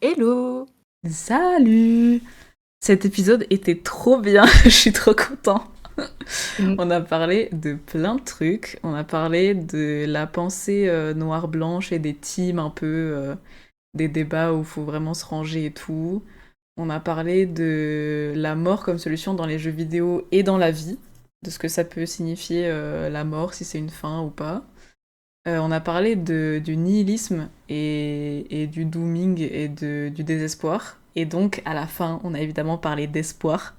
Hello! Salut! Cet épisode était trop bien, je suis trop content. Mm. On a parlé de plein de trucs. On a parlé de la pensée noire-blanche et des teams un peu, des débats où il faut vraiment se ranger et tout. On a parlé de la mort comme solution dans les jeux vidéo et dans la vie, de ce que ça peut signifier la mort, si c'est une fin ou pas. On a parlé du nihilisme et du dooming et du désespoir. Et donc, à la fin, on a évidemment parlé d'espoir,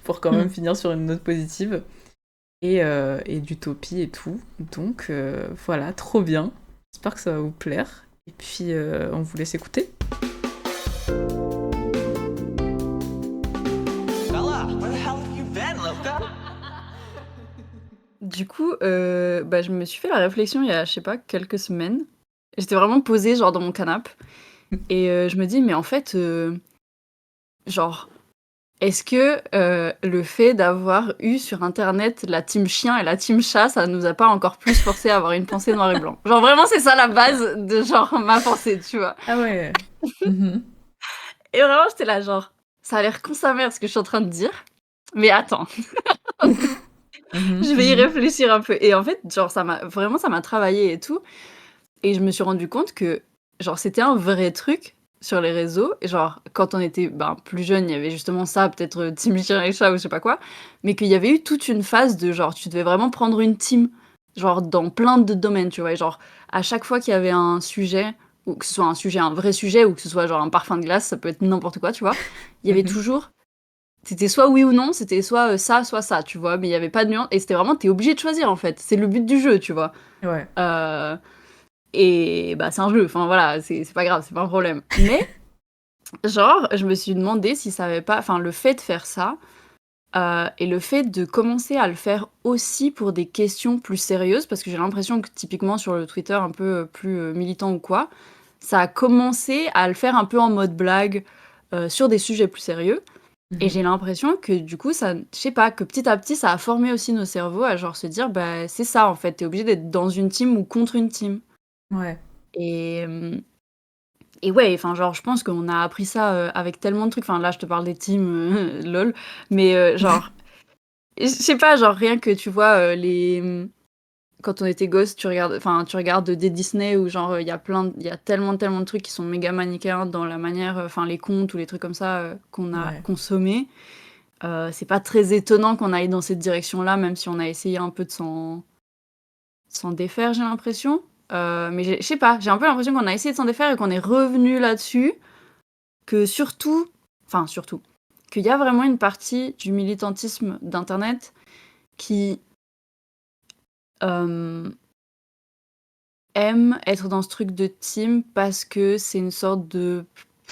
pour quand même finir sur une note positive, et d'utopie et tout. Donc, voilà, trop bien. J'espère que ça va vous plaire. Et puis, on vous laisse écouter. Bella, where the hell have you been, Loca? Du coup, je me suis fait la réflexion il y a, je sais pas, quelques semaines. J'étais vraiment posée, genre, dans mon canapé. Et je me dis, mais en fait, genre, est-ce que le fait d'avoir eu sur Internet la team chien et la team chat, ça nous a pas encore plus forcé à avoir une pensée noir et blanc? Genre, vraiment, c'est ça la base de, genre, ma pensée, tu vois. Ah ouais. Mhm. Et vraiment, j'étais là, genre, ça a l'air con sa mère ce que je suis en train de dire. Mais attends. Mhm, Je vais y mhm. réfléchir un peu. Et en fait, genre, ça m'a travaillé et tout. Et je me suis rendu compte que, genre, c'était un vrai truc sur les réseaux. Et genre, quand on était plus jeune, il y avait justement ça, peut-être Team Chien et Chat ou je sais pas quoi. Mais qu'il y avait eu toute une phase de genre, tu devais vraiment prendre une team, genre, dans plein de domaines, tu vois. Et genre, à chaque fois qu'il y avait un sujet, ou que ce soit un sujet, un vrai sujet, ou que ce soit genre un parfum de glace, ça peut être n'importe quoi, tu vois. Il y avait Mhm. toujours c'était soit oui ou non, c'était soit, soit ça, tu vois, mais il y avait pas de nuance et c'était vraiment tu obligé de choisir, en fait. C'est le but du jeu, tu vois? Ouais. Heu et c'est un jeu, enfin voilà, c'est pas grave, c'est pas un problème. Mais genre, je me suis demandé si ça avait pas enfin le fait de faire ça, et le fait de commencer à le faire aussi pour des questions plus sérieuses, parce que j'ai l'impression que typiquement sur le Twitter un peu, plus, militant ou quoi, ça a commencé à le faire un peu en mode blague, sur des sujets plus sérieux. Et Mhm. j'ai l'impression que du coup, ça, je sais pas, que petit à petit, ça a formé aussi nos cerveaux à genre se dire, bah c'est ça en fait, t'es obligé d'être dans une team ou contre une team. Ouais. Et, et ouais, enfin genre, je pense qu'on a appris ça avec tellement de trucs. Enfin là, je te parle des teams, lol, mais genre, je sais pas, genre rien que tu vois quand on était gosse, tu regardes des Disney où genre il y a tellement de trucs qui sont méga manichéens dans la manière, enfin les contes ou les trucs comme ça qu'on a Ouais. consommés. C'est pas très étonnant qu'on aille dans cette direction-là, même si on a essayé un peu de s'en défaire, j'ai l'impression. Mais je sais pas, j'ai un peu l'impression qu'on a essayé de s'en défaire et qu'on est revenu là-dessus, que surtout, qu'il y a vraiment une partie du militantisme d'Internet qui euh, aime être dans ce truc de team parce que c'est une sorte de,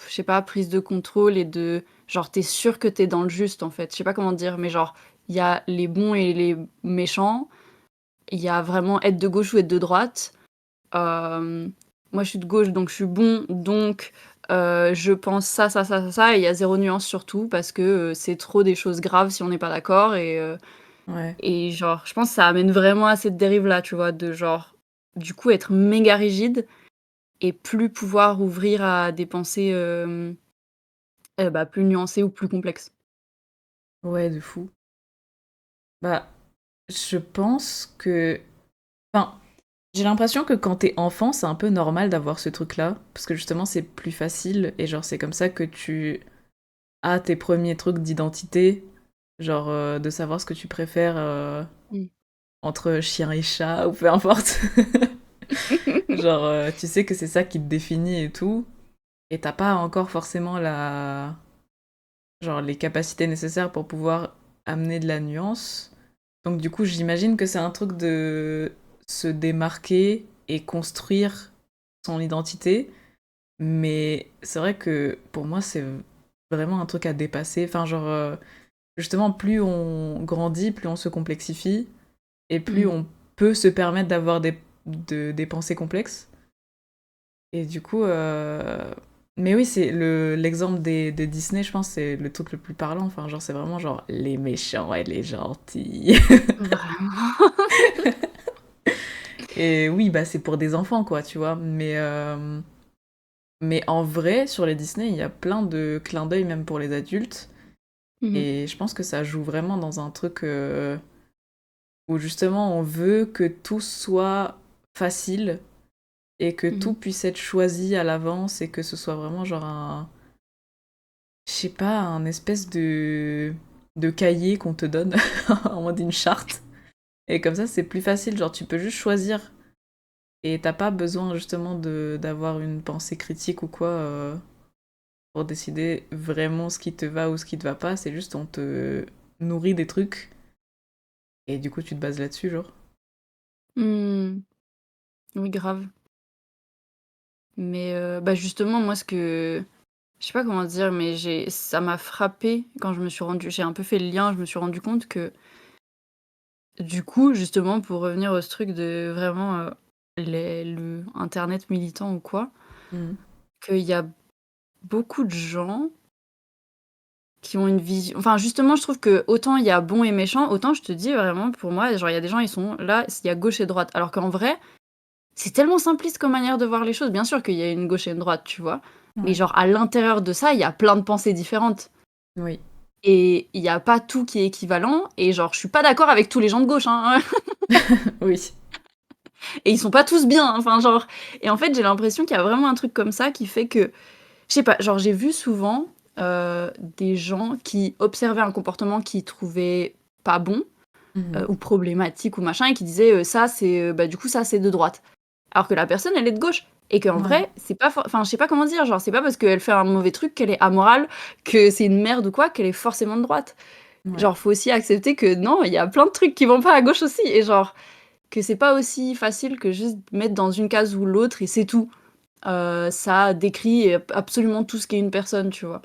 je sais pas, prise de contrôle et de, genre, t'es sûr que t'es dans le juste, en fait. Je sais pas comment dire, mais genre, il y a les bons et les méchants. Il y a vraiment être de gauche ou être de droite. Euh, Moi, je suis de gauche, donc je suis bon, donc je pense ça, et il y a zéro nuance sur tout, parce que c'est trop des choses graves si on n'est pas d'accord, Ouais. et genre, je pense que ça amène vraiment à cette dérive-là, tu vois, de genre, du coup, être méga rigide, et plus pouvoir ouvrir à des pensées plus nuancées ou plus complexes. Ouais, de fou. Bah, je pense que... Enfin, j'ai l'impression que quand t'es enfant, c'est un peu normal d'avoir ce truc-là, parce que justement, c'est plus facile, et genre, c'est comme ça que tu as tes premiers trucs d'identité, genre, de savoir ce que tu préfères Mm. entre chien et chat, ou peu importe. Genre, tu sais que c'est ça qui te définit et tout, et t'as pas encore forcément genre, les capacités nécessaires pour pouvoir amener de la nuance. Donc du coup, j'imagine que c'est un truc de se démarquer et construire son identité. Mais c'est vrai que pour moi, c'est vraiment un truc à dépasser. Enfin, genre, justement, plus on grandit, plus on se complexifie et plus Mm. on peut se permettre d'avoir des pensées complexes. Et du coup, mais oui, c'est l'exemple des Disney, je pense, c'est le truc le plus parlant. Enfin, genre, c'est vraiment genre les méchants et les gentils. Vraiment. Et oui, bah c'est pour des enfants, quoi, tu vois. Mais en vrai, sur les Disney, il y a plein de clins d'œil même pour les adultes. Mmh. Et je pense que ça joue vraiment dans un truc où justement on veut que tout soit facile et que Mmh. tout puisse être choisi à l'avance et que ce soit vraiment genre je sais pas, un espèce de cahier qu'on te donne en mode une charte. Et comme ça, c'est plus facile, genre tu peux juste choisir et t'as pas besoin justement d'avoir une pensée critique ou quoi pour décider vraiment ce qui te va ou ce qui te va pas. C'est juste on te nourrit des trucs et du coup tu te bases là-dessus, genre. Mmh. Oui, grave. Mais bah, justement, moi, ce que je sais pas comment dire, mais ça m'a frappé quand j'ai un peu fait le lien, je me suis rendu compte que, du coup, justement, pour revenir au ce truc de vraiment, le internet militant ou quoi, Mhm. qu'il y a beaucoup de gens qui ont une vision enfin, justement, je trouve que autant il y a bon et méchant, autant je te dis vraiment, pour moi, genre, il y a des gens, ils sont là, il y a gauche et droite. Alors qu'en vrai, c'est tellement simpliste comme manière de voir les choses. Bien sûr qu'il y a une gauche et une droite, tu vois? Mais Ouais. genre, à l'intérieur de ça, il y a plein de pensées différentes. Oui. Et il y a pas tout qui est équivalent et genre, je suis pas d'accord avec tous les gens de gauche, hein. Oui. Et ils sont pas tous bien, hein, enfin, genre et en fait, j'ai l'impression qu'il y a vraiment un truc comme ça qui fait que je sais pas, genre, j'ai vu souvent, des gens qui observaient un comportement qu'ils trouvaient pas bon, Mhm. ou problématique ou machin et qui disaient, «Ça, c'est, bah, du coup, ça, c'est de droite». Alors que la personne, elle est de gauche et qu'en Ouais. vrai, c'est pas enfin, je sais pas comment dire, genre, c'est pas parce qu'elle fait un mauvais truc qu'elle est amorale, que c'est une merde ou quoi, qu'elle est forcément de droite. Ouais. Genre, faut aussi accepter que non, il y a plein de trucs qui vont pas à gauche aussi et genre, que c'est pas aussi facile que juste mettre dans une case ou l'autre et c'est tout. Ça décrit absolument tout ce qu'est une personne, tu vois?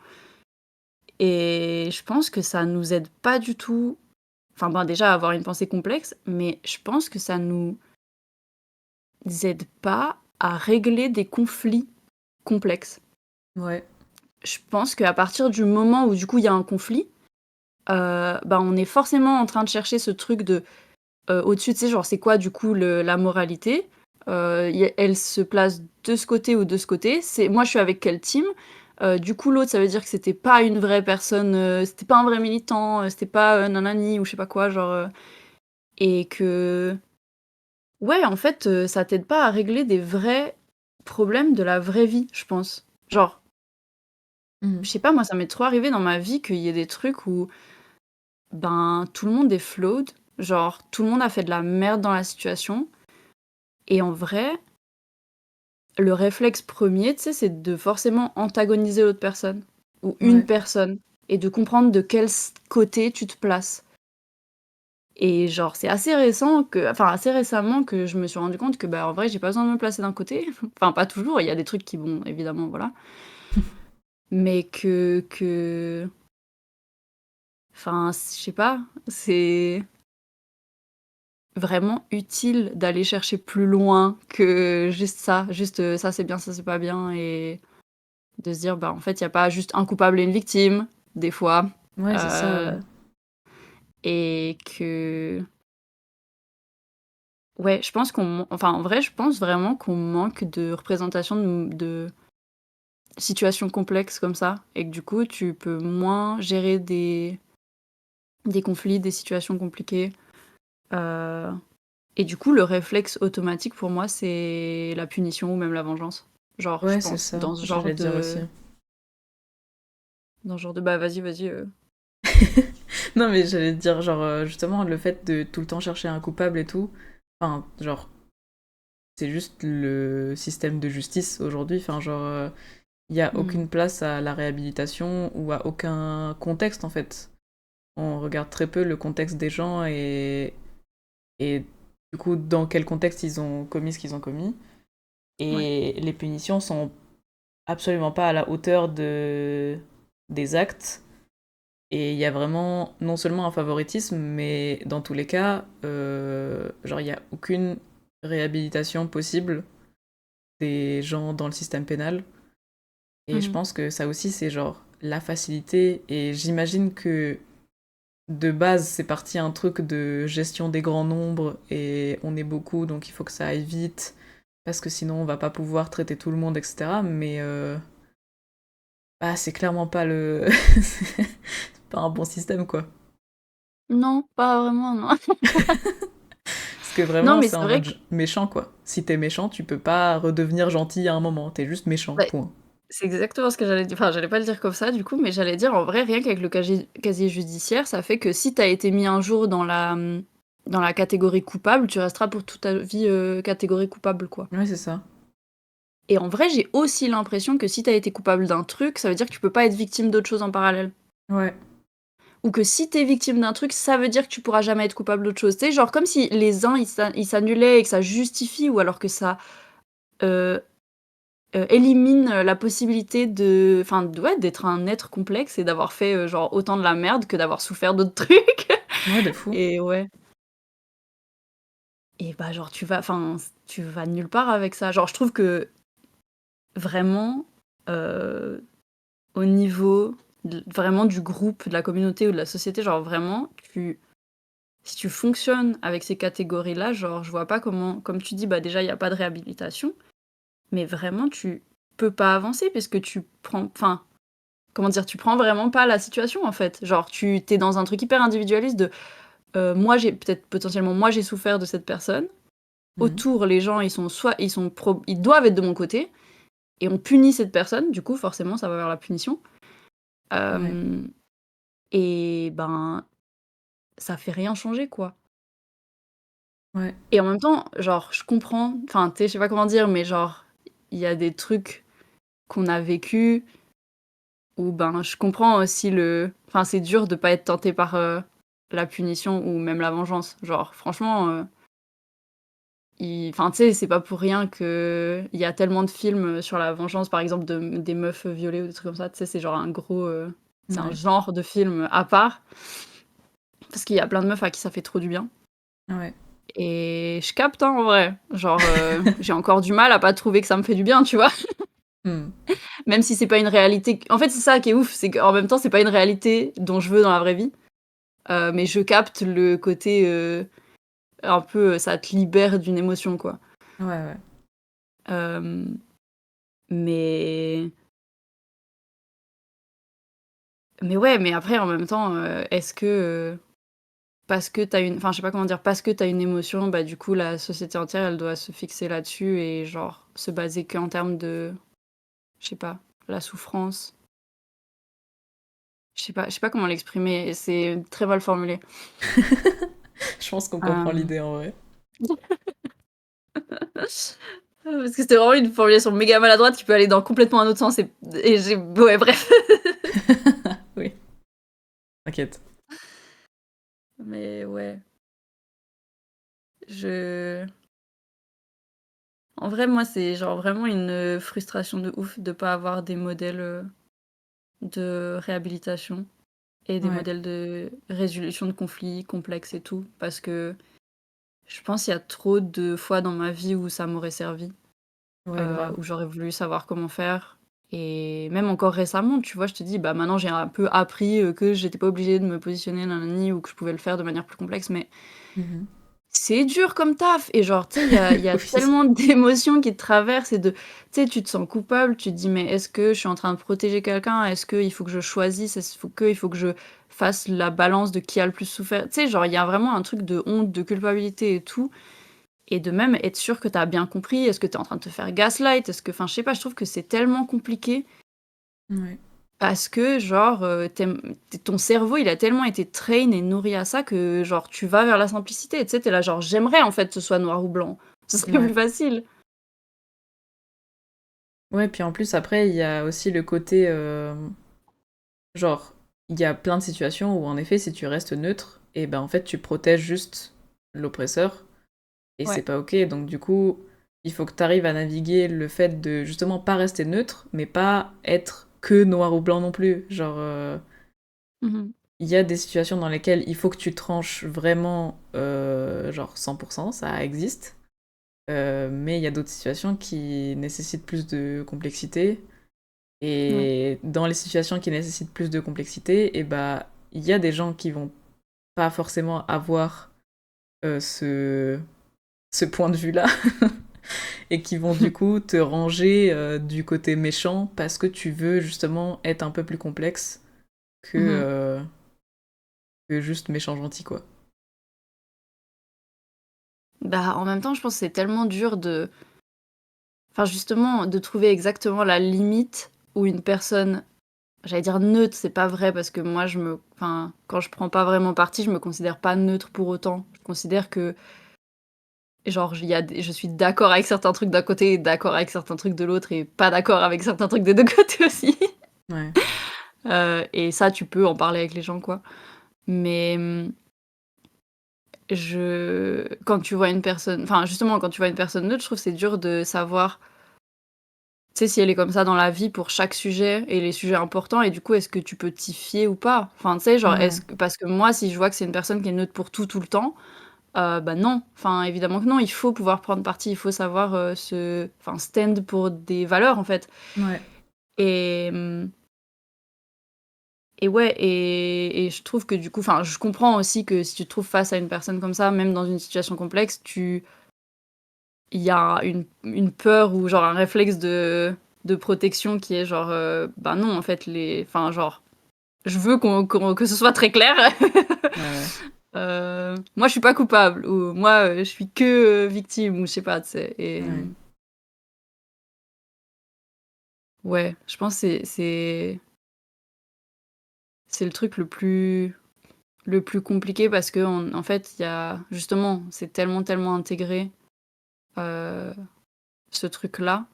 Et je pense que ça nous aide pas du tout enfin, ben, déjà à avoir une pensée complexe, mais je pense que ça nous aide pas à régler des conflits complexes. Ouais. Je pense qu'à partir du moment où, du coup, il y a un conflit, bah, on est forcément en train de chercher ce truc de, au-dessus, tu sais, genre, c'est quoi, du coup, la moralité? Y a elle se place de ce côté ou de ce côté. C'est moi, je suis avec quelle team? Du coup, l'autre, ça veut dire que c'était pas une vraie personne, c'était pas un vrai militant, c'était pas, nanani ou je sais pas quoi, genre, et que ouais, en fait, ça t'aide pas à régler des vrais problèmes de la vraie vie, je pense. Genre, Mhm. je sais pas, moi, ça m'est trop arrivé dans ma vie qu'il y ait des trucs où, ben, tout le monde est flawed, genre, tout le monde a fait de la merde dans la situation et en vrai, le réflexe premier, tu sais, c'est de forcément antagoniser l'autre personne ou une Ouais. personne et de comprendre de quel côté tu te places. Et genre, c'est assez récemment que je me suis rendu compte que, bah, en vrai, j'ai pas besoin de me placer d'un côté. Enfin, pas toujours, il y a des trucs qui vont évidemment, voilà. Mais que enfin, je sais pas, c'est vraiment utile d'aller chercher plus loin que juste ça. Juste, ça c'est bien, ça c'est pas bien et de se dire, bah, en fait, il y a pas juste un coupable et une victime, des fois, Ouais, c'est ça. heu et que ouais, je pense enfin, en vrai, je pense vraiment qu'on manque de représentation de situations complexes comme ça et que du coup, tu peux moins gérer des conflits, des situations compliquées, heu et du coup, le réflexe automatique pour moi, c'est la punition ou même la vengeance. Genre, je Ouais, c'est pense, ça. J'allais dire aussi. dans ce genre de bah, vas-y, vas-y, Non, mais j'allais dire, genre, justement, le fait de tout le temps chercher un coupable et tout, enfin, genre, c'est juste le système de justice aujourd'hui. Enfin, genre, il n'y a Mmh. aucune place à la réhabilitation ou à aucun contexte, en fait. On regarde très peu le contexte des gens et du coup, dans quel contexte ils ont commis ce qu'ils ont commis. Ouais. Et les punitions sont absolument pas à la hauteur des actes. Et il y a vraiment non seulement un favoritisme, mais dans tous les cas, genre il n'y a aucune réhabilitation possible des gens dans le système pénal. Et je Mmh. pense que ça aussi, c'est genre la facilité. Et j'imagine que de base, c'est parti un truc de gestion des grands nombres et on est beaucoup, donc il faut que ça aille vite. parce que sinon on va pas pouvoir traiter tout le monde, etc. Mais bah, c'est clairement pas le... c'est pas un bon système, quoi. Non, pas vraiment, non. Parce que Non, vraiment, mais c'est c'est en vrai mode que méchant, quoi. Si t'es méchant, tu peux pas redevenir gentil à un moment, t'es juste méchant, bah, point. c'est exactement ce que j'allais dire. Enfin, j'allais pas le dire comme ça, du coup, mais j'allais dire, en vrai, rien qu'avec le casier judiciaire, ça fait que si t'as été mis un jour dans la catégorie coupable, tu resteras pour toute ta vie catégorie coupable, quoi. Ouais, c'est ça. Et en vrai, j'ai aussi l'impression que si t'as été coupable d'un truc, ça veut dire que tu peux pas être victime d'autre chose en parallèle. Ouais. Ou que si t'es victime d'un truc, ça veut dire que tu pourras jamais être coupable d'autre chose. Tu sais, genre comme si les uns, ils s'annulaient et que ça justifie, ou alors que ça euh, élimine la possibilité de, enfin, ouais, d'être un être complexe et d'avoir fait genre autant de la merde que d'avoir souffert d'autres trucs. Ouais, de fou. Et ouais. Et bah genre enfin, tu vas nulle part avec ça. Genre je trouve que vraiment, euh, au niveau vraiment du groupe, de la communauté ou de la société, genre vraiment, si tu fonctionnes avec ces catégories-là, genre je vois pas comment, comme tu dis, bah déjà il y a pas de réhabilitation, mais vraiment tu peux pas avancer parce que tu prends, enfin, comment dire, tu prends vraiment pas la situation en fait. Genre tu t'es dans un truc hyper individualiste de moi j'ai peut-être potentiellement moi j'ai souffert de cette personne. Mhm. Autour les gens ils doivent être de mon côté et on punit cette personne. Du coup forcément ça va vers la punition. Ouais. Euh, et ben ça fait rien changer quoi. Ouais. Et en même temps genre je comprends. Enfin tu sais je sais pas comment dire mais genre il y a des trucs qu'on a vécu où ben je comprends aussi enfin c'est dur de pas être tenté par la punition ou même la vengeance. Genre franchement enfin tu sais c'est pas pour rien que il y a tellement de films sur la vengeance par exemple des meufs violées ou des trucs comme ça. Tu sais c'est genre un gros c'est un Ouais. genre de film à part parce qu'il y a plein de meufs à qui ça fait trop du bien. Ouais. Et je capte hein, en vrai. Genre j'ai encore du mal à pas trouver que ça me fait du bien, tu vois. Hmm. Même si c'est pas une réalité. En fait c'est ça qui est ouf, c'est qu'en même temps c'est pas une réalité dont je veux dans la vraie vie. Mais je capte le côté un peu, ça te libère d'une émotion, quoi. Ouais, ouais. Euh, mais... mais ouais, mais après, en même temps, est-ce que parce que t'as une... Enfin, je sais pas comment dire, parce que t'as une émotion, bah du coup, la société entière, elle doit se fixer là-dessus et genre se baser qu'en termes de, je sais pas, la souffrance. Je sais pas comment l'exprimer, c'est très mal formulé. Je pense qu'on comprend Euh, l'idée en vrai. Parce que c'était vraiment une formulation méga maladroite qui peut aller dans complètement un autre sens et j'ai... Ouais, bref. Oui. T'inquiète. Mais ouais, je... En vrai, moi, c'est genre vraiment une frustration de ouf de pas avoir des modèles de réhabilitation et des Ouais. modèles de résolution de conflits complexes et tout. Parce que je pense qu'il y a trop de fois dans ma vie où ça m'aurait servi, Ouais, grave. où j'aurais voulu savoir comment faire. Et même encore récemment, tu vois, je te dis, bah maintenant j'ai un peu appris que j'étais pas obligée de me positionner nanani ou que je pouvais le faire de manière plus complexe, mais Mhm. c'est dur comme taf et genre, tu sais, il y a Oui. tellement d'émotions qui te traversent et de tu sais, tu te sens coupable, tu te dis: «Mais est-ce que je suis en train de protéger quelqu'un? Est-ce qu'il faut que je choisisse? Il faut que je fasse la balance de qui a le plus souffert?» Tu sais, genre, il y a vraiment un truc de honte, de culpabilité et tout et de même être sûr que tu as bien compris. Est-ce que tu es en train de te faire gaslight? Est-ce que enfin, je sais pas, je trouve que c'est tellement compliqué Ouais. parce que genre, ton cerveau, il a tellement été train et nourri à ça que genre tu vas vers la simplicité. Tu sais, tu là genre: «J'aimerais en fait que ce soit noir ou blanc, ce serait Ouais. plus facile». Ouais, puis en plus, après, il y a aussi le côté... genre, il y a plein de situations où, en effet, si tu restes neutre, et ben en fait, tu protèges juste l'oppresseur, et c'est Ouais. pas ok. Donc, du coup, il faut que tu arrives à naviguer le fait de, justement, pas rester neutre, mais pas être que noir ou blanc non plus. Genre, Mmh. il y a des situations dans lesquelles il faut que tu tranches vraiment, genre 100%, ça existe. Mais il y a d'autres situations qui nécessitent plus de complexité. Ouais. Et dans les situations qui nécessitent plus de complexité, et bah, il y a des gens qui vont pas forcément avoir ce point de vue-là. et qui vont du coup te ranger du côté méchant parce que tu veux justement être un peu plus complexe que, Mhm. que juste méchant gentil, quoi. Bah, en même temps, je pense que c'est tellement dur de enfin, justement, de trouver exactement la limite où une personne j'allais dire neutre, c'est pas vrai parce que moi enfin, quand je prends pas vraiment parti, je me considère pas neutre pour autant. Je considère que, genre, il y a des je suis d'accord avec certains trucs d'un côté et d'accord avec certains trucs de l'autre et pas d'accord avec certains trucs des 2 côtés aussi. Ouais. Et ça, tu peux en parler avec les gens, quoi. Mais, quand tu vois une personne enfin, justement, quand tu vois une personne neutre, je trouve que c'est dur de savoir, tu sais, si elle est comme ça dans la vie pour chaque sujet et les sujets importants et du coup, est-ce que tu peux t'y fier ou pas? Enfin, tu sais, genre, Ouais. est-ce que parce que moi, si je vois que c'est une personne qui est neutre pour tout, tout le temps, bah, non. Enfin, évidemment que non, il faut pouvoir prendre parti, il faut savoir, enfin, stand pour des valeurs, en fait. Ouais. Et et ouais et je trouve que du coup enfin, je comprends aussi que si tu te trouves face à une personne comme ça, même dans une situation complexe, il y a une peur ou genre un réflexe de protection qui est genre, bah, non, en fait, enfin, genre, je veux que ce soit très clair. Ouais, ouais. Moi, je suis pas coupable ou moi, je suis que, victime ou je sais pas, tu sais? Et Ouais. ouais, je pense que c'est le truc le plus compliqué parce qu'en fait, il y a justement, c'est tellement, tellement intégré, heu, ce truc-là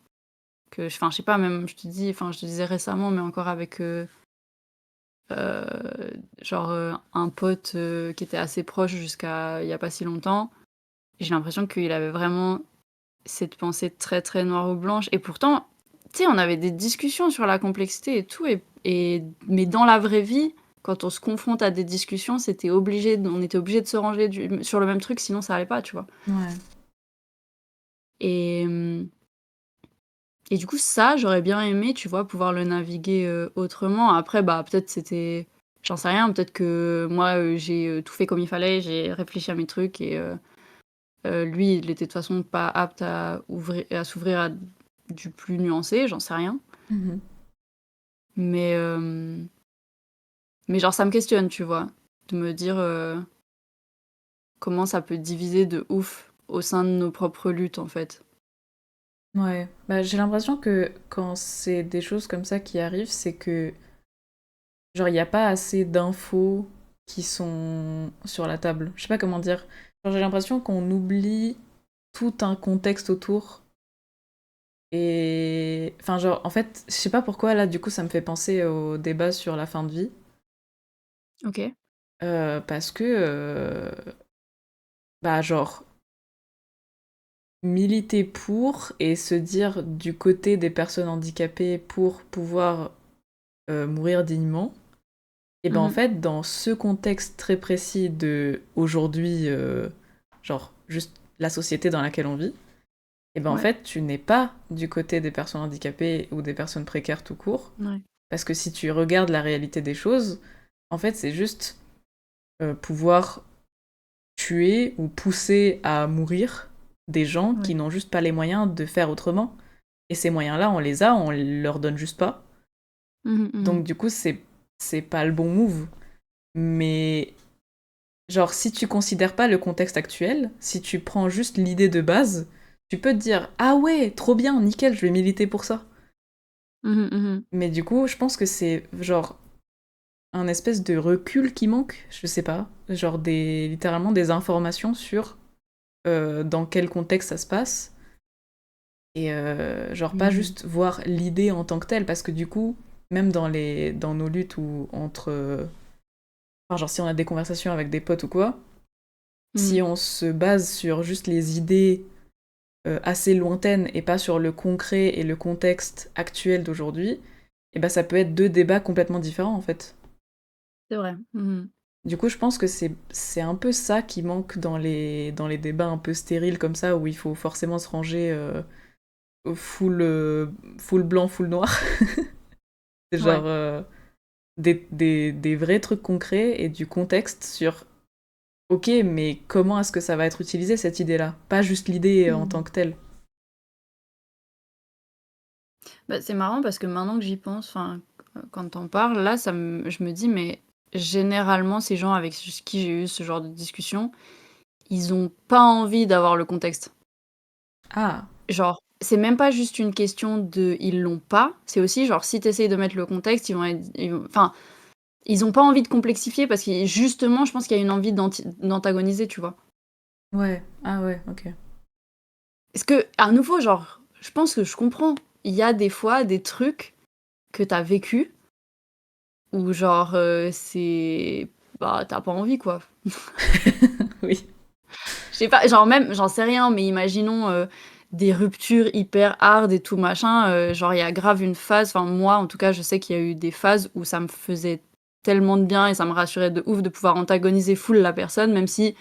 que enfin, je sais pas, même je te dis enfin, je te disais récemment, mais encore avec, genre, un pote, qui était assez proche jusqu'à il y a pas si longtemps. J'ai l'impression qu'il avait vraiment cette pensée très, très noire ou blanche et pourtant, tu sais, on avait des discussions sur la complexité et tout mais dans la vraie vie, quand on se confronte à des discussions, on était obligé de se ranger sur le même truc, sinon ça allait pas, tu vois? Ouais. Et et du coup, ça, j'aurais bien aimé, tu vois, pouvoir le naviguer, autrement. Après, bah, peut-être c'était j'en sais rien, peut-être que moi, j'ai, tout fait comme il fallait, j'ai réfléchi à mes trucs et lui, il était de toute façon pas apte à s'ouvrir à du plus nuancé, j'en sais rien. Mhm. Mais, mais genre ça me questionne, tu vois? De me dire, comment ça peut diviser de ouf au sein de nos propres luttes, en fait. Ouais. Bah, j'ai l'impression que quand c'est des choses comme ça qui arrivent, c'est que, genre, il n'y a pas assez d'infos qui sont sur la table. Je sais pas comment dire. Genre, j'ai l'impression qu'on oublie tout un contexte autour. Et. Enfin, genre, en fait, je sais pas pourquoi, là, du coup, ça me fait penser au débat sur la fin de vie. OK. Parce que. Bah, genre, militer pour et se dire du côté des personnes handicapées pour pouvoir mourir dignement. Et ben en Mmh. fait, dans ce contexte très précis de aujourd'hui, genre juste la société dans laquelle on vit, et ben en Ouais, fait, tu n'es pas du côté des personnes handicapées ou des personnes précaires tout court. ouais, Parce que si tu regardes la réalité des choses, en fait, c'est juste pouvoir tuer ou pousser à mourir des gens qui ouais. n'ont juste pas les moyens de faire autrement. Et ces moyens-là, on les a, on leur donne juste pas. Mmh mh, mmh. Donc du coup, c'est pas le bon move. Mais genre, si tu considères pas le contexte actuel, si tu prends juste l'idée de base, tu peux te dire ah ouais, trop bien, nickel, je vais militer pour ça. Mmh mh, Mais du coup, je pense que c'est genre un espèce de recul qui manque, je sais pas, genre littéralement des informations sur dans quel contexte ça se passe et genre pas mmh. juste voir l'idée en tant que telle parce que du coup, même dans nos luttes ou entre enfin, genre si on a des conversations avec des potes ou quoi, Mmh. si on se base sur juste les idées assez lointaines et pas sur le concret et le contexte actuel d'aujourd'hui, et ben ça peut être deux débats complètement différents en fait. C'est vrai. Mmh. Du coup, je pense que c'est un peu ça qui manque dans les débats un peu stériles comme ça où il faut forcément se ranger au full blanc, full noir. C'est genre Ouais. des vrais trucs concrets et du contexte sur ok, mais comment est-ce que ça va être utilisé cette idée-là? Pas juste l'idée en tant Mmh. que telle. Bah, c'est marrant parce que maintenant que j'y pense, enfin, quand tu en parles, là, je me dis, mais généralement, ces gens avec qui j'ai eu ce genre de discussion, ils ont pas envie d'avoir le contexte. Ah, Genre, c'est même pas juste une question de ils l'ont pas, c'est aussi genre si tu essayes de mettre le contexte, enfin, ils ont pas envie de complexifier parce que justement, je pense qu'il y a une envie d'antagoniser, tu vois. ouais. Ah ouais, ok. Parce que, à nouveau, genre, je pense que je comprends. Il y a des fois des trucs que t'as vécu où, genre, c'est. Bah, t'as pas envie, quoi. Oui. Je sais pas, genre, même, j'en sais rien, mais imaginons des ruptures hyper hard et tout machin. Genre, il y a grave une phase, enfin, moi, en tout cas, je sais qu'il y a eu des phases où ça me faisait tellement de bien et ça me rassurait de ouf de pouvoir antagoniser full la personne, même si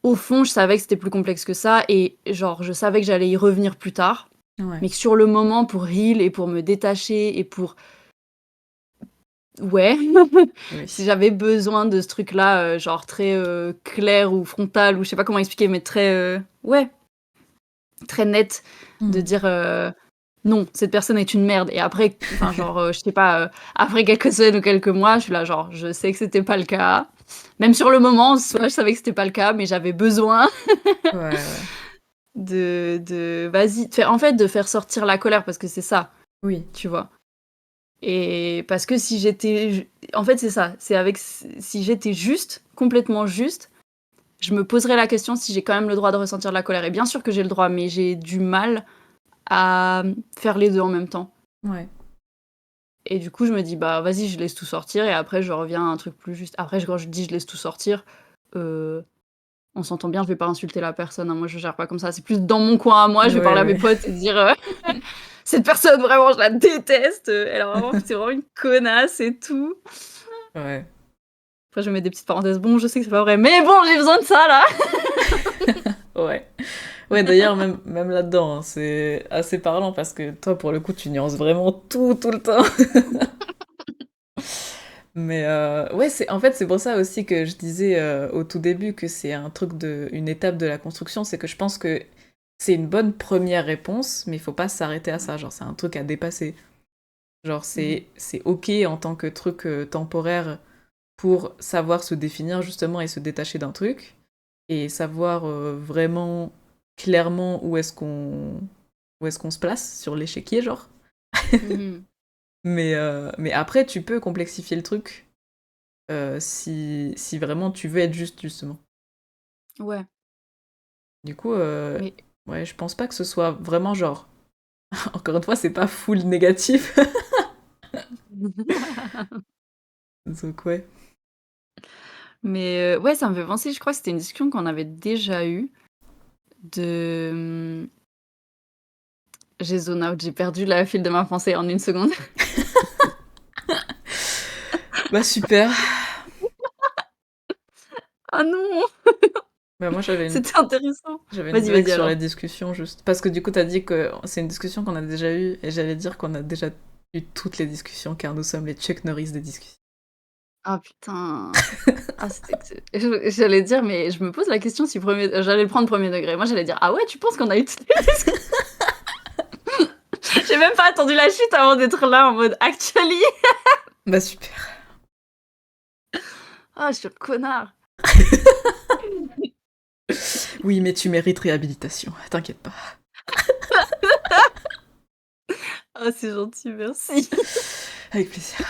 au fond, je savais que c'était plus complexe que ça et genre, je savais que j'allais y revenir plus tard, Ouais. mais que sur le moment, pour heal et pour me détacher et pour ouais, si Oui. j'avais besoin de ce truc-là, genre très, clair ou frontal ou je sais pas comment expliquer, mais très, ouais, très net de Hmm. dire, «Non, cette personne est une merde» et après, enfin genre, je sais pas, après quelques semaines ou quelques mois, je suis là genre: «Je sais que c'était pas le cas». Même sur le moment, soit je savais que c'était pas le cas, mais j'avais besoin Ouais, ouais. de vas-y, en fait, de faire sortir la colère parce que c'est ça, Oui. tu vois? Et parce que si j'étais en fait, c'est ça, c'est avec si j'étais juste, complètement juste, je me poserais la question si j'ai quand même le droit de ressentir de la colère et bien sûr que j'ai le droit, mais j'ai du mal à, faire les 2 en même temps Ouais. et du coup, je me dis: «Bah, vas-y, je laisse tout sortir et après je reviens à un truc plus juste». Après, quand je dis: «Je laisse tout sortir», heu, on s'entend bien, je vais pas insulter la personne, hein, moi je gère pas comme ça. C'est plus dans mon coin à moi, je vais Ouais, parler à mes ouais. potes et dire, «Cette personne vraiment je la déteste, c'est vraiment une connasse et tout». Ouais. Après je mets des petites parenthèses, bon je sais que c'est pas vrai, mais bon j'ai besoin de ça là! Ouais. Ouais, d'ailleurs, même là-dedans, hein, c'est assez parlant parce que toi, pour le coup, tu nuances vraiment tout le temps. Mais ouais, en fait, c'est pour ça aussi que je disais au tout début que c'est une étape de la construction, c'est que je pense que c'est une bonne première réponse, mais il faut pas s'arrêter à ça. Genre, c'est un truc à dépasser. Genre, Mmh. c'est ok en tant que truc temporaire pour savoir se définir justement et se détacher d'un truc et savoir vraiment clairement où est-ce qu'on se place sur l'échiquier, genre. Mmh. Mais après, tu peux complexifier le truc si vraiment tu veux être juste, justement. Ouais, Du coup, mais ouais, je pense pas que ce soit vraiment genre. Encore une fois, c'est pas full négatif. Donc, ouais. mais ouais, ça me fait penser, je crois que c'était une discussion qu'on avait déjà eue de, j'ai zone out, j'ai perdu la fil de ma pensée en une seconde. Bah, super. Ah non! Bah, moi, C'était intéressant. j'avais une Vas-y, blague vas-y sur la alors. discussion, juste. Parce que du coup, t'as dit que c'est une discussion qu'on a déjà eue, et j'allais dire qu'on a déjà eu toutes les discussions, car nous sommes les Chuck Norris des discussions. Ah putain! Ah c'était j'allais dire, mais je me pose la question si j'allais le prendre premier degré. Moi, j'allais dire: «Ah ouais, tu penses qu'on a eu toutes les discussions?» J'ai même pas attendu la chute avant d'être là en mode: «Actually?» Bah, super. Ah, je suis un connard. Oui, mais tu mérites réhabilitation, t'inquiète pas. Ah, c'est gentil, merci. Avec plaisir.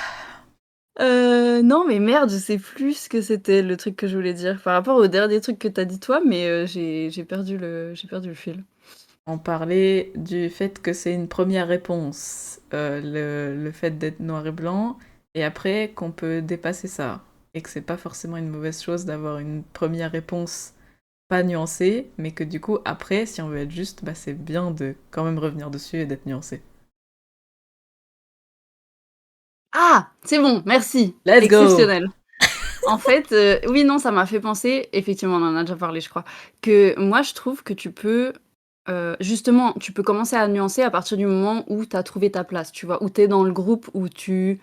Non, mais merde, je sais plus ce que c'était le truc que je voulais dire par rapport au dernier truc que tu as dit toi, mais j'ai perdu le fil. On parlait du fait que c'est une première réponse, le fait d'être noir et blanc, et après qu'on peut dépasser ça, et que c'est pas forcément une mauvaise chose d'avoir une première réponse pas nuancée, mais que du coup, après, si on veut être juste, bah c'est bien de quand même revenir dessus et d'être nuancé. Ah! C'est bon, merci, Let's go! exceptionnel. En fait, oui, non, ça m'a fait penser, effectivement, on en a déjà parlé, je crois, que moi, je trouve que tu peux, justement, tu peux commencer à nuancer à partir du moment où tu as trouvé ta place, tu vois? Où tu es dans le groupe, où tu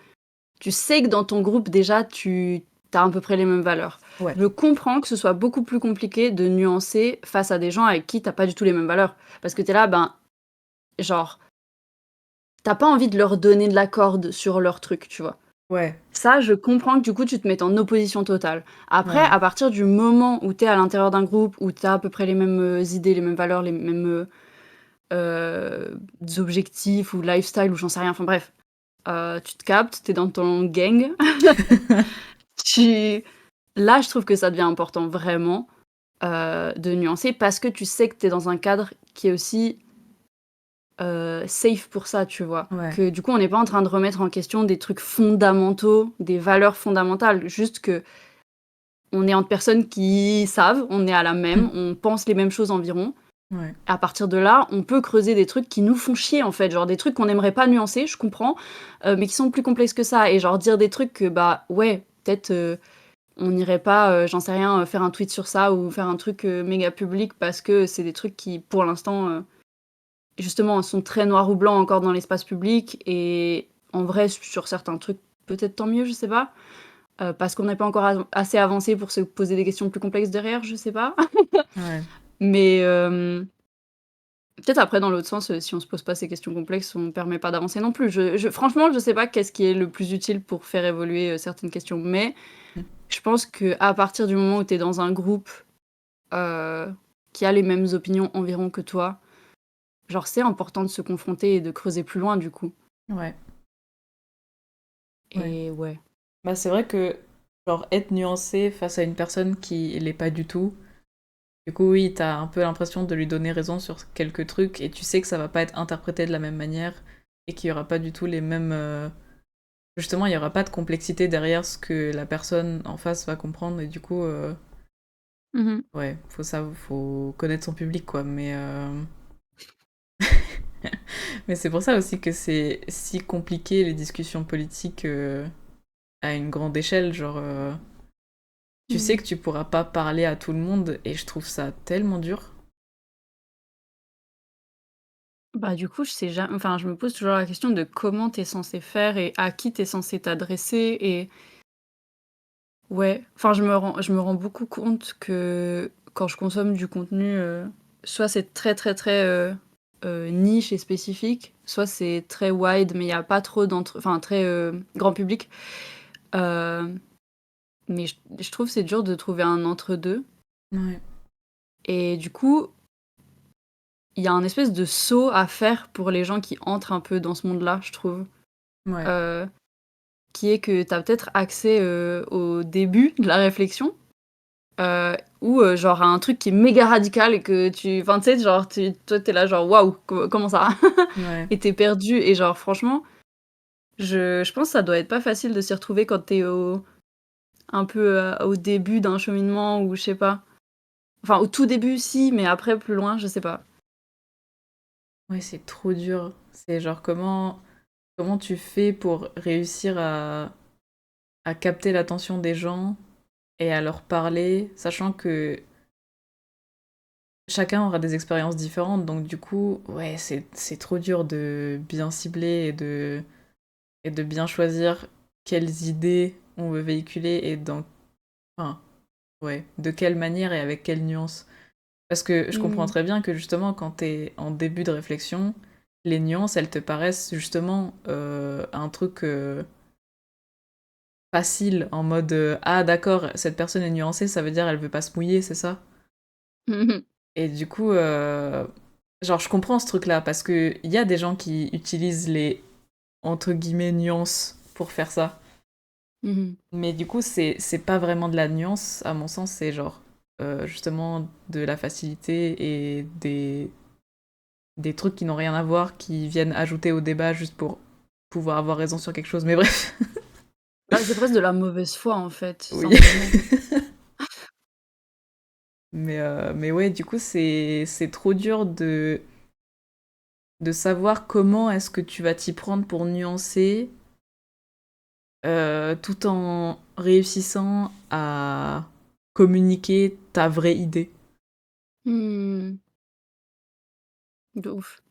sais que dans ton groupe, déjà, tu as à peu près les mêmes valeurs. Ouais, Je comprends que ce soit beaucoup plus compliqué de nuancer face à des gens avec qui tu pas du tout les mêmes valeurs. Parce que tu es là, ben, genre, tu pas envie de leur donner de la corde sur leur truc, tu vois? Ouais, Ça, je comprends que du coup, tu te mettes en opposition totale. Après, ouais. à partir du moment où tu es à l'intérieur d'un groupe, où tu as à peu près les mêmes, idées, les mêmes valeurs, les mêmes, objectifs ou lifestyle ou j'en sais rien, enfin bref, tu te captes, tu es dans ton gang. Tu Là, je trouve que ça devient important vraiment, de nuancer parce que tu sais que tu es dans un cadre qui est aussi, safe pour ça, tu vois? Ouais. Que du coup, on n'est pas en train de remettre en question des trucs fondamentaux, des valeurs fondamentales, juste que on est entre personnes qui savent, on est à la même, on pense les mêmes choses environ. Ouais. À partir de là, on peut creuser des trucs qui nous font chier, en fait, genre des trucs qu'on n'aimerait pas nuancer, je comprends, mais qui sont plus complexes que ça et genre dire des trucs que, bah, ouais, peut-être, on n'irait pas, j'en sais rien, faire un tweet sur ça ou faire un truc, méga public parce que c'est des trucs qui, pour l'instant, justement, sont très noir ou blanc encore dans l'espace public et en vrai, sur certains trucs, peut-être tant mieux, je sais pas. Parce qu'on n'est pas encore assez avancé pour se poser des questions plus complexes derrière, je sais pas. Ouais. Mais peut-être après dans l'autre sens, si on se pose pas ces questions complexes, on permet pas d'avancer non plus. Franchement, je sais pas qu'est-ce qui est le plus utile pour faire évoluer, certaines questions, mais Mmh. je pense qu'à partir du moment où tu es dans un groupe, heu, qui a les mêmes opinions environ que toi, genre c'est important de se confronter et de creuser plus loin du coup Ouais. Ouais. et ouais. Bah, c'est vrai que, genre, être nuancé face à une personne qui l'est pas du tout, du coup, oui, t'as un peu l'impression de lui donner raison sur quelques trucs et tu sais que ça va pas être interprété de la même manière et qu'il y aura pas du tout les mêmes. Justement, il y aura pas de complexité derrière ce que la personne en face va comprendre et du coup, Mmh. ouais, faut connaître son public, quoi. Mais c'est pour ça aussi que c'est si compliqué les discussions politiques à une grande échelle, genre. Tu sais Mmh. que tu pourras pas parler à tout le monde et je trouve ça tellement dur. Bah, du coup, je me pose toujours la question de comment tu es censé faire et à qui tu es censé t'adresser et ouais, enfin, je me rends beaucoup compte que quand je consomme du contenu, soit c'est très, très, très, niche et spécifique, soit c'est très wide, mais il y a pas trop enfin très, grand public. Heu, mais je trouve c'est dur de trouver un entre 2 Ouais, et du coup, il y a un espèce de saut à faire pour les gens qui entrent un peu dans ce monde-là, je trouve. ouais. Heu, qui est que tu as peut-être accès, au début de la réflexion. Ou genre à un truc qui est méga radical et que enfin tu sais genre toi tu là genre: «Waouh, comment ça?» Ouais. et tu perdu et genre franchement, je pense que ça doit être pas facile de s'y retrouver quand tu es un peu, au début d'un cheminement ou je sais pas. Enfin au tout début si, mais après plus loin, je sais pas. Ouais, c'est trop dur. C'est genre comment tu fais pour réussir à capter l'attention des gens et à leur parler, sachant que chacun aura des expériences différentes, donc du coup, ouais, c'est trop dur de bien cibler et de bien choisir quelles idées on veut véhiculer et enfin, ouais, de quelle manière et avec quelle nuance. Parce que je comprends Mmh. très bien que justement, quand t'es en début de réflexion, les nuances, elles te paraissent justement un truc facile, en mode ah d'accord, cette personne est nuancée, ça veut dire elle veut pas se mouiller, c'est ça? Mmh mh. Et du coup, genre, je comprends ce truc-là, parce que il y a des gens qui utilisent les entre guillemets nuances pour faire ça. Mmh. Mais du coup, c'est pas vraiment de la nuance, à mon sens, c'est genre justement de la facilité et des trucs qui n'ont rien à voir, qui viennent ajouter au débat juste pour pouvoir avoir raison sur quelque chose. Mais bref, Bah, c'est presque de la mauvaise foi en fait, oui. simplement. Mais ouais, du coup, c'est trop dur de savoir comment est-ce que tu vas t'y prendre pour nuancer, tout en réussissant à communiquer ta vraie idée. Mmh. De ouf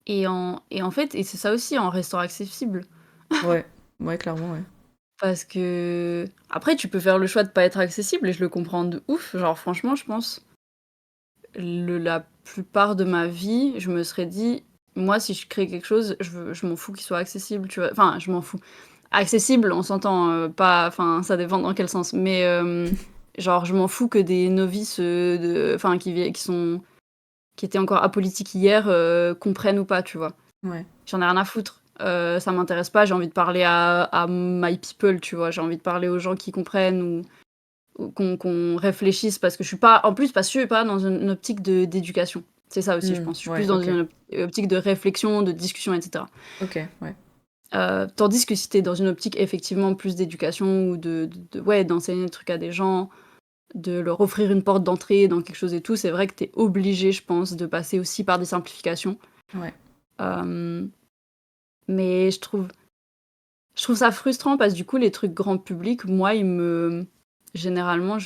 et en fait et c'est ça aussi en restant accessible. Ouais, ouais, clairement, ouais. Parce que après tu peux faire le choix de pas être accessible et je le comprends de ouf. Genre franchement, je pense, la plupart de ma vie, je me serais dit: moi, si je crée quelque chose, je m'en fous qu'il soit accessible, tu vois? Enfin, je m'en fous. Accessible, on s'entend, pas enfin, ça dépend dans quel sens, mais genre, je m'en fous que des novices, enfin, qui étaient encore apolitiques hier, comprennent ou pas, tu vois? Ouais. J'en ai rien à foutre. Ça m'intéresse pas, j'ai envie de parler à my people, tu vois? J'ai envie de parler aux gens qui comprennent ou qu'on réfléchisse parce que je suis pas en plus parce que je suis pas dans une optique d'éducation. C'est ça aussi, je pense. Je suis plus Ouais, dans ok. une optique de réflexion, de discussion, et cetera. Ok, ouais. Tandis que si tu es dans une optique effectivement plus d'éducation ou ouais, d'enseigner des trucs à des gens, de leur offrir une porte d'entrée dans quelque chose et tout, c'est vrai que tu es obligé, je pense, de passer aussi par des simplifications. Ouais. Hem, mais je trouve ça frustrant parce que du coup, les trucs grand public, moi, généralement,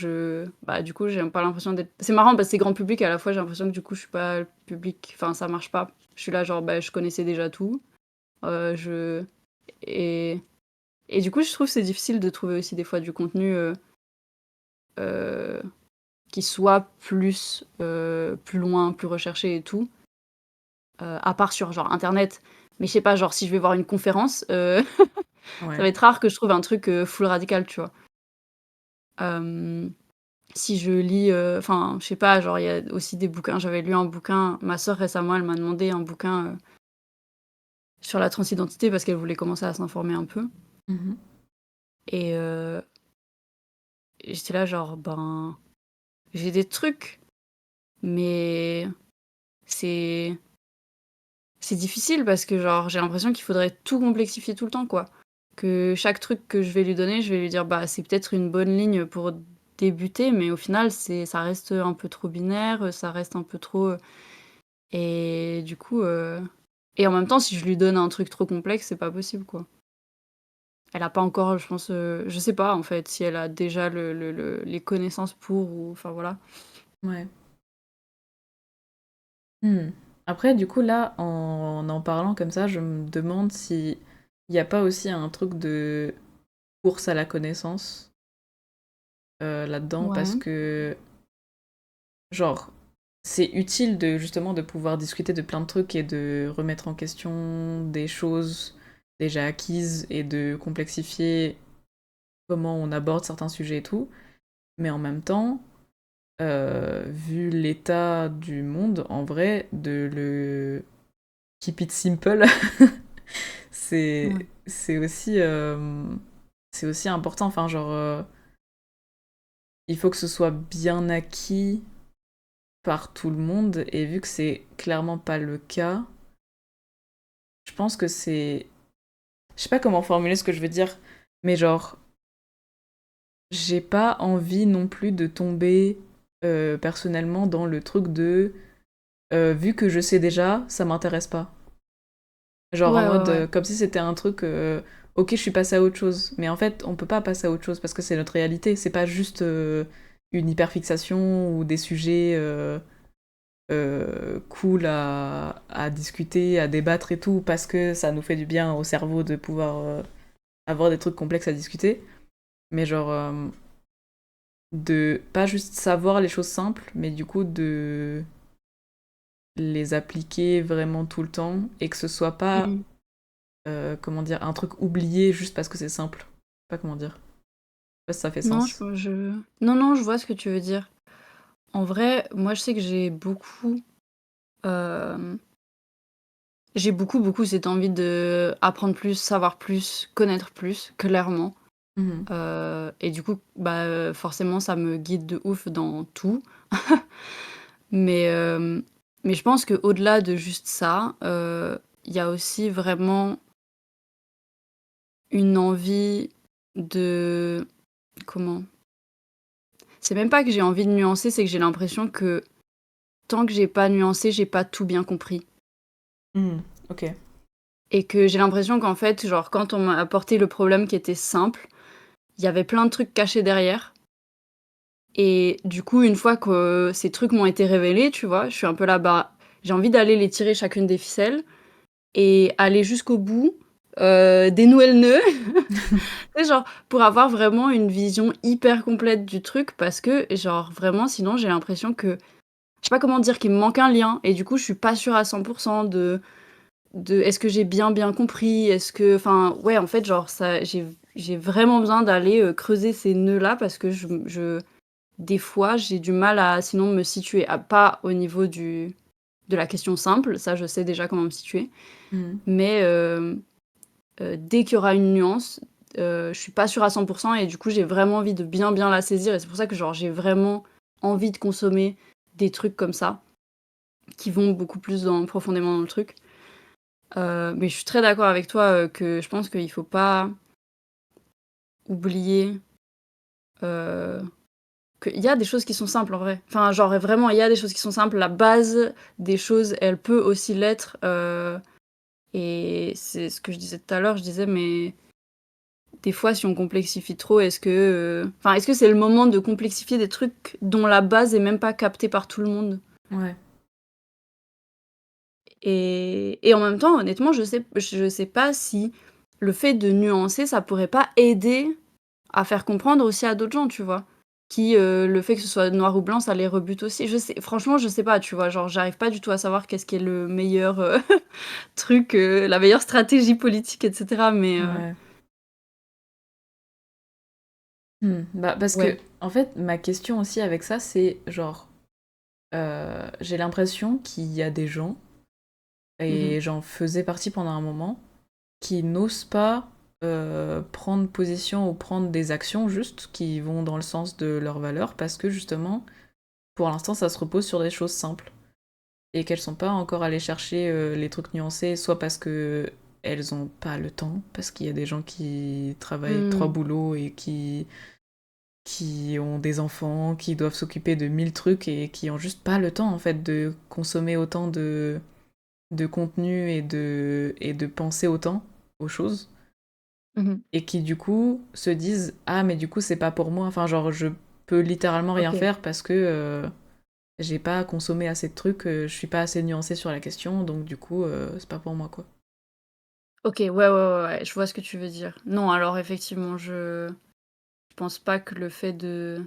bah, du coup, j'ai pas l'impression d'être c'est marrant parce que c'est grand public, à la fois, j'ai l'impression que du coup, je suis pas le public enfin, ça marche pas. Je suis là genre, bah, je connaissais déjà tout, je et et du coup, je trouve que c'est difficile de trouver aussi des fois du contenu, heu, qui soit plus loin, plus recherché et tout, à part sur genre internet. Mais je sais pas, genre si je vais voir une conférence, ça Ouais. va être rare que je trouve un truc, full radical, tu vois? Hem, Si je lis, enfin, je sais pas, genre il y a aussi des bouquins j'avais lu un bouquin ma sœur récemment, elle m'a demandé un bouquin, sur la transidentité parce qu'elle voulait commencer à s'informer un peu Mhm. et j'étais là genre: «Ben, j'ai des trucs, mais c'est c'est difficile parce que genre j'ai l'impression qu'il faudrait tout complexifier tout le temps, quoi. Que chaque truc que je vais lui donner, je vais lui dire: «Bah, c'est peut-être une bonne ligne pour débuter», mais au final, ça reste un peu trop binaire, ça reste un peu trop, et du coup, et en même temps, si je lui donne un truc trop complexe, c'est pas possible, quoi. Elle a pas encore, je pense, je sais pas, en fait, si elle a déjà les connaissances pour ou enfin, voilà. Ouais. Hmm. Après, du coup, là, en parlant comme ça, je me demande si il n'y a pas aussi un truc de course à la connaissance là-dedans, parce Ouais. que, genre, c'est utile de justement de pouvoir discuter de plein de trucs et de remettre en question des choses déjà acquises et de complexifier comment on aborde certains sujets et tout. Mais en même temps, vu l'état du monde, en vrai, de le keep it simple, Ouais. c'est aussi important. Enfin, genre, il faut que ce soit bien acquis par tout le monde, et vu que c'est clairement pas le cas, je pense que c'est... Je sais pas comment formuler ce que je veux dire, mais genre, j'ai pas envie non plus de tomber personnellement dans le truc de vu que je sais déjà, ça m'intéresse pas. Genre en Ouais, ouais, mode, ouais. comme si c'était un truc, ok, je suis passée à autre chose. Mais en fait, on peut pas passer à autre chose parce que c'est notre réalité. C'est pas juste une hyperfixation ou des sujets cool à discuter, à débattre et tout, parce que ça nous fait du bien au cerveau de pouvoir avoir des trucs complexes à discuter. Mais genre, de pas juste savoir les choses simples, mais du coup de les appliquer vraiment tout le temps et que ce soit pas Mmh. comment dire, un truc oublié juste parce que c'est simple. Je sais pas comment dire. Je sais pas si ça fait Non, sens. non, non, je vois ce que tu veux dire. En vrai, moi, je sais que hem, j'ai beaucoup cette envie d'apprendre plus, savoir plus, connaître plus, clairement. Mhm. Et du coup, bah, forcément, ça me guide de ouf dans tout. Mais, mais je pense qu'au-delà de juste ça, il y a aussi vraiment une envie de comment? C'est même pas que j'ai envie de nuancer, c'est que j'ai l'impression que tant que j'ai pas nuancé, j'ai pas tout bien compris. Mhm. Ok. Et que j'ai l'impression qu'en fait, genre, quand on m'a apporté le problème qui était simple, il y avait plein de trucs cachés derrière. Et du coup, une fois que ces trucs m'ont été révélés, tu vois, je suis un peu là, bah, j'ai envie d'aller les tirer chacune des ficelles et aller jusqu'au bout, dénouer le nœud. Tu sais, genre, pour avoir vraiment une vision hyper complète du truc parce que, genre, vraiment, sinon, j'ai l'impression que je sais pas comment dire, qu'il me manque un lien et du coup, je suis pas sûre à 100 de est-ce que j'ai bien compris? Est-ce que enfin, ouais, en fait, genre, ça j'ai vraiment besoin d'aller, creuser ces nœuds-là parce que des fois, j'ai du mal à sinon me situer. Ah, pas au niveau de la question simple, ça, je sais déjà comment me situer, Mmh. mais dès qu'il y aura une nuance, je suis pas sûre à 100 et du coup, j'ai vraiment envie de bien la saisir et c'est pour ça que, genre, j'ai vraiment envie de consommer des trucs comme ça, qui vont beaucoup plus profondément dans le truc. Mais je suis très d'accord avec toi, que je pense qu'il faut pas oublier, heu, qu'il y a des choses qui sont simples en vrai. Enfin, genre vraiment, il y a des choses qui sont simples. La base des choses, elle peut aussi l'être, et c'est ce que je disais tout à l'heure, je disais: «Mais des fois, si on complexifie trop, est-ce que c'est le moment de complexifier des trucs dont la base est même pas captée par tout le monde?» Ouais. Et en même temps, honnêtement, je sais pas si le fait de nuancer, ça pourrait pas aider à faire comprendre aussi à d'autres gens, tu vois? Le fait que ce soit noir ou blanc, ça les rebute aussi. Franchement, je sais pas, tu vois? Genre, j'arrive pas du tout à savoir qu'est-ce qui est le meilleur, truc, la meilleure stratégie politique et cetera, mais Ouais. Bah, parce ouais. que, en fait, ma question aussi avec ça, c'est genre, j'ai l'impression qu'il y a des gens, Mmh. et j'en faisais partie pendant un moment, qui n'osent pas prendre position ou prendre des actions juste qui vont dans le sens de leurs valeurs parce que justement, pour l'instant, ça se repose sur des choses simples et qu'elles sont pas encore allées chercher les trucs nuancés, soit parce que elles ont pas le temps, parce qu'il y a des gens qui travaillent trois Mmh. boulots et qui ont des enfants, qui doivent s'occuper de 1000 trucs et qui ont juste pas le temps en fait de consommer autant de contenu et de penser autant aux choses. Mmh. Et qui du coup se disent ah mais du coup c'est pas pour moi, enfin genre je peux littéralement rien OK. faire parce que j'ai pas consommé assez de trucs, je suis pas assez nuancée sur la question donc du coup c'est pas pour moi quoi. OK, ouais, je vois ce que tu veux dire. Non, alors effectivement, je pense pas que le fait de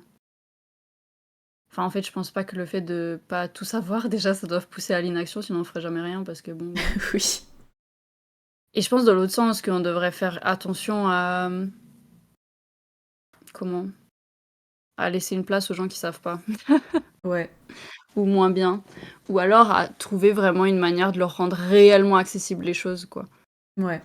enfin, en fait, je pense pas que le fait de pas tout savoir, déjà, ça doive pousser à l'inaction, sinon on ferait jamais rien parce que bon, voilà. Oui. Et je pense dans l'autre sens qu'on devrait faire attention à, comment? À laisser une place aux gens qui savent pas Ouais. ou moins bien, ou alors à trouver vraiment une manière de leur rendre réellement accessibles les choses, quoi. Ouais.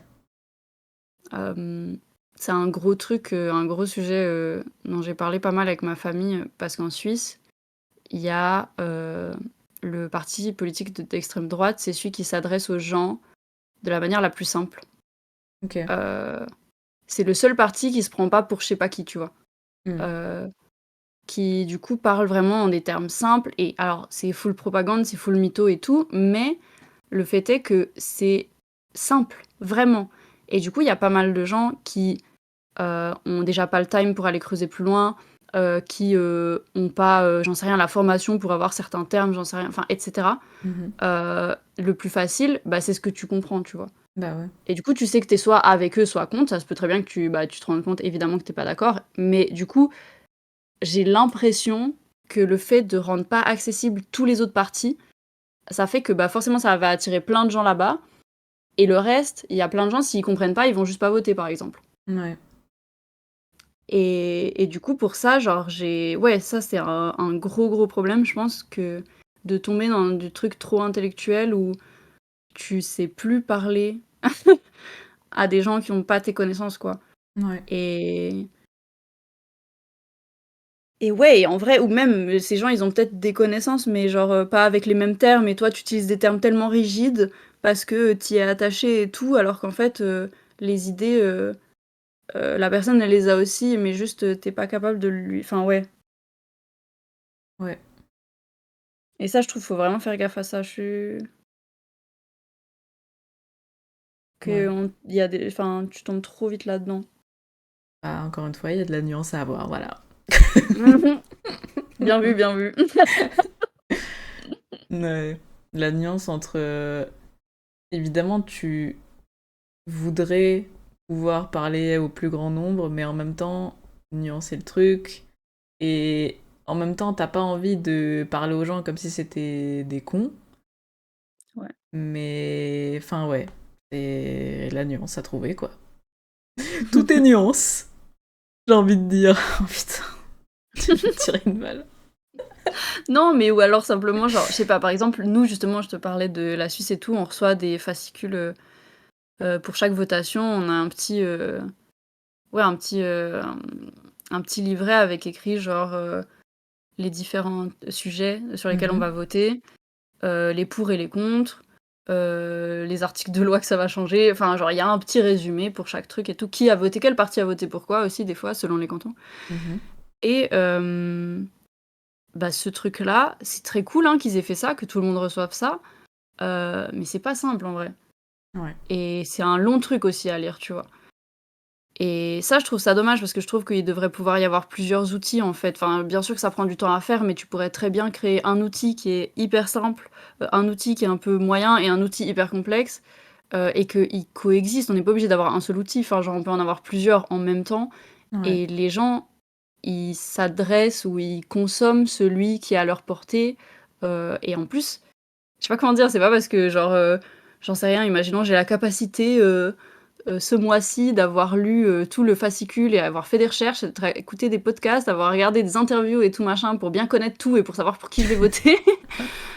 Hem, c'est un gros truc, un gros sujet, dont j'ai parlé pas mal avec ma famille, parce qu'en Suisse, il y a, le parti politique d'extrême droite, c'est celui qui s'adresse aux gens de la manière la plus simple. OK. Heu, c'est le seul parti qui se prend pas pour je sais pas qui, tu vois? Mm. Heu, qui du coup parle vraiment en des termes simples et alors c'est full propagande, c'est full mytho et tout, mais le fait est que c'est simple, vraiment et du coup, il y a pas mal de gens qui, ont déjà pas le time pour aller creuser plus loin, qui, ont pas, j'en sais rien, la formation pour avoir certains termes, j'en sais rien, enfin et cetera. Mhm. Le plus facile, bah, c'est ce que tu comprends, tu vois? Bah ouais. Et du coup, tu sais que tu es soit avec eux, soit contre. Ça se peut très bien que tu te rendes compte évidemment que tu es pas d'accord. Mais du coup, j'ai l'impression que le fait de rendre pas accessibles tous les autres partis, ça fait que, bah, forcément ça va attirer plein de gens là-bas et le reste, il y a plein de gens, s'ils comprennent pas, ils vont juste pas voter, par exemple. Ouais. Et du coup, pour ça, genre, ouais, ça, c'est un gros problème, je pense, que de tomber dans du truc trop intellectuel où tu sais plus parler à des gens qui ont pas tes connaissances, quoi. Ouais. Et ouais, et en vrai ou même, ces gens, ils ont peut-être des connaissances, mais genre, pas avec les mêmes termes et toi, tu utilises des termes tellement rigides parce que tu y es attaché et tout, alors qu'en fait, les idées, la personne, elle les a aussi, mais juste, tu pas capable de lui enfin, ouais. Ouais. Et ça, je trouve, faut vraiment faire gaffe à ça. Ouais. Il y a des enfin, tu tombes trop vite là-dedans. Bah, encore une fois, il y a de la nuance à avoir, voilà. Mmh. Bien vu, bien vu. Ouais. La nuance entre évidemment tu voudrais pouvoir parler au plus grand nombre, mais en même temps, nuancer le truc. Et en même temps, t'as pas envie de parler aux gens comme si c'était des cons. Ouais. Mais enfin, ouais. C'est la nuance à trouver, quoi. Tout est nuance, j'ai envie de dire. Oh putain, tu me tirer une balle. Non, mais ou alors simplement, genre, je sais pas, par exemple, nous, justement, je te parlais de la Suisse et tout, on reçoit des fascicules pour chaque votation. On a ouais, un petit livret avec écrit, genre, les différents sujets sur lesquels on va voter, les pour et les contre, les articles de loi que ça va changer. Enfin, genre, il y a un petit résumé pour chaque truc et tout. Qui a voté, quel parti a voté pourquoi aussi, des fois, selon les cantons. Mhm. Et bah, ce truc-là, c'est très cool hein, qu'ils aient fait ça, que tout le monde reçoive ça. Mais c'est pas simple en vrai. Ouais. Et c'est un long truc aussi à lire, tu vois. Et ça, je trouve ça dommage parce que je trouve qu'il devrait pouvoir y avoir plusieurs outils en fait. Enfin, bien sûr que ça prend du temps à faire, mais tu pourrais très bien créer un outil qui est hyper simple, un outil qui est un peu moyen et un outil hyper complexe, et qu'ils coexistent. On n'est pas obligé d'avoir un seul outil. Enfin, genre, on peut en avoir plusieurs en même temps. Ouais. Et les gens, ils s'adressent ou ils consomment celui qui est à leur portée. Et en plus, je sais pas comment dire, c'est pas parce que genre, j'en sais rien, imaginons j'ai la capacité, ce mois-ci d'avoir lu, tout le fascicule et avoir fait des recherches, écouté des podcasts, avoir regardé des interviews et tout machin pour bien connaître tout et pour savoir pour qui je vais voter,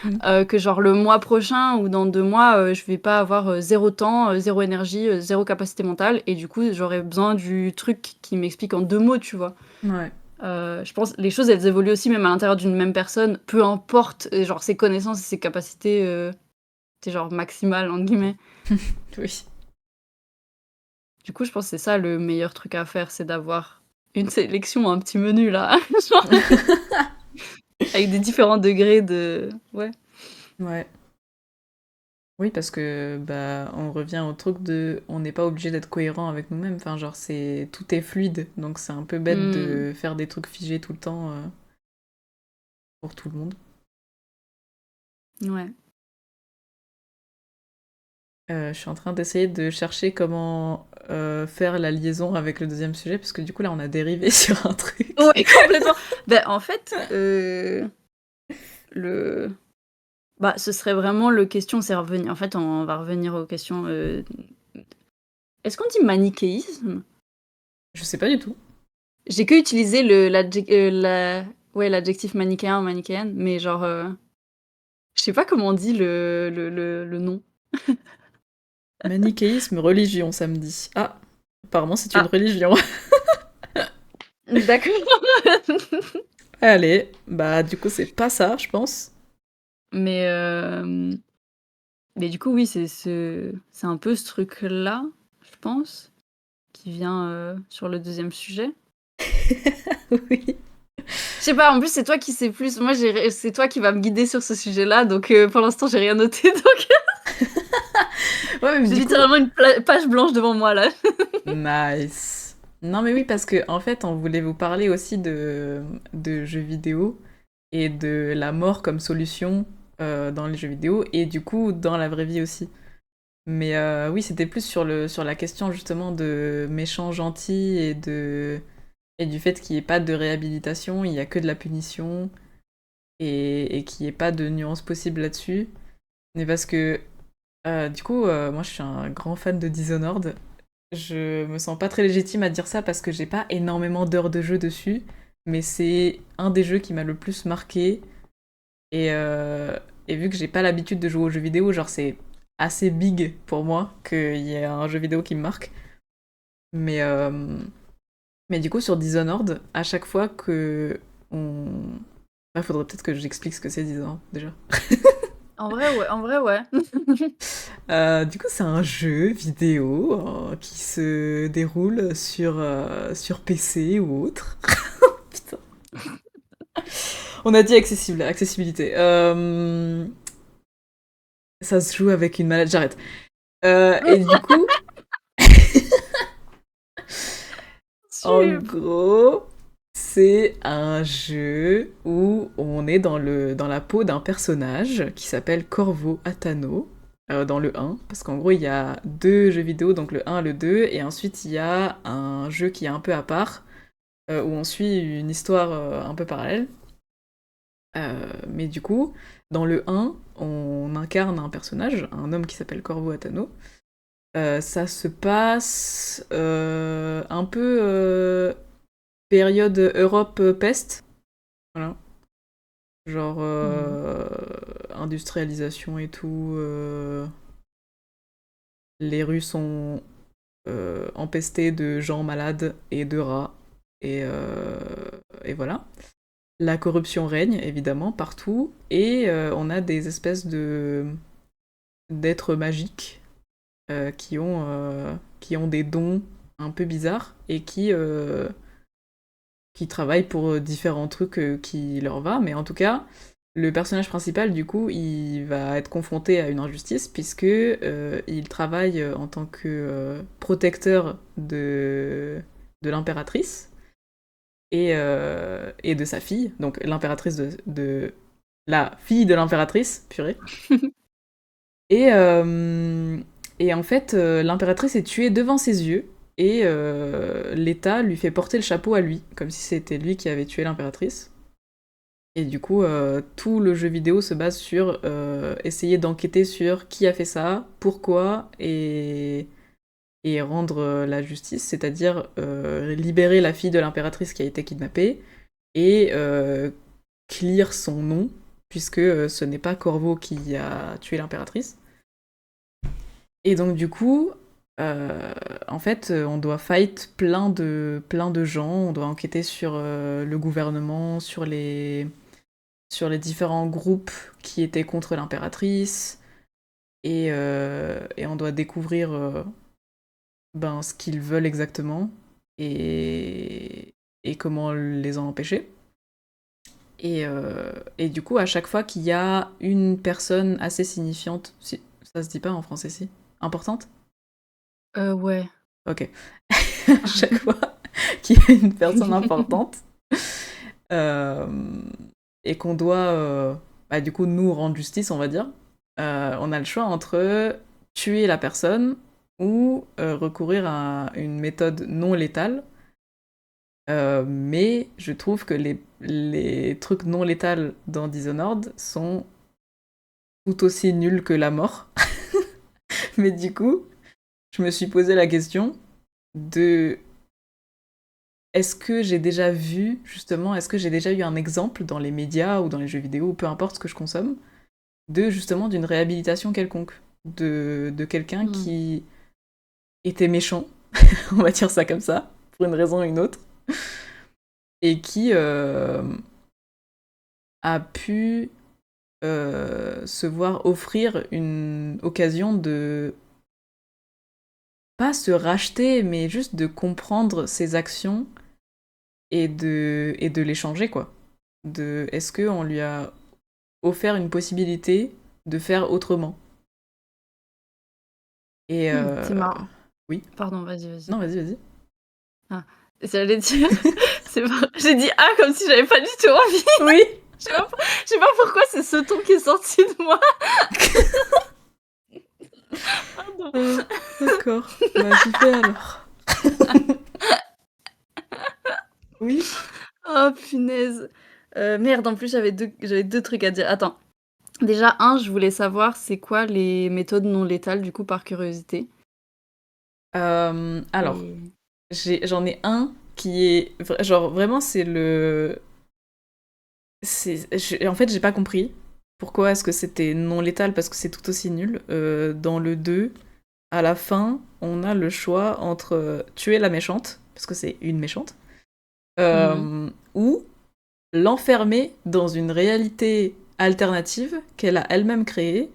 Mm. que genre le mois prochain ou dans 2 mois, je vais pas avoir, 0 temps, 0 énergie, 0 capacité mentale et du coup j'aurais besoin du truc qui m'explique en 2 mots, tu vois? Ouais. Je pense les choses elles évoluent aussi même à l'intérieur d'une même personne, peu importe, genre ses connaissances et ses capacités, tu genre «maximales» entre guillemets. Oui. Du coup, je pense que c'est ça le meilleur truc à faire, c'est d'avoir une sélection, un petit menu là, genre avec des différents degrés de ouais. Ouais. Oui, parce que bah on revient au truc de on n'est pas obligé d'être cohérent avec nous-mêmes. Enfin, genre c'est tout est fluide, donc c'est un peu bête Mmh. de faire des trucs figés tout le temps pour tout le monde. Ouais. Je suis en train d'essayer de chercher comment faire la liaison avec le deuxième sujet, parce que du coup là on a dérivé sur un truc. Ouais, complètement. Ben en fait, le bah, ce serait vraiment le question c'est revenir en fait, on va revenir aux questions, est-ce qu'on dit manichéisme? Je sais pas du tout. J'ai que utilisé la ouais, l'adjectif manichéen ou manichéenne, mais genre, je sais pas comment on dit le nom. Manichéisme, religion, ça me dit. Ah, apparemment c'est une Ah, religion. d'accord. Allez, bah du coup c'est pas ça, je pense. Mais du coup, oui, c'est un peu ce truc-là, je pense, qui vient, sur le deuxième sujet. Oui. Je sais pas, en plus, c'est toi qui sais plus. Moi, c'est toi qui va me guider sur ce sujet-là, donc pour l'instant, j'ai rien noté, donc Ouais, mais j'ai du coup, littéralement une page blanche devant moi, là. nice. Non mais oui, parce que en fait on voulait vous parler aussi de jeux vidéo et de la mort comme solution dans les jeux vidéo et du coup dans la vraie vie aussi. Mais oui, c'était plus sur la question justement de méchant gentil et du fait qu'il n'y ait pas de réhabilitation, il n'y a que de la punition et qu'il n'y ait pas de nuance possible là-dessus. Mais parce que du coup, moi je suis un grand fan de Dishonored. Je me sens pas très légitime à dire ça parce que j'ai pas énormément d'heures de jeu dessus, mais c'est un des jeux qui m'a le plus marqué. Et, euh, et vu que j'ai pas l'habitude de jouer aux jeux vidéo, genre c'est assez big pour moi qu'il y ait un jeu vidéo qui me marque. Mais, euh, mais du coup, sur Dishonored, à chaque fois que on... Bah, faudrait peut-être que j'explique ce que c'est Dishonored déjà. En vrai, ouais. Du coup, c'est un jeu vidéo qui se déroule sur PC ou autre. Putain. On a dit accessible, accessibilité. Ça se joue avec une manette, j'arrête. Et du coup, en Sup. gros, c'est un jeu où on est dans la peau d'un personnage qui s'appelle Corvo Atano, dans le 1, parce qu'en gros, il y a deux jeux vidéo, donc le 1 et le 2, et ensuite il y a un jeu qui est un peu à part, où on suit une histoire un peu parallèle. Mais du coup, dans le 1, on incarne un personnage, un homme qui s'appelle Corvo Atano, Ça se passe un peu période Europe peste, voilà. Genre industrialisation et tout. Les rues sont empestées de gens malades et de rats. Et voilà. La corruption règne, évidemment, partout. Et on a des espèces d'êtres magiques qui ont des dons un peu bizarres et qui travaillent pour différents trucs qui leur va. Mais en tout cas, le personnage principal, du coup, il va être confronté à une injustice puisque il travaille en tant que protecteur de l'impératrice et de sa fille, donc l'impératrice de la fille de l'impératrice, purée. Et, euh, et en fait, l'impératrice est tuée devant ses yeux et l'État lui fait porter le chapeau à lui, comme si c'était lui qui avait tué l'impératrice. Et du coup, tout le jeu vidéo se base sur essayer d'enquêter sur qui a fait ça, pourquoi, et rendre la justice, c'est-à-dire libérer la fille de l'impératrice qui a été kidnappée et clear son nom, puisque ce n'est pas Corvo qui a tué l'impératrice. Et donc du coup, en fait, on doit fight plein de gens, on doit enquêter sur le gouvernement, sur les différents groupes qui étaient contre l'impératrice, et on doit découvrir ce qu'ils veulent exactement et comment les en empêcher. Et du coup, à chaque fois qu'il y a une personne assez signifiante, si ça se dit pas en français, si, importante, Ouais. ok, à chaque fois qu'il y a une personne importante euh, et qu'on doit du coup nous rendre justice, on va dire, on a le choix entre tuer la personne ou recourir à une méthode non létale. Mais je trouve que les trucs non létals dans Dishonored sont tout aussi nuls que la mort. Mais du coup, je me suis posé la question de est-ce que j'ai déjà vu, justement, est-ce que j'ai déjà eu un exemple dans les médias ou dans les jeux vidéo, ou peu importe ce que je consomme, justement d'une réhabilitation quelconque, de quelqu'un Hmm. qui était méchant, on va dire ça comme ça, pour une raison ou une autre, et qui a pu se voir offrir une occasion de pas se racheter, mais juste de comprendre ses actions et de les changer, quoi. Est-ce qu'on lui a offert une possibilité de faire autrement? Et C'est marrant. oui. Pardon, vas-y. Non, vas-y. Ah, j'allais dire, j'ai dit ah comme si j'avais pas du tout envie. Oui. Je sais pas pourquoi c'est ce ton qui est sorti de moi. Pardon. D'accord. Bah, j'y vais alors. Oui. Oh punaise. Merde, en plus j'avais deux trucs à dire. Attends. Déjà, je voulais savoir c'est quoi les méthodes non létales du coup par curiosité. Alors, Et... j'en ai un qui est genre vraiment en fait j'ai pas compris pourquoi est-ce que c'était non létal parce que c'est tout aussi nul. Dans le 2, à la fin, on a le choix entre tuer la méchante parce que c'est une méchante ou l'enfermer dans une réalité alternative qu'elle a elle-même créée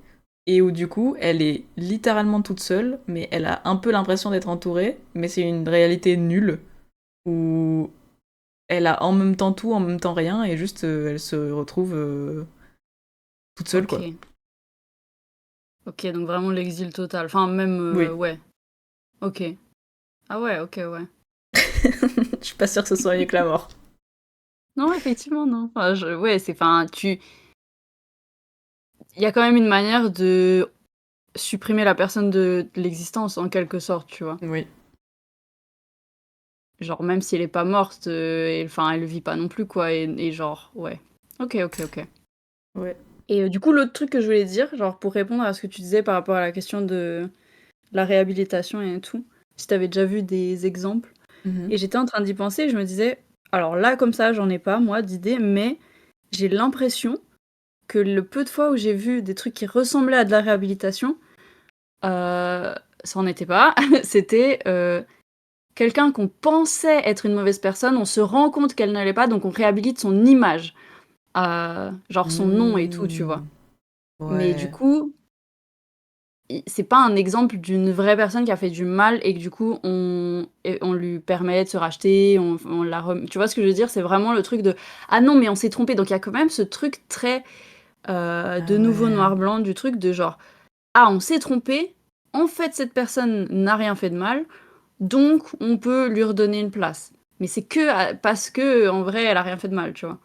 et où du coup elle est littéralement toute seule mais elle a un peu l'impression d'être entourée mais c'est une réalité nulle où elle a en même temps tout, en même temps rien et juste elle se retrouve toute seule quoi. Ok, donc vraiment l'exil total. Enfin même, Oui. ouais. Ok. Ah ouais, ok, ouais. Je suis pas sûre que ce soit mieux que la mort. Non, effectivement, non. Enfin, ouais, c'est... Enfin, il y a quand même une manière de supprimer la personne de l'existence, en quelque sorte, tu vois. Oui. Genre, même si elle est pas morte, enfin, elle vit pas non plus, quoi. Et genre, ouais. Ok. Ouais. Et du coup, l'autre truc que je voulais dire, genre, pour répondre à ce que tu disais par rapport à la question de la réhabilitation et tout, si t'avais déjà vu des exemples. Mhm. Et j'étais en train d'y penser, et je me disais, alors là, comme ça, j'en ai pas, moi, d'idées, mais j'ai l'impression que le peu de fois où j'ai vu des trucs qui ressemblaient à de la réhabilitation, ça en était pas. C'était quelqu'un qu'on pensait être une mauvaise personne, on se rend compte qu'elle ne l'est pas, donc on réhabilite son image, genre son nom et tout, tu vois. Hmm. Mais du Ouais. coup, c'est pas un exemple d'une vraie personne qui a fait du mal et que du coup on lui permet de se racheter, on la tu vois ce que je veux dire? C'est vraiment le truc de ah non, mais on s'est trompé. Donc il y a quand même ce truc très Ah de nouveau ouais. noir-blanc, du truc de genre ah, on s'est trompé, en fait, cette personne n'a rien fait de mal, donc on peut lui redonner une place. Mais c'est que parce que en vrai, elle a rien fait de mal, tu vois?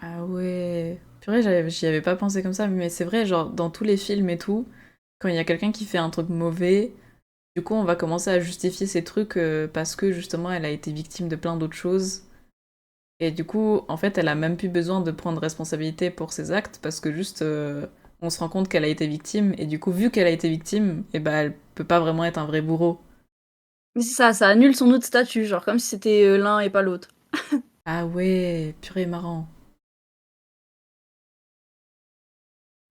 Ah ouais. Purée, j'y avais pas pensé comme ça, mais c'est vrai, genre, dans tous les films et tout, quand il y a quelqu'un qui fait un truc mauvais, du coup, on va commencer à justifier ces trucs parce que justement, elle a été victime de plein d'autres choses. Et du coup, en fait, elle a même plus besoin de prendre responsabilité pour ses actes parce que juste, on se rend compte qu'elle a été victime. Et du coup, vu qu'elle a été victime, et ben, elle peut pas vraiment être un vrai bourreau. Mais c'est ça, ça annule son autre statut, genre comme si c'était, l'un et pas l'autre. Ah ouais, purée, marrant.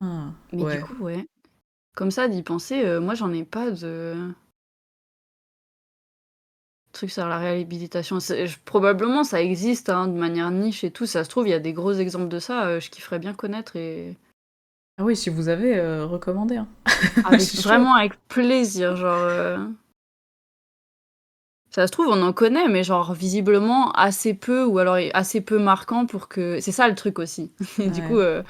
Ah, Mais du ouais. coup, ouais, comme ça d'y penser, moi j'en ai pas de trucs sur la réhabilitation. Probablement ça existe, hein, de manière niche et tout, ça se trouve, il y a des gros exemples de ça, je kifferais bien connaître et Ah oui, si vous avez, recommandé, hein. Je avec suis chaud. vraiment avec plaisir, genre, ça se trouve, on en connaît, mais genre visiblement assez peu ou alors assez peu marquant pour que c'est ça le truc aussi. Et du coup, Ouais.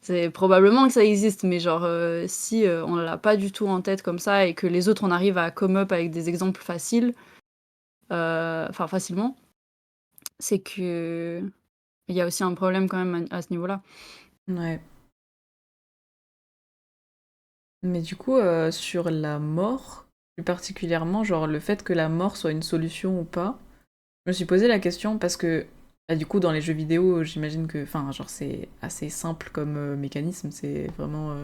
c'est probablement que ça existe, mais genre, si, on l'a pas du tout en tête comme ça et que les autres, on arrive à come up avec des exemples faciles, enfin facilement, c'est qu'il y a aussi un problème quand même à ce niveau-là. Ouais. Mais du coup, sur la mort, plus particulièrement, genre le fait que la mort soit une solution ou pas, je me suis posé la question parce que, bah, du coup, dans les jeux vidéo, j'imagine que, enfin, genre, c'est assez simple comme mécanisme. C'est vraiment,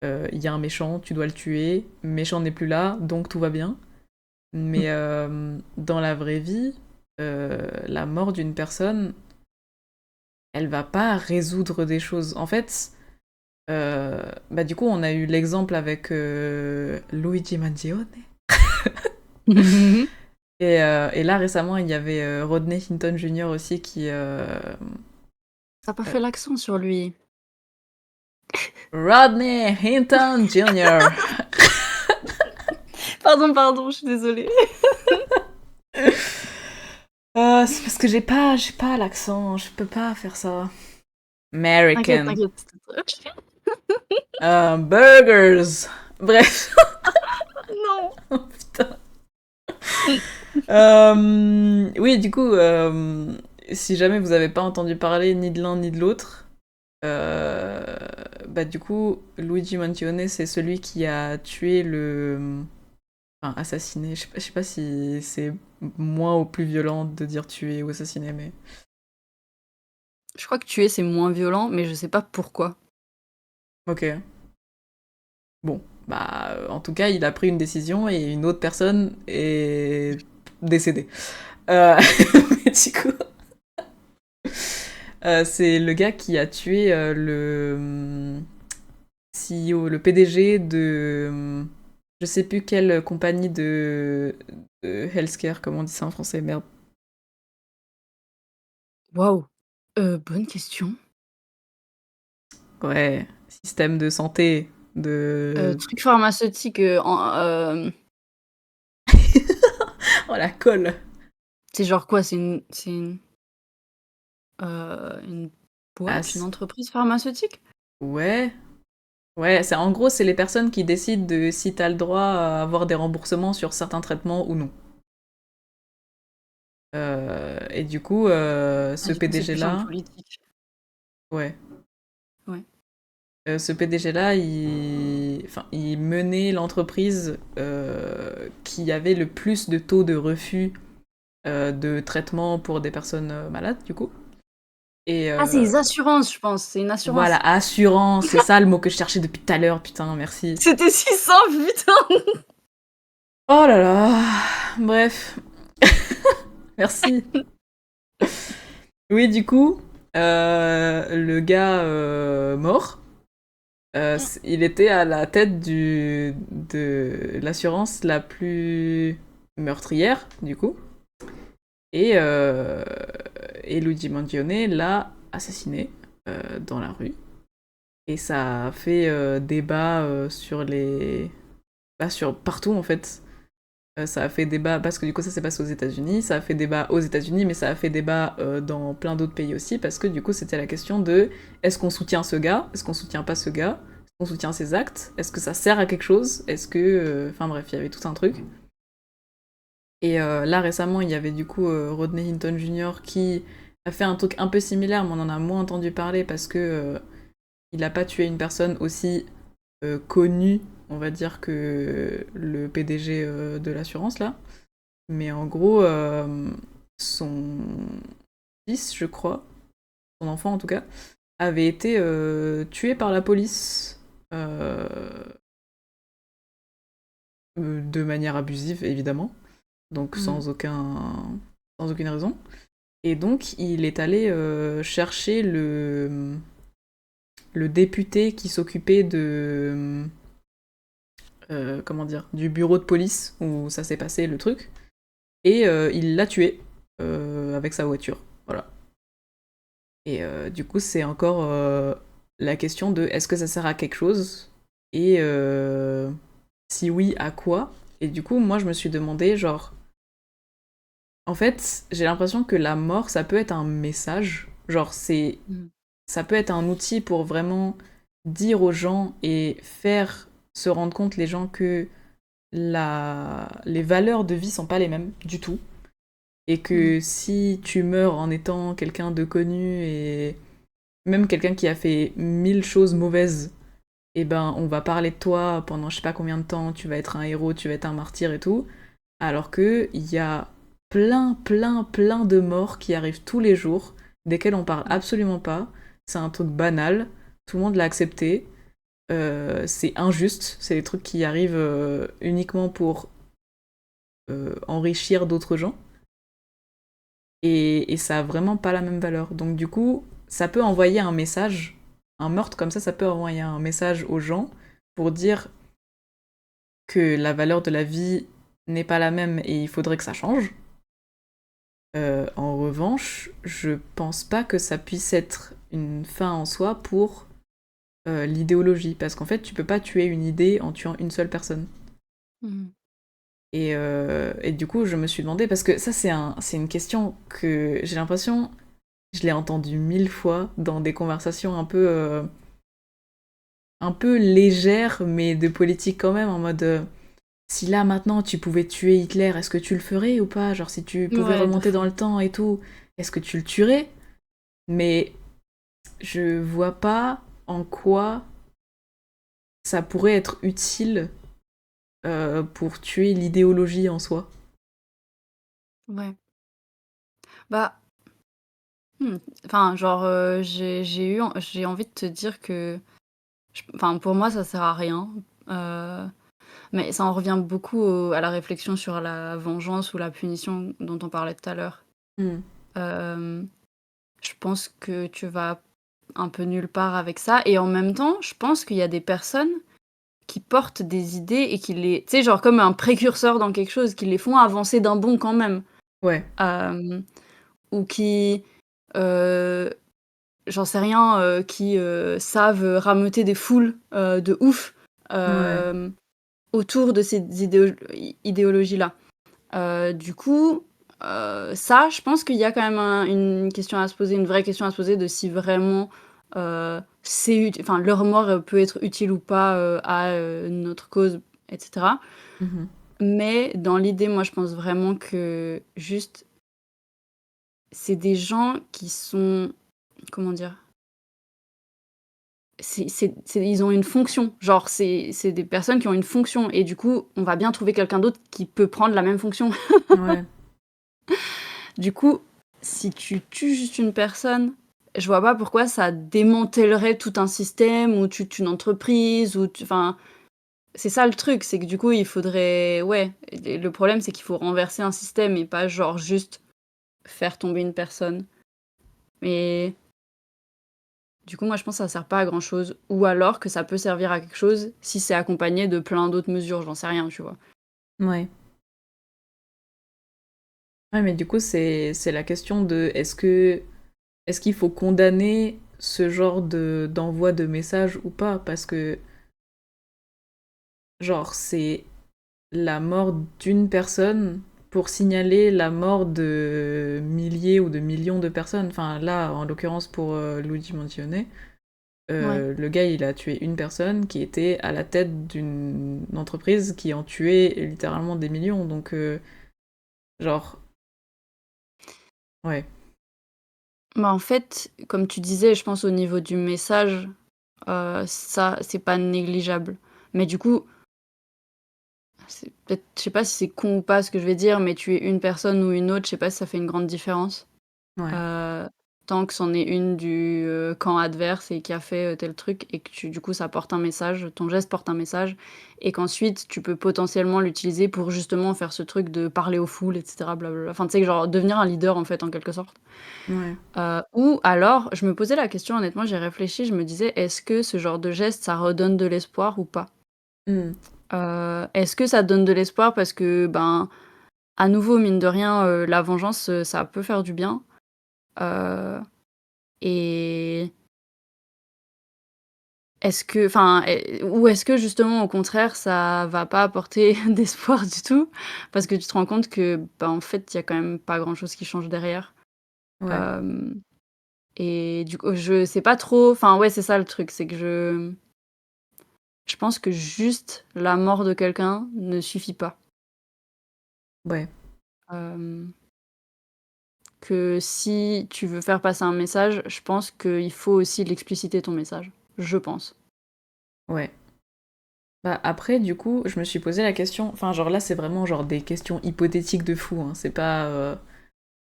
il y a un méchant, tu dois le tuer, le méchant n'est plus là, donc tout va bien. Mais dans la vraie vie, la mort d'une personne, elle va pas résoudre des choses. En fait, bah du coup, on a eu l'exemple avec Luigi Mangione. Et là, récemment, il y avait Rodney Hinton Jr. aussi qui... Tu as pas euh, fait l'accent sur lui. Rodney Hinton Jr. Pardon, pardon, je suis désolée. C'est parce que j'ai pas l'accent, je peux pas faire ça. T'inquiète, American. t'inquiète. Burgers. Bref. Non! Putain. Oui, du coup, si jamais vous avez pas entendu parler ni de l'un ni de l'autre, euh, bah du coup, Luigi Mangione, c'est celui qui a tué le... Enfin, assassiné. Je sais pas si c'est moins ou plus violent de dire tuer ou assassiner, mais... Je crois que tuer, c'est moins violent, mais je sais pas pourquoi. Ok. Bon, bah, en tout cas, il a pris une décision et une autre personne est décédée. Mais du coup... c'est le gars qui a tué le CEO, le PDG de je sais plus quelle compagnie de healthcare, comment on dit ça en français, merde. Waouh! Bonne question. Ouais, système de santé, de... Truc pharmaceutique, Oh la colle. c'est genre quoi? Une Ah, boîte, une entreprise pharmaceutique? ouais, ouais, c'est en gros, c'est les personnes qui décident de si t'as le droit à avoir des remboursements sur certains traitements ou non. Et du coup, Ah, ce du coup, c'est PDG plus en là, politique. ouais. Ouais. Ce PDG-là, enfin, il menait l'entreprise qui avait le plus de taux de refus de traitement pour des personnes malades, du coup. Et Ah, c'est les assurances, je pense. C'est une voilà, assurance. assurance, c'est ça le mot que je cherchais depuis tout à l'heure, putain, merci. C'était si simple, putain. Oh là là, bref, merci. Oui, du coup, le gars mort, il était à la tête de l'assurance la plus meurtrière, du coup. Et, euh, et Luigi Mangione l'a assassiné dans la rue. Et ça a fait débat sur les... Bah, sur partout, en fait. Ça a fait débat, parce que du coup ça s'est passé aux États-Unis, ça a fait débat aux États-Unis, mais ça a fait débat dans plein d'autres pays aussi, parce que du coup c'était la question de est-ce qu'on soutient ce gars, est-ce qu'on soutient pas ce gars, est-ce qu'on soutient ses actes, est-ce que ça sert à quelque chose, est-ce que... Enfin bref, il y avait tout un truc. Et là récemment il y avait du coup Rodney Hinton Jr. qui a fait un truc un peu similaire, mais on en a moins entendu parler parce que il a pas tué une personne aussi connue, on va dire, que le PDG de l'assurance là. Mais en gros, son fils, je crois, son enfant en tout cas, avait été tué par la police de manière abusive, évidemment, donc sans aucune raison. Et donc, il est allé chercher le député qui s'occupait de... comment dire, du bureau de police où ça s'est passé le truc, et il l'a tué avec sa voiture. Voilà. Et du coup, c'est encore la question de est-ce que ça sert à quelque chose et si oui, à quoi. Et du coup, moi, je me suis demandé, genre, en fait, j'ai l'impression que la mort, ça peut être un message. Genre, ça peut être un outil pour vraiment dire aux gens et faire se rendre compte les gens que les valeurs de vie sont pas les mêmes du tout. Et que si tu meurs en étant quelqu'un de connu et même quelqu'un qui a fait 1000 choses mauvaises, eh ben on va parler de toi pendant je sais pas combien de temps, tu vas être un héros, tu vas être un martyr et tout, alors que il y a plein de morts qui arrivent tous les jours, desquels on parle absolument pas, c'est un truc banal, tout le monde l'a accepté, c'est injuste, c'est des trucs qui arrivent uniquement pour enrichir d'autres gens, et ça a vraiment pas la même valeur. Donc du coup, ça peut envoyer un message, un meurtre comme ça peut envoyer un message aux gens pour dire que la valeur de la vie n'est pas la même et il faudrait que ça change. En revanche, je pense pas que ça puisse être une fin en soi pour l'idéologie, parce qu'en fait, tu peux pas tuer une idée en tuant une seule personne. Mhm. Et du coup, je me suis demandé, parce que ça, c'est une question que j'ai l'impression, je l'ai entendue 1000 fois dans des conversations un peu légères, mais de politique quand même, en mode si là maintenant tu pouvais tuer Hitler, est-ce que tu le ferais ou pas? Genre si tu pouvais Ouais, de remonter dans fou. le temps et tout, est-ce que tu le tuerais? Mais je vois pas en quoi ça pourrait être utile pour tuer l'idéologie en soi. Ouais. Bah, enfin, genre, j'ai envie de te dire que, enfin, pour moi, ça sert à rien. Euh, mais ça en revient beaucoup à la réflexion sur la vengeance ou la punition dont on parlait tout à l'heure. Hmm. Euh, je pense que tu vas un peu nulle part avec ça. Et en même temps, je pense qu'il y a des personnes qui portent des idées et qui les... Tu sais, genre comme un précurseur dans quelque chose, qui les font avancer d'un bond quand même. Ouais, Euh, ou qui... euh, j'en sais rien, qui savent rameuter des foules de ouf ouais. euh, autour de ces idéologies-là. Du coup, ça, je pense qu'il y a quand même une question à se poser, une vraie question à se poser de si vraiment enfin, leur mort peut être utile ou pas à notre cause, etc. Mhm. Mais dans l'idée, moi, je pense vraiment que juste, c'est des gens qui sont, comment dire, ils ont une fonction. Genre, c'est des personnes qui ont une fonction. Et du coup, on va bien trouver quelqu'un d'autre qui peut prendre la même fonction. Ouais. Du coup, si tu tues juste une personne, je vois pas pourquoi ça démantèlerait tout un système ou toute une entreprise ou enfin, c'est ça le truc, c'est que du coup, il faudrait et le problème, c'est qu'il faut renverser un système et pas genre juste faire tomber une personne. Mais du coup, moi, je pense que ça sert pas à grand chose ou alors que ça peut servir à quelque chose si c'est accompagné de plein d'autres mesures, j'en sais rien, tu vois? Ouais. Ouais, mais du coup, c'est la question de est-ce qu'il faut condamner ce genre d'envoi de messages ou pas? Parce que, genre, c'est la mort d'une personne pour signaler la mort de milliers ou de millions de personnes. Enfin, là, en l'occurrence pour Luigi Mangione, Ouais. le gars, il a tué une personne qui était à la tête d'une entreprise qui en tuait littéralement des millions. Donc, genre, ouais, Bah, en fait, comme tu disais, je pense au niveau du message, ça, c'est pas négligeable. Mais du coup, c'est peut-être je sais pas si c'est con ou pas ce que je vais dire, mais tuer une personne ou une autre, je sais pas si ça fait une grande différence. ouais, Heu, Tant que c'en est une du, camp adverse et qui a fait, tel truc et que du coup, ça porte un message, ton geste porte un message et qu'ensuite tu peux potentiellement l'utiliser pour justement faire ce truc de parler aux foules et cetera blablabla. Enfin, tu sais, genre devenir un leader, en fait, en quelque sorte. ouais. Ou alors, je me posais la question honnêtement, j'ai réfléchi, je me disais: «Est-ce que ce genre de geste, ça redonne de l'espoir ou pas?» Hmm. Est-ce que ça donne de l'espoir parce que, ben, à nouveau, mine de rien, la vengeance, ça peut faire du bien, heu et est-ce que enfin, ou est-ce que justement, au contraire, ça va pas apporter d'espoir du tout? Parce que tu te rends compte que, bah, en fait, il y a quand même pas grand-chose qui change derrière. Ouais, Hem Et du coup, je sais pas trop enfin, ouais, c'est ça le truc, c'est que je pense que juste la mort de quelqu'un ne suffit pas. ouais, Hem, que si tu veux faire passer un message, je pense qu'il faut aussi l'expliciter ton message. Je pense. ouais. Bah après, du coup, je me suis posé la question. Enfin, genre là, c'est vraiment genre des questions hypothétiques de fou, hein. C'est pas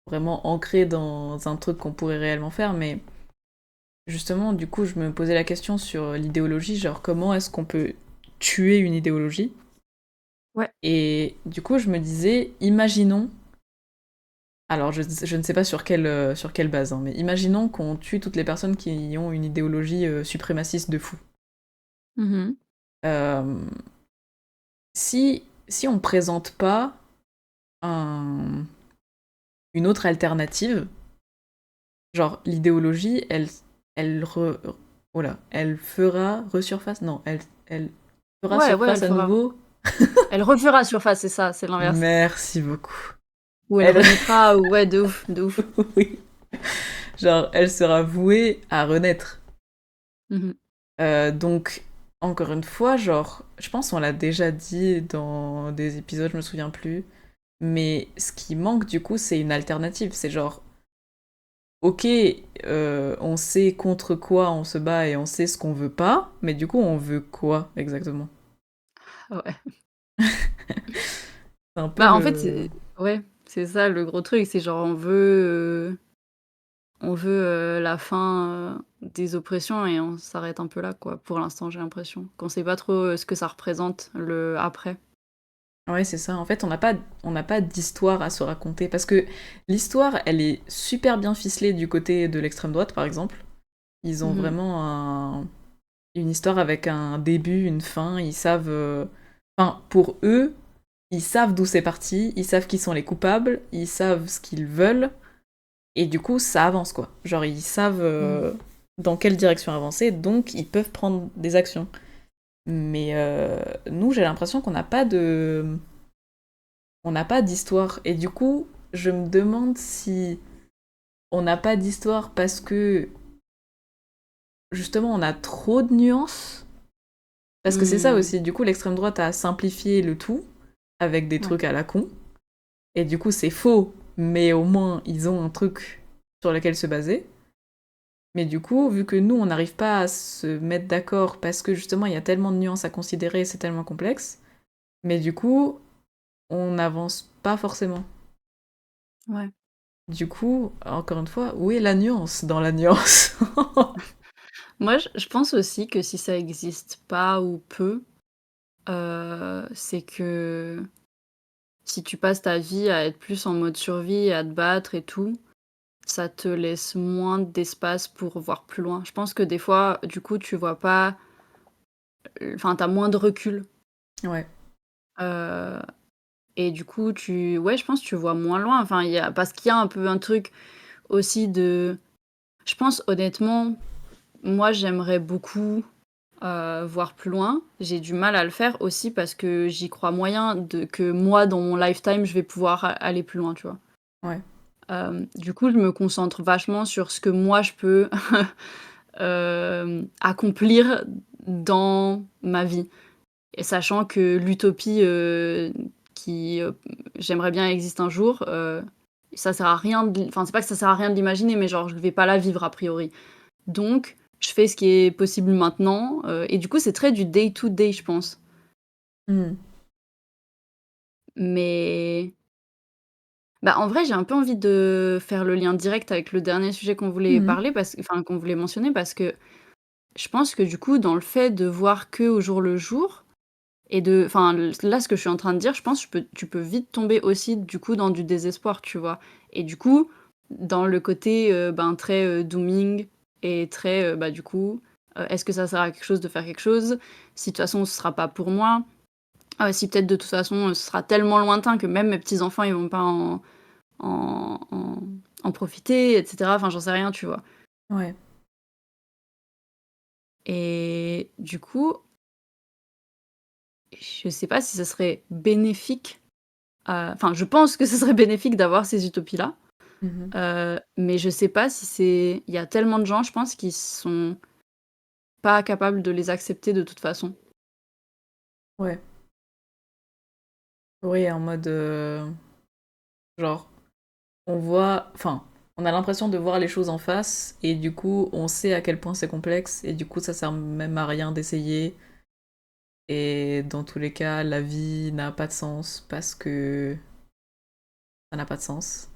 vraiment ancré dans un truc qu'on pourrait réellement faire, mais justement, du coup, je me posais la question sur l'idéologie, genre comment est-ce qu'on peut tuer une idéologie? Ouais. Et du coup, je me disais, imaginons, alors je ne sais pas sur quelle base, hein, mais imaginons qu'on tue toutes les personnes qui ont une idéologie suprémaciste de fou. Mmh. Euh, si on présente pas un, une autre alternative, genre l'idéologie, elle oh là, elle fera resurface, non, elle fera Ouais, ouais, surface à nouveau. elle refera surface, c'est ça, c'est l'inverse. Merci beaucoup. Ou elle Elle, renaîtra ou ouais, de ouf, de ouf. oui, genre elle sera vouée à renaître. Mmh. Donc encore une fois, genre, je pense qu'on l'a déjà dit dans des épisodes, je me souviens plus, mais ce qui manque du coup, c'est une alternative. C'est genre, ok, on sait contre quoi on se bat et on sait ce qu'on veut pas, mais du coup, on veut quoi exactement? Ouais. C'est un peu Bah, en fait, le. c'est ouais, c'est ça le gros truc, c'est genre on veut, la fin, des oppressions et on s'arrête un peu là, quoi, pour l'instant, j'ai l'impression. Qu'on sait pas trop, ce que ça représente, le après. Ouais, c'est ça. En fait, on n'a pas d'histoire à se raconter. Parce que l'histoire, elle est super bien ficelée du côté de l'extrême droite, par exemple. Ils ont Mmh. vraiment une histoire avec un début, une fin. Ils savent. Enfin, pour eux, ils savent d'où c'est parti. Ils savent qui sont les coupables. Ils savent ce qu'ils veulent. Et du coup, ça avance, quoi. Genre, ils savent Mmh. dans quelle direction avancer. Donc, ils peuvent prendre des actions. Mais nous, j'ai l'impression qu'on n'a pas de on n'a pas d'histoire. Et du coup, je me demande si on n'a pas d'histoire parce que justement on a trop de nuances. Parce que c'est ça Mmh. aussi, du coup l'extrême droite a simplifié le tout avec des Ouais. trucs à la con. Et du coup c'est faux, mais au moins ils ont un truc sur lequel se baser. Mais du coup, vu que nous on n'arrive pas à se mettre d'accord parce que justement il y a tellement de nuances à considérer, c'est tellement complexe, mais du coup on n'avance pas forcément. Ouais. du coup, encore une fois, où est la nuance dans la nuance? Moi, je pense aussi que si ça existe pas ou peu, c'est que si tu passes ta vie à être plus en mode survie, à te battre et tout, ça te laisse moins d'espace pour voir plus loin. Je pense que des fois, du coup, tu vois pas, enfin, tu moins de recul, Ouais. heu et du coup, ouais, je pense que tu vois moins loin. Enfin, il y a parce qu'il y a un peu un truc aussi de je pense honnêtement, moi, j'aimerais beaucoup, voir plus loin. J'ai du mal à le faire aussi parce que j'y crois moyen de que moi, dans mon lifetime, je vais pouvoir aller plus loin, tu vois? Ouais. Du coup, je me concentre vachement sur ce que moi je peux, accomplir dans ma vie et sachant que l'utopie, qui, j'aimerais bien existe un jour, ça sert à rien enfin, c'est pas que ça sert à rien de l'imaginer, mais genre je vais pas la vivre a priori. Donc je fais ce qui est possible maintenant, et du coup, c'est très du day to day, je pense. Mmh. Mais bah, en vrai, j'ai un peu envie de faire le lien direct avec le dernier sujet qu'on voulait Mmh. parler enfin, qu'on voulait mentionner parce que je pense que du coup, dans le fait de voir que au jour le jour et enfin, là, ce que je suis en train de dire, je pense que tu peux vite tomber aussi, du coup, dans du désespoir, tu vois? Et du coup, dans le côté, ben, très, dooming et très, bah, du coup, est-ce que ça sert à quelque chose de faire quelque chose? Si de toute façon, ce sera pas pour moi, si peut-être de toute façon, ce sera tellement lointain que même mes petits-enfants, ils vont pas en en en profiter et cetera. Enfin, j'en sais rien, tu vois? Ouais. Et du coup, je sais pas si ce serait bénéfique, enfin, je pense que ce serait bénéfique d'avoir ces utopies-là, Mmh. mais je sais pas si il y a tellement de gens, je pense, qui sont pas capables de les accepter de toute façon. Ouais. Oui, en mode, genre, on voit enfin, on a l'impression de voir les choses en face et du coup, on sait à quel point c'est complexe et du coup, ça sert même à rien d'essayer et dans tous les cas, la vie n'a pas de sens parce que ça n'a pas de sens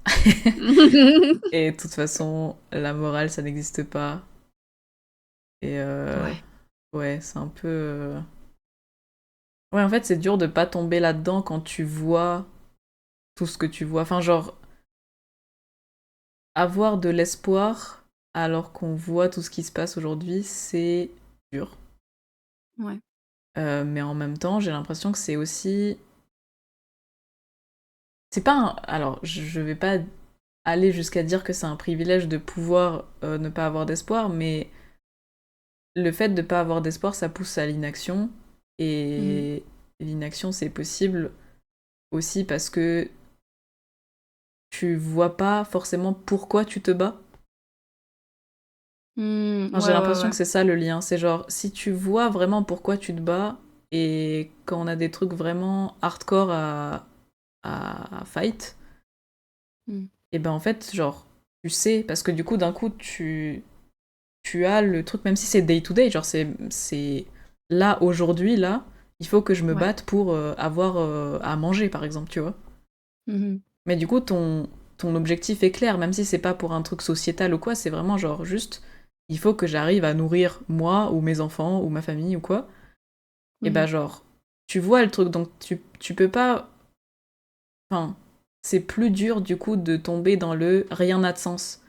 et de toute façon, la morale, ça n'existe pas et Ouais. ouais, c'est un peu, ouais, en fait, c'est dur de pas tomber là-dedans quand tu vois tout ce que tu vois. Enfin, genre, avoir de l'espoir alors qu'on voit tout ce qui se passe aujourd'hui, c'est dur. Ouais. Mais en même temps, j'ai l'impression que c'est aussi c'est pas un alors je vais pas aller jusqu'à dire que c'est un privilège de pouvoir, ne pas avoir d'espoir, mais le fait de pas avoir d'espoir, ça pousse à l'inaction Mmh mh. et l'inaction, c'est possible aussi parce que tu vois pas forcément pourquoi tu te bats. Mmh, Enfin, j'ai ouais, ouais, l'impression ouais. que c'est ça le lien. C'est genre, si tu vois vraiment pourquoi tu te bats, et quand on a des trucs vraiment hardcore à fight, Mmh. et ben en fait, genre, tu sais, parce que du coup, d'un coup, tu as le truc, même si c'est day to day, genre, c'est là, aujourd'hui, là, il faut que je me Ouais. batte pour avoir à manger, par exemple, tu vois. Mmh mh. Mais du coup, ton objectif est clair, même si c'est pas pour un truc sociétal ou quoi, c'est vraiment genre juste, il faut que j'arrive à nourrir moi ou mes enfants ou ma famille ou quoi. Et Mmh bah mh. genre, tu vois le truc, donc tu peux pas... Enfin, c'est plus dur du coup de tomber dans le rien n'a de sens.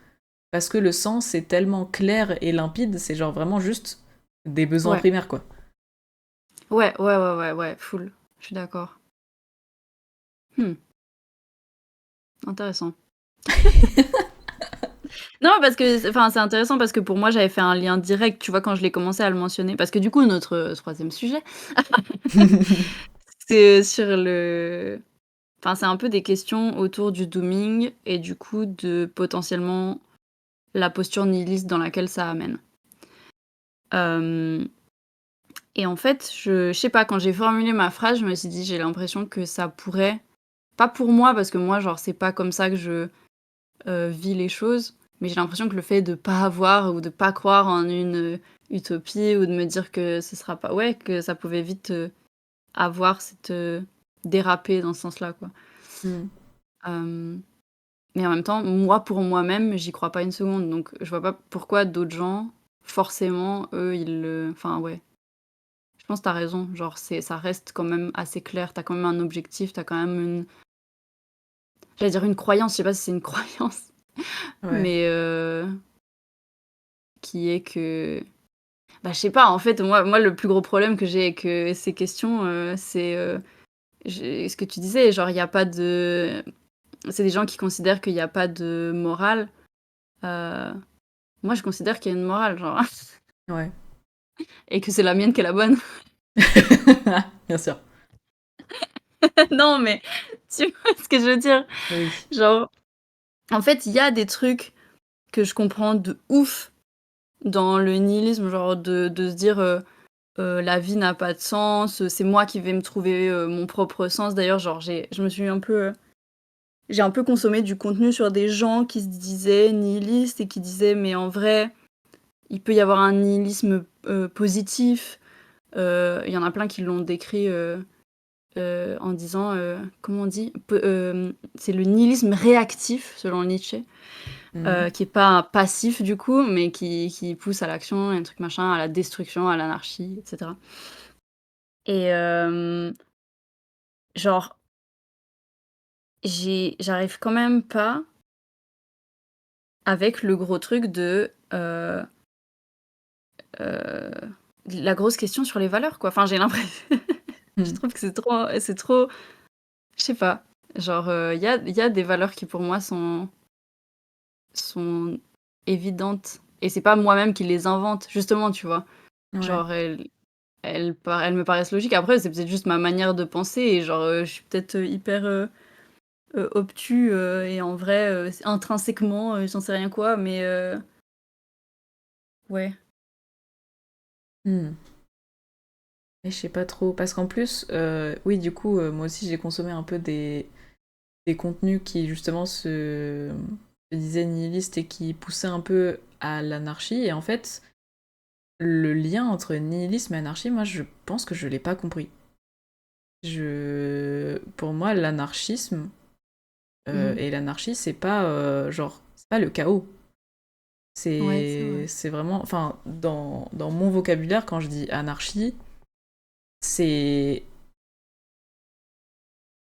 Parce que le sens est tellement clair et limpide, c'est genre vraiment juste des besoins Ouais. primaires quoi. Ouais, ouais, ouais, ouais, ouais, full. Je suis d'accord. Mmh, intéressant. Non, parce que enfin, c'est intéressant parce que pour moi, j'avais fait un lien direct, tu vois, quand je l'ai commencé à le mentionner. Parce que du coup, notre, 3e sujet, c'est sur enfin, c'est un peu des questions autour du dooming et du coup de potentiellement la posture nihiliste dans laquelle ça amène. Hem et en fait, je sais pas, quand j'ai formulé ma phrase, je me suis dit: «J'ai l'impression que ça pourrait» pas pour moi, parce que moi, genre, c'est pas comme ça que je vis les choses. Mais j'ai l'impression que le fait de pas avoir ou de pas croire en une, utopie ou de me dire que ce sera pas ouais, que ça pouvait vite, avoir cette, déraper dans ce sens-là, quoi. Hmm. Hem, Mais en même temps, moi, pour moi-même, j'y crois pas une seconde, donc je vois pas pourquoi d'autres gens, forcément, eux, ils le enfin, ouais. Je pense que tu raison, genre, ça reste quand même assez clair. T'as quand même un objectif, t'as quand même une j'allais dire une croyance, je sais pas si c'est une croyance, Ouais. mais qui est que bah, je sais pas, en fait, moi, le plus gros problème que j'ai avec, ces questions, c'est, ce que tu disais, genre, il y a pas de c'est des gens qui considèrent qu'il y a pas de morale. Heu, Moi, je considère qu'il y a une morale, genre, Ouais. et que c'est la mienne qui est la bonne. Bien sûr. Non, mais tu vois ce que je veux dire? Oui. Genre, en fait, il y a des trucs que je comprends de ouf dans le nihilisme, genre de se dire, «La vie n'a pas de sens, c'est moi qui vais me trouver, mon propre sens». D'ailleurs, genre, je me suis un peu, j'ai un peu consommé du contenu sur des gens qui se disaient nihilistes et qui disaient: «Mais en vrai, il peut y avoir un nihilisme, positif». Il y en a plein qui l'ont décrit, en disant, comment on dit? C'est le nihilisme réactif selon Nietzsche, Mmh. qui est pas passif du coup, mais qui pousse à l'action et un truc machin, à la destruction, à l'anarchie et cetera et genre, j'arrive quand même pas avec le gros truc de, heu, la grosse question sur les valeurs quoi. Enfin, j'ai l'impression je Mmh. trouve que c'est trop je sais pas, genre, il y a des valeurs qui pour moi sont évidentes et c'est pas moi-même qui les invente, justement, tu vois? Ouais. Genre elles me paraissent logiques. Après, c'est peut-être juste ma manière de penser et genre, je suis peut-être, hyper, obtus, et en vrai, c'est intrinsèquement, j'en sais rien quoi, mais ouais. Mmh. Et je sais pas trop parce qu'en plus, oui, du coup, moi aussi, j'ai consommé un peu des contenus qui justement se disaient nihilistes et qui poussaient un peu à l'anarchie et en fait, le lien entre nihilisme et anarchie, moi, je pense que je l'ai pas compris. Pour moi, l'anarchisme, Mmh. et l'anarchie, c'est pas, genre, c'est pas le chaos. Ouais, c'est C'est vrai. c'est vraiment enfin, dans mon vocabulaire, quand je dis anarchie, c'est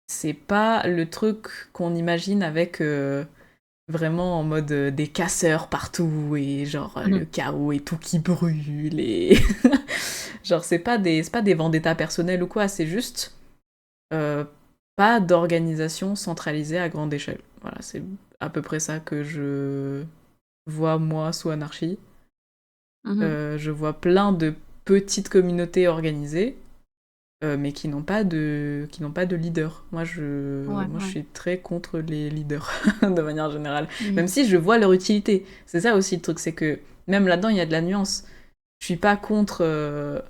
c'est pas le truc qu'on imagine avec, vraiment en mode, des casseurs partout et genre, Mmh. le chaos et tout qui brûle et genre c'est pas des vendettas personnels ou quoi, c'est juste, heu, pas d'organisation centralisée à grande échelle. Voilà, c'est à peu près ça que je vois moi sous anarchie. Mmh. Je vois plein de petites communautés organisées, mais qui n'ont pas de leader. Ouais, Moi, je ouais. suis très contre les leaders, de manière générale. Mmh. Même si je vois leur utilité. C'est ça aussi le truc, c'est que même là-dedans, il y a de la nuance. Je suis pas contre,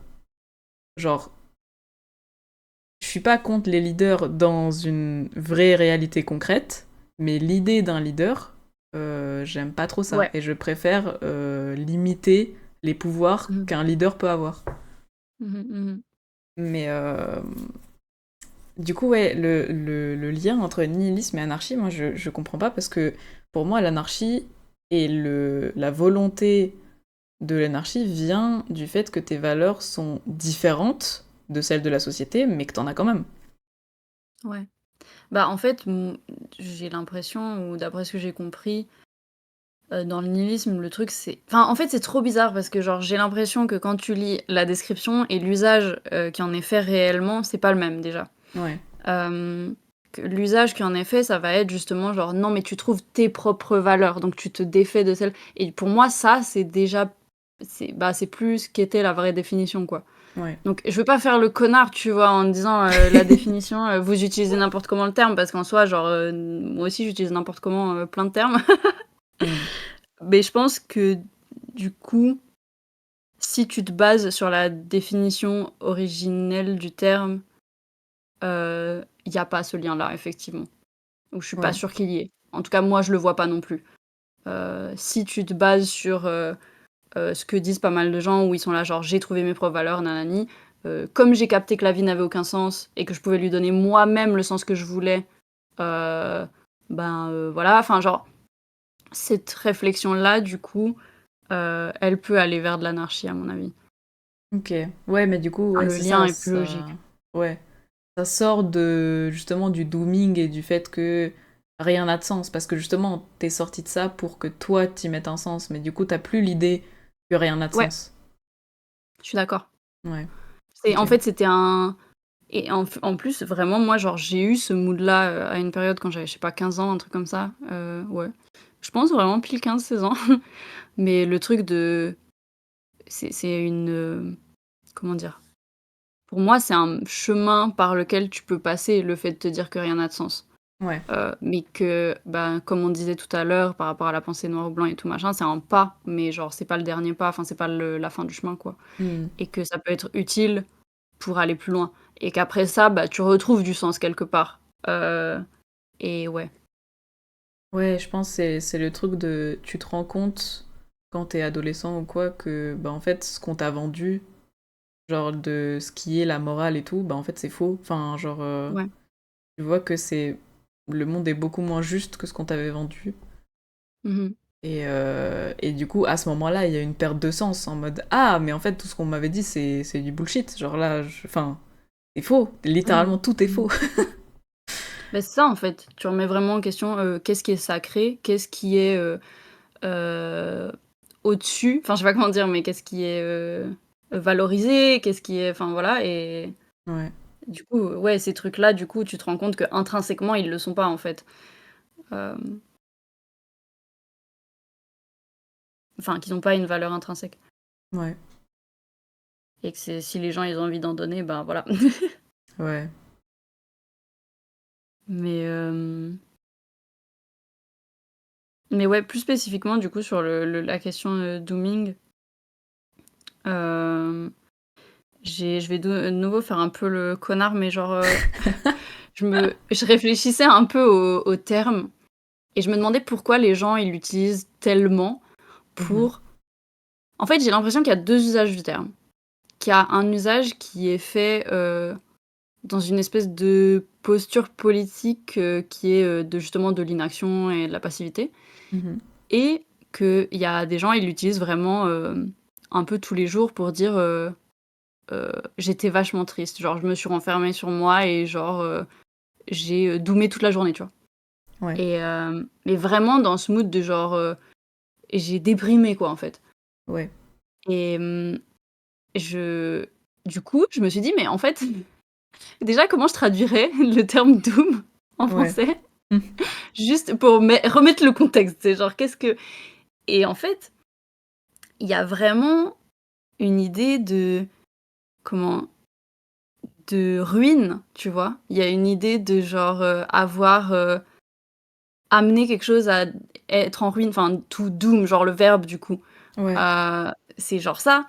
genre, je suis pas contre les leaders dans une vraie réalité concrète, mais l'idée d'un leader, j'aime pas trop ça. Ouais. Et je préfère limiter les pouvoirs Mmh. qu'un leader peut avoir. Mmh mh. Mais du coup, ouais, le lien entre nihilisme et anarchie, moi, je comprends pas parce que pour moi, l'anarchie et la volonté de l'anarchie vient du fait que tes valeurs sont différentes de celles de la société, mais que t'en as quand même. Ouais. Bah, en fait, j'ai l'impression ou d'après ce que j'ai compris, dans le nihilisme, le truc c'est enfin, en fait, c'est trop bizarre parce que genre, j'ai l'impression que quand tu lis la description et l'usage, qui en est fait réellement, c'est pas le même déjà. Ouais, Hem, que l'usage qui en est fait, ça va être justement genre: «Non, mais tu trouves tes propres valeurs, donc tu te défais de celles» et pour moi, ça, c'est déjà c'est plus ce qu'était la vraie définition, quoi. ouais. Donc je veux pas faire le connard, tu vois? En disant, la définition, vous utilisez n'importe comment le terme parce qu'en soi, genre, moi aussi j'utilise n'importe comment, plein de termes. Hmm. Mais je pense que du coup, si tu te bases sur la définition originelle du terme, il y a pas ce lien-là effectivement. Ou je suis pas Ouais, sûre qu'il y ait. En tout cas, moi, je le vois pas non plus. Si tu te bases sur, ce que disent pas mal de gens où ils sont là genre: «J'ai trouvé mes propres valeurs, nanani», comme j'ai capté que la vie n'avait aucun sens et que je pouvais lui donner moi-même le sens que je voulais, heu, voilà, enfin genre, cette réflexion-là, du coup, elle peut aller vers de l'anarchie à mon avis. Ok. Ouais, mais du coup, Enfin, ouais, le c'est lien ça, est plus logique. Ouais. Ça sort de, justement, du dooming et du fait que rien n'a de sens. Parce que justement, t'es sorti de ça pour que toi, t'y mettes un sens. Mais du coup, t'as plus l'idée que rien n'a de Ouais, sens. je suis d'accord. Ouais. En Ok. fait, c'était un et en plus, vraiment, moi, genre, j'ai eu ce mood-là, à une période quand j'avais, je sais pas, 15 ans, un truc comme ça, ouais. Je pense vraiment pile 15, 16 ans. Mais le truc de c'est une, comment dire? Pour moi, c'est un chemin par lequel tu peux passer, le fait de te dire que rien n'a de sens. Ouais. Mais que, bah, comme on disait tout à l'heure, par rapport à la pensée noir ou blanc et tout machin, c'est un pas, mais genre, c'est pas le dernier pas, enfin, c'est pas la fin du chemin, quoi. Hmm. Et que ça peut être utile pour aller plus loin. Et qu'après ça, bah, tu retrouves du sens quelque part. Et ouais. Ouais, je pense que c'est le truc de... Tu te rends compte, quand t'es adolescent ou quoi, que, bah, en fait, ce qu'on t'a vendu, genre de ce qui est la morale et tout, bah, en fait, c'est faux. Enfin, genre, Ouais. tu vois que c'est... Le monde est beaucoup moins juste que ce qu'on t'avait vendu. Mmh. Et du coup, à ce moment-là, il y a une perte de sens en mode ah, mais en fait, tout ce qu'on m'avait dit, c'est du bullshit. Genre là, enfin, c'est faux. Mmh. Littéralement, tout est Mmh. faux. Bah, c'est ça, en fait. Tu remets vraiment en question, qu'est-ce qui est sacré? Qu'est-ce qui est, heu, au-dessus? Enfin, je sais pas comment dire, mais qu'est-ce qui est, valorisé? Qu'est-ce qui est enfin, voilà et Ouais, du coup, ouais, ces trucs-là, du coup, tu te rends compte qu'intrinsèquement, ils le sont pas, en fait. Hem, enfin, qu'ils ont pas une valeur intrinsèque ouais, et que c'est si les gens, ils ont envie d'en donner, ben, voilà. ouais. Mais, mais ouais, plus spécifiquement, du coup, sur la question, dooming, hem, je vais de nouveau faire un peu le connard, mais genre, je réfléchissais un peu au terme et je me demandais pourquoi les gens, ils l'utilisent tellement Mhm, pour en fait, j'ai l'impression qu'il y a 2 usages du terme. Qu'il y a un usage qui est fait, dans une espèce de posture politique, qui est, de justement de l'inaction et de la passivité mhm. et qu'il y a des gens, ils l'utilisent vraiment, un peu tous les jours pour dire, «J'étais vachement triste». Genre, je me suis renfermée sur moi et genre, j'ai, doomé toute la journée, tu vois? Ouais, Et mais vraiment dans ce mood de genre, j'ai déprimé quoi, en fait. ouais, Et je du coup, je me suis dit: «Mais en fait, déjà comment je traduirais le terme doom en ouais. français?» Mhm, Juste pour remettre le contexte, c'est genre qu'est-ce que et en fait, il y a vraiment une idée de comment? De ruine, tu vois? Il y a une idée de genre, avoir, amené quelque chose à être en ruine, enfin to doom, genre le verbe du coup. ouais, C'est genre ça.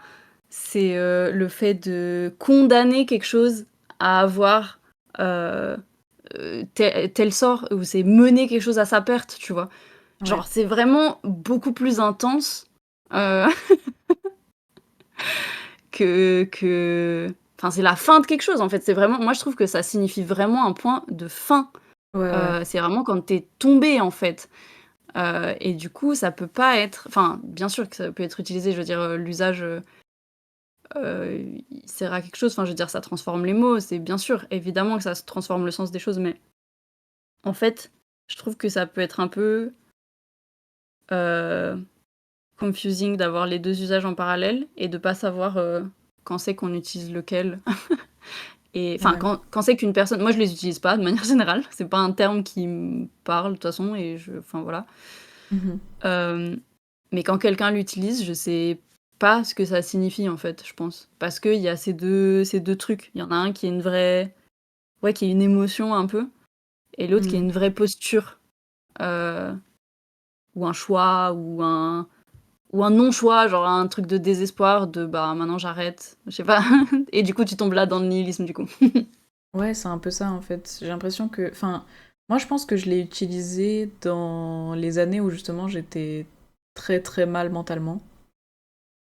C'est, le fait de condamner quelque chose à avoir, heu tel sort ou c'est mener quelque chose à sa perte, tu vois? ouais, Genre, c'est vraiment beaucoup plus intense, heu, que enfin, c'est la fin de quelque chose, en fait. C'est vraiment moi, je trouve que ça signifie vraiment un point de fin. ouais, ouais. C'est vraiment quand tu es tombé, en fait, et du coup, ça peut pas être enfin, bien sûr que ça peut être utilisé, je veux dire, l'usage, il sert à quelque chose. Enfin, je veux dire, ça transforme les mots, c'est bien sûr, évidemment que ça se transforme le sens des choses, mais en fait, je trouve que ça peut être un peu, heu, confusing d'avoir les 2 usages en parallèle et de pas savoir, quand c'est qu'on utilise lequel et enfin, Ouais. quand c'est qu'une personne moi je les utilise pas de manière générale, c'est pas un terme qui me parle de toute façon et enfin voilà. Mhm. Hem, mais quand quelqu'un l'utilise, je sais pas ce que ça signifie en fait, je pense. Parce qu'il y a ces deux trucs. Il y en a un qui est une vraie ouais, qui est une émotion un peu et l'autre qui est Mhm. une vraie posture, heu, ou un choix ou un non-choix, genre un truc de désespoir de: «Bah, maintenant j'arrête», je sais pas et du coup, tu tombes là dans le nihilisme du coup. Ouais, c'est un peu ça en fait. J'ai l'impression que... Enfin, moi je pense que je l'ai utilisé dans les années où justement j'étais très très mal mentalement.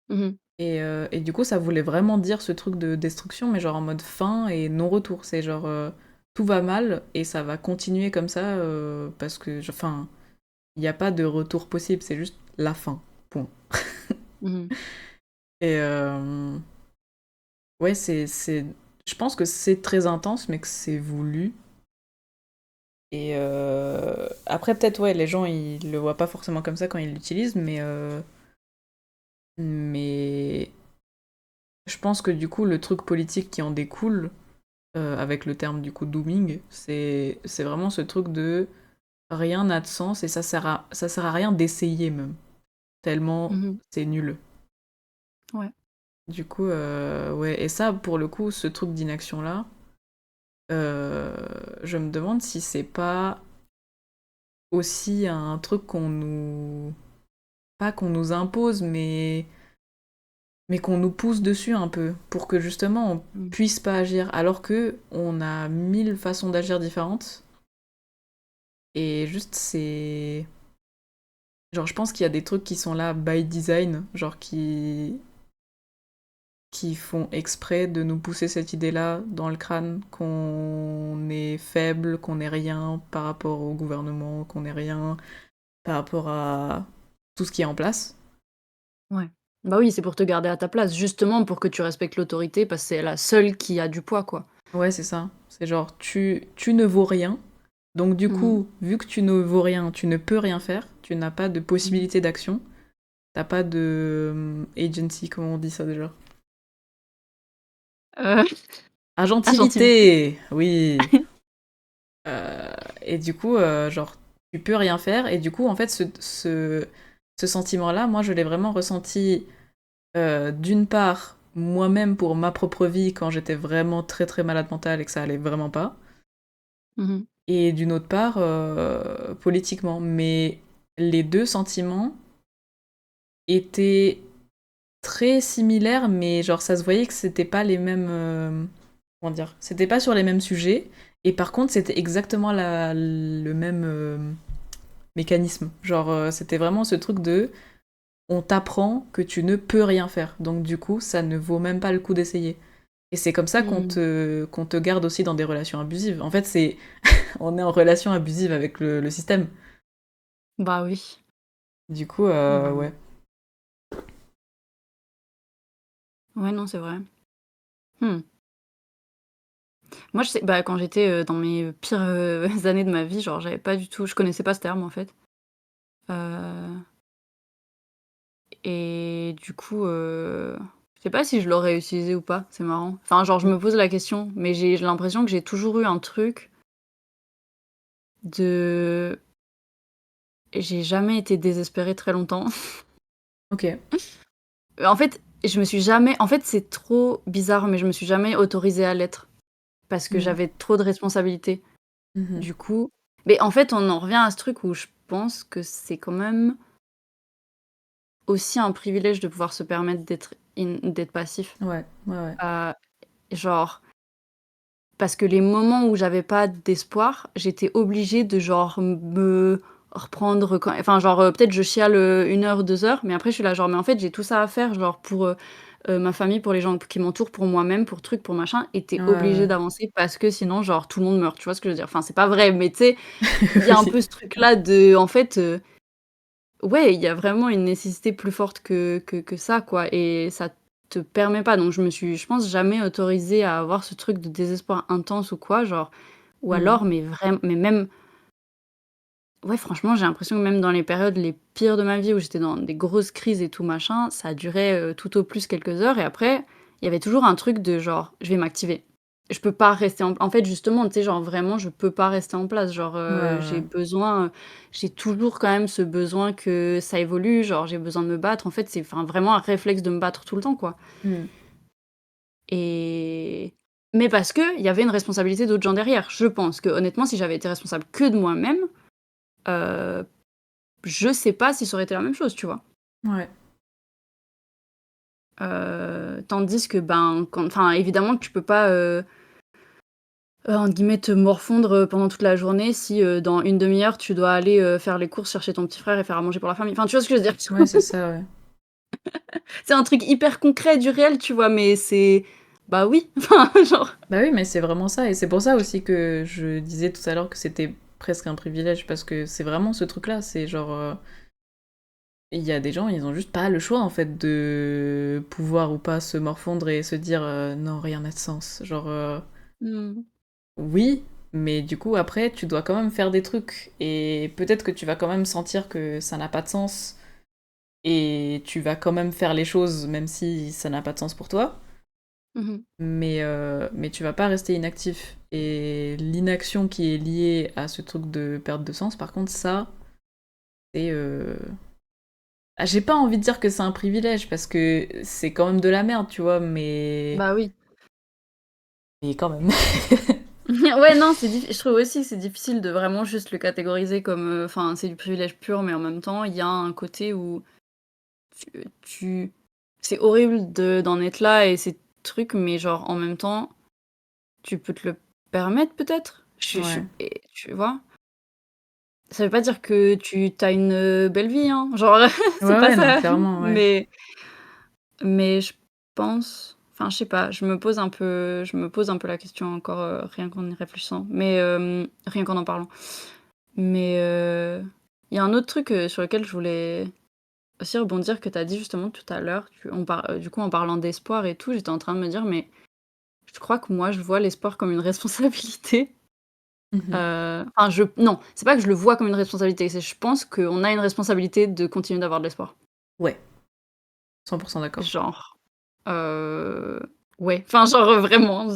Mmh. Et du coup, ça voulait vraiment dire ce truc de destruction, mais genre en mode fin et non-retour. C'est genre, tout va mal et ça va continuer comme ça parce que, enfin, il n'y a pas de retour possible, c'est juste la fin. Point. Mmh. Et ouais, je pense que c'est très intense, mais que c'est voulu. Et après, peut-être, ouais, les gens, ils le voient pas forcément comme ça quand ils l'utilisent, mais je pense que du coup, le truc politique qui en découle, avec le terme du coup dooming, c'est vraiment ce truc de rien n'a de sens et ça sert à rien d'essayer même, tellement Mmh. c'est nul. Ouais. Du coup, ouais, et ça, pour le coup, ce truc d'inaction-là, euh, je me demande si c'est pas aussi un truc qu'on nous... Pas qu'on nous impose, mais qu'on nous pousse dessus un peu, pour que justement on Mmh. puisse pas agir, alors que on a 1000 façons d'agir différentes, et juste c'est... Genre, je pense qu'il y a des trucs qui sont là by design, genre qui font exprès de nous pousser cette idée-là dans le crâne, qu'on est faible, qu'on est rien par rapport au gouvernement, qu'on est rien par rapport à tout ce qui est en place. Ouais. Bah oui, c'est pour te garder à ta place, justement pour que tu respectes l'autorité parce que c'est la seule qui a du poids, quoi. Ouais, c'est ça. C'est genre, tu ne vaux rien. Donc du Mmh. coup, vu que tu ne vaux rien, tu ne peux rien faire. Tu n'as pas de Mmh. possibilité d'action. T'as pas de agency, comment on dit ça déjà? Heu, Argentine. Agentivité! Oui. Et du coup, genre, tu peux rien faire. Et du coup, en fait, ce sentiment-là, moi, je l'ai vraiment ressenti d'une part, moi-même pour ma propre vie, quand j'étais vraiment très très malade mentale et que ça allait vraiment pas. Mmh. Et d'une autre part, politiquement. Mais les deux sentiments étaient très similaires, mais genre ça se voyait que c'était pas les mêmes. Comment dire? C'était pas sur les mêmes sujets. Et par contre, c'était exactement le même mécanisme. Genre, c'était vraiment ce truc de on t'apprend que tu ne peux rien faire. Donc, du coup, ça ne vaut même pas le coup d'essayer. Et c'est comme ça Mmh. qu'on te garde aussi dans des relations abusives. En fait, c'est on est en relation abusive avec le système. Bah oui. Du coup, Bah, ouais. ouais, non, c'est vrai. Mmh. Moi, je sais bah, quand j'étais, dans mes pires, années de ma vie, genre, je connaissais pas ce terme, en fait. Heu et du coup, je sais pas si je l'aurais utilisé ou pas, c'est marrant. Enfin, genre, je me pose la question, mais j'ai l'impression que j'ai toujours eu un truc de j'ai jamais été désespérée très longtemps. Ok. En fait, je me suis jamais en fait, c'est trop bizarre, mais je me suis jamais autorisée à l'être parce que Mm. j'avais trop de responsabilités. Mhm. Du coup mais en fait, on en revient à ce truc où je pense que c'est quand même aussi un privilège de pouvoir se permettre d'être passif. Ouais, ouais, ouais. Heu, genre parce que les moments où j'avais pas d'espoir, j'étais obligée de genre me reprendre quand enfin genre, peut-être je chiale, 1 heure, 2 heures, mais après je suis là genre: «Mais en fait j'ai tout ça à faire genre pour, ma famille, pour les gens qui m'entourent, pour moi-même, pour truc, pour machin» et tu Ouais, es obligée ouais. d'avancer parce que sinon genre tout le monde meurt, tu vois ce que je veux dire? Enfin c'est pas vrai, mais tu sais, il y a un Oui. peu ce truc-là de en fait, ouais, il y a vraiment une nécessité plus forte que ça, quoi et ça te permet pas donc je me suis, je pense, jamais autorisée à avoir ce truc de désespoir intense ou quoi, genre ou Mm. alors mais même ouais, franchement, j'ai l'impression que même dans les périodes les pires de ma vie où j'étais dans des grosses crises et tout machin, ça durait, tout au plus quelques heures et après, il y avait toujours un truc de genre: «Je vais m'activer». Je peux pas rester en fait, justement, tu sais, genre vraiment, je peux pas rester en place. Genre, Ouais, j'ai ouais. besoin, j'ai toujours quand même ce besoin que ça évolue, genre j'ai besoin de me battre. En fait, c'est enfin vraiment un réflexe de me battre tout le temps, quoi Mm. et mais parce qu'il y avait une responsabilité d'autres gens derrière. Je pense que honnêtement, si j'avais été responsable que de moi-même, heu je sais pas si ça aurait été la même chose, tu vois? Ouais. Tandis que, ben, quand enfin, évidemment que tu peux pas, entre guillemets, «te morfondre», pendant toute la journée si, dans une demi heure, tu dois aller, faire les courses, chercher ton petit frère et faire à manger pour la famille. Enfin, tu vois ce que je veux dire? Ouais, c'est ça, ouais. C'est un truc hyper concret du réel, tu vois? Mais c'est bah oui, enfin, genre. Bah oui, mais c'est vraiment ça. Et c'est pour ça aussi que je disais tout à l'heure que c'était presque un privilège, parce que c'est vraiment ce truc-là. C'est genre, il y a des gens, ils ont juste pas le choix, en fait, de pouvoir ou pas se morfondre et se dire non, rien n'a de sens. Genre, Hmm. oui, mais du coup, après, tu dois quand même faire des trucs. Et peut-être que tu vas quand même sentir que ça n'a pas de sens. Et tu vas quand même faire les choses, même si ça n'a pas de sens pour toi. Mhm. Mais tu vas pas rester inactif. Et l'inaction qui est liée à ce truc de perte de sens, par contre, ça, c'est... Ah, j'ai pas envie de dire que c'est un privilège, parce que c'est quand même de la merde, tu vois, mais... Bah oui. Mais quand même. Ouais, non, je trouve aussi que c'est difficile de vraiment juste le catégoriser comme, enfin, c'est du privilège pur, mais en même temps, il y a un côté où tu c'est horrible d'en être là et ces trucs, mais genre, en même temps, tu peux te le permettre peut-être? Je Ouais. et tu vois? Ça veut pas dire que tu as une, belle vie, hein, genre, c'est Ouais, pas ouais, non, ça, clairement, ouais. mais je pense enfin, je sais pas, je me pose un peu la question encore, rien qu'en y réfléchissant, mais rien qu'en en parlant. Mais il y a un autre truc, sur lequel je voulais aussi rebondir que tu as dit justement tout à l'heure, du coup en parlant d'espoir et tout, j'étais en train de me dire: «Mais je crois que moi je vois l'espoir comme une responsabilité». Mhm. Enfin non, c'est pas que je le vois comme une responsabilité, c'est je pense qu'on a une responsabilité de continuer d'avoir de l'espoir. Ouais, 100% d'accord. Genre, ouais, enfin genre, vraiment,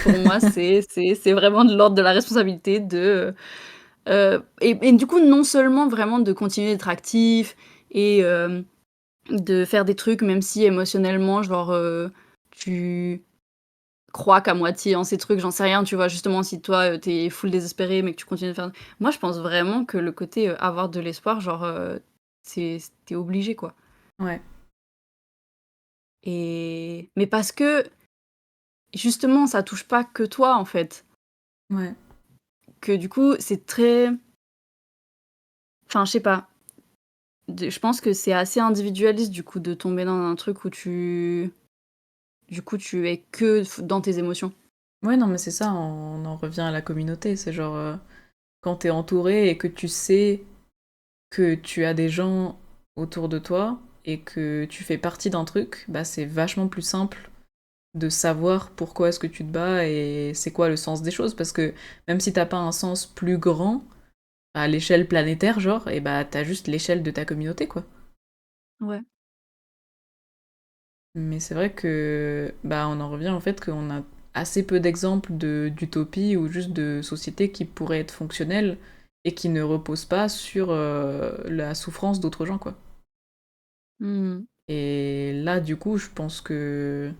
pour moi c'est vraiment de l'ordre de la responsabilité de, et du coup non seulement vraiment de continuer d'être actif et de faire des trucs même si émotionnellement genre, tu crois qu'à moitié en ces trucs, j'en sais rien, tu vois? Justement si toi, tu es full désespéré mais que tu continues de faire moi je pense vraiment que le côté, avoir de l'espoir genre, tu obligé quoi Ouais, et mais parce que justement ça touche pas que toi en fait. ouais. Que du coup c'est très enfin je sais pas, je pense que c'est assez individualiste du coup de tomber dans un truc où tu es que dans tes émotions. Ouais, non, mais c'est ça, on en revient à la communauté. C'est genre, quand t'es entouré et que tu sais que tu as des gens autour de toi et que tu fais partie d'un truc, bah c'est vachement plus simple de savoir pourquoi est-ce que tu te bats et c'est quoi le sens des choses. Parce que même si t'as pas un sens plus grand, à l'échelle planétaire, genre, et bah t'as juste l'échelle de ta communauté, quoi. Ouais. Mais c'est vrai que bah on en revient au fait qu'on a assez peu d'exemples d'utopie ou juste de sociétés qui pourraient être fonctionnelles et qui ne reposent pas sur la souffrance d'autres gens, quoi. Mmh. Et là, du coup, je pense que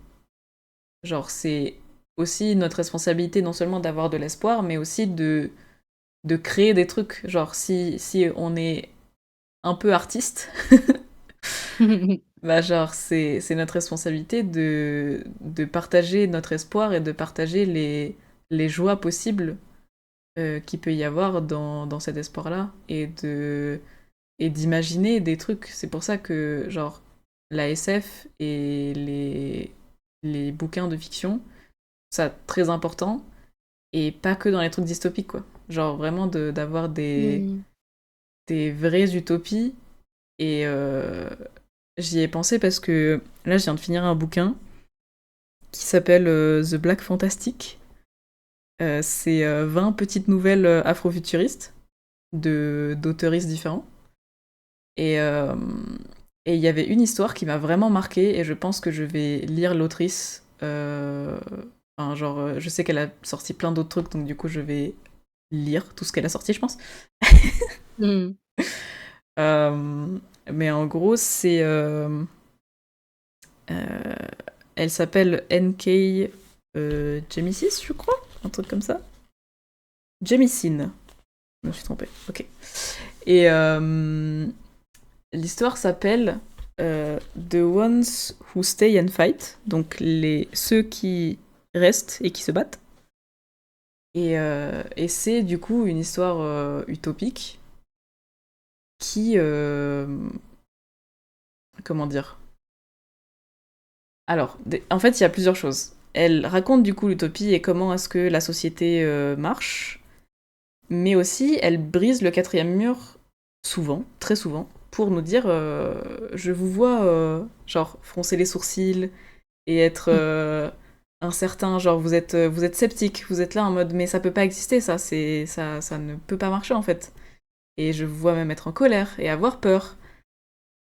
genre c'est aussi notre responsabilité non seulement d'avoir de l'espoir, mais aussi de créer des trucs. Genre si on est un peu artiste, bah genre c'est notre responsabilité de partager notre espoir et de partager les joies possibles qu'il peut y avoir dans cet espoir-là et d'imaginer des trucs. C'est pour ça que genre la SF et les bouquins de fiction, ça très important et pas que dans les trucs dystopiques quoi. Genre vraiment d'avoir Mmh. des vraies utopies et j'y ai pensé parce que là je viens de finir un bouquin qui s'appelle The Black Fantastic. C'est 20 petites nouvelles afrofuturistes d'auteuristes différents. Et et il y avait une histoire qui m'a vraiment marquée et je pense que je vais lire l'autrice. Enfin, genre, je sais qu'elle a sorti plein d'autres trucs, donc du coup, je vais lire tout ce qu'elle a sorti, je pense. Mmh. Euh, mais en gros, c'est. Euh, elle s'appelle N.K. Jemisis, je crois, un truc comme ça. Jemisin, je me suis trompée, ok. Et l'histoire s'appelle The Ones Who Stay and Fight, donc ceux qui restent et qui se battent. Et c'est du coup une histoire utopique qui... comment dire. Alors, en fait, il y a plusieurs choses. elle raconte du coup l'utopie et comment est-ce que la société marche, mais aussi elle brise le quatrième mur souvent, très souvent, pour nous dire je vous vois genre froncer les sourcils et être incertain, genre vous êtes sceptique, vous êtes là en mode mais ça peut pas exister ça ne peut pas marcher en fait. Et je vous vois même être en colère et avoir peur.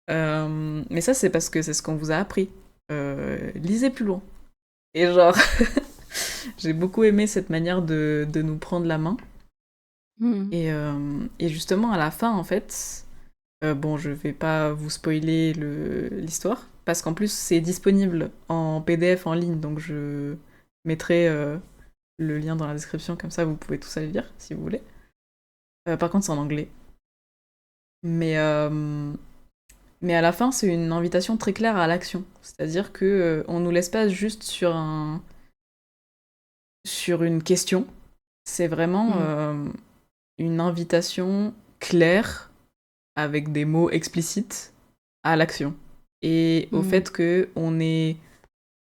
Mais ça c'est parce que c'est ce qu'on vous a appris. Lisez plus loin. Et genre j'ai beaucoup aimé cette manière de nous prendre la main. Mmh. Et justement, à la fin, en fait, bon, je vais pas vous spoiler l'histoire, parce qu'en plus, c'est disponible en PDF en ligne, donc je mettrai le lien dans la description, comme ça, vous pouvez tous aller lire, si vous voulez. Par contre, c'est en anglais. Mais, euh, mais à la fin, c'est une invitation très claire à l'action. C'est-à-dire que on nous laisse pas juste sur une question. C'est vraiment Mmh. une invitation claire, avec des mots explicites, à l'action. Et au Mmh. fait que on n'est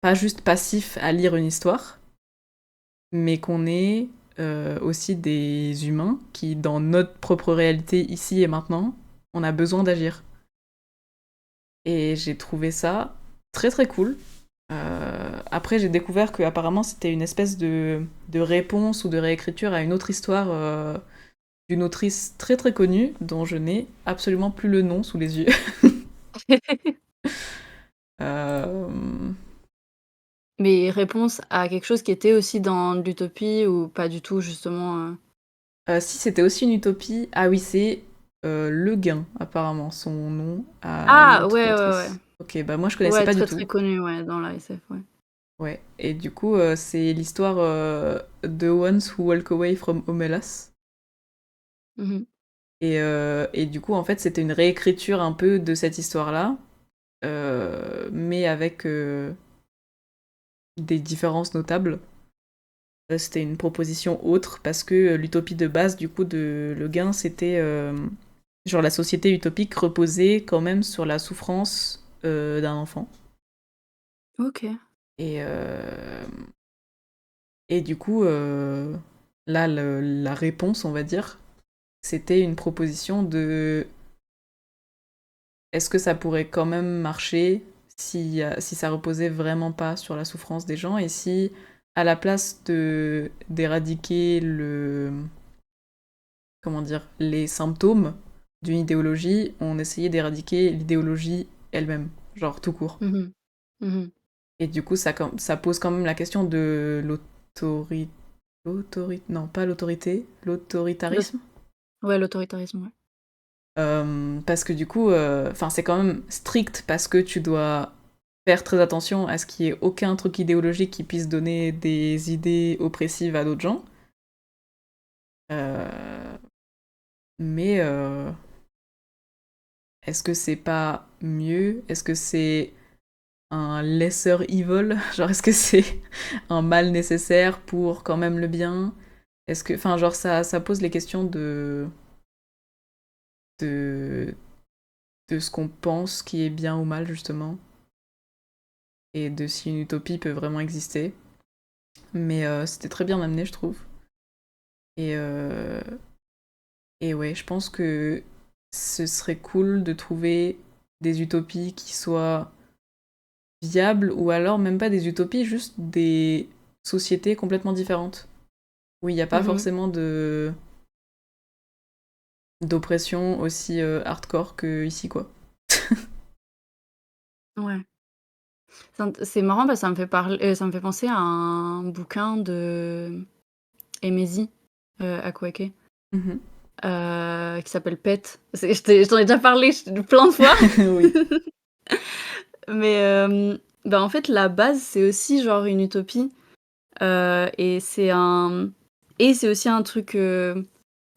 pas juste passif à lire une histoire, mais qu'on est aussi des humains qui, dans notre propre réalité ici et maintenant, on a besoin d'agir. Et j'ai trouvé ça très très cool. Après, j'ai découvert que apparemment c'était une espèce de réponse ou de réécriture à une autre histoire d'une autrice très très connue dont je n'ai absolument plus le nom sous les yeux. Euh, Mais réponse à quelque chose qui était aussi dans l'utopie ou pas du tout justement, si c'était aussi une utopie, ah oui, c'est Le Gain, apparemment, son nom à Ah! l'autre Ouais, ouais, ouais. autrice. Ok, bah moi je connaissais Ouais, pas du très, tout. très connu, ouais, dans la SF, ouais. Ouais, et du coup, c'est l'histoire The Ones Who Walk Away from Omelas. Mmh. Et du coup, en fait, c'était une réécriture un peu de cette histoire-là, mais avec des différences notables. C'était une proposition autre parce que l'utopie de base du coup de Le Guin c'était genre la société utopique reposait quand même sur la souffrance d'un enfant OK. et et du coup là la réponse on va dire c'était une proposition de est-ce que ça pourrait quand même marcher si ça reposait vraiment pas sur la souffrance des gens et si à la place de d'éradiquer le comment dire, les symptômes d'une idéologie, on essayait d'éradiquer l'idéologie elle-même, genre tout court. Mmh. Mmh. Et du coup, ça pose quand même la question de non, pas l'autorité, L'aut l'autoritarisme. Ouais, l'autoritarisme, ouais. Parce que du coup, enfin, c'est quand même strict parce que tu dois faire très attention à ce qu'il n'y ait aucun truc idéologique qui puisse donner des idées oppressives à d'autres gens. Euh, mais est-ce que c'est pas mieux? Est-ce que c'est un lesser evil? Genre, est-ce que c'est un mal nécessaire pour quand même le bien? Est-ce que, enfin, genre, ça pose les questions de, de ce qu'on pense qui est bien ou mal, justement, et de si une utopie peut vraiment exister. Mais c'était très bien amené, je trouve. Et, euh, et ouais, je pense que ce serait cool de trouver des utopies qui soient viables, ou alors même pas des utopies, juste des sociétés complètement différentes. Où il n'y a pas Mmh. forcément d'oppression aussi hardcore que ici, quoi. Ouais. C'est marrant parce que ça me fait penser à un bouquin de Emezi, Akweke, Mhm. qui s'appelle Pet. Je t'en ai déjà parlé plein de fois. Oui. Mais bah, en fait, la base, c'est aussi genre une utopie, et c'est aussi un truc,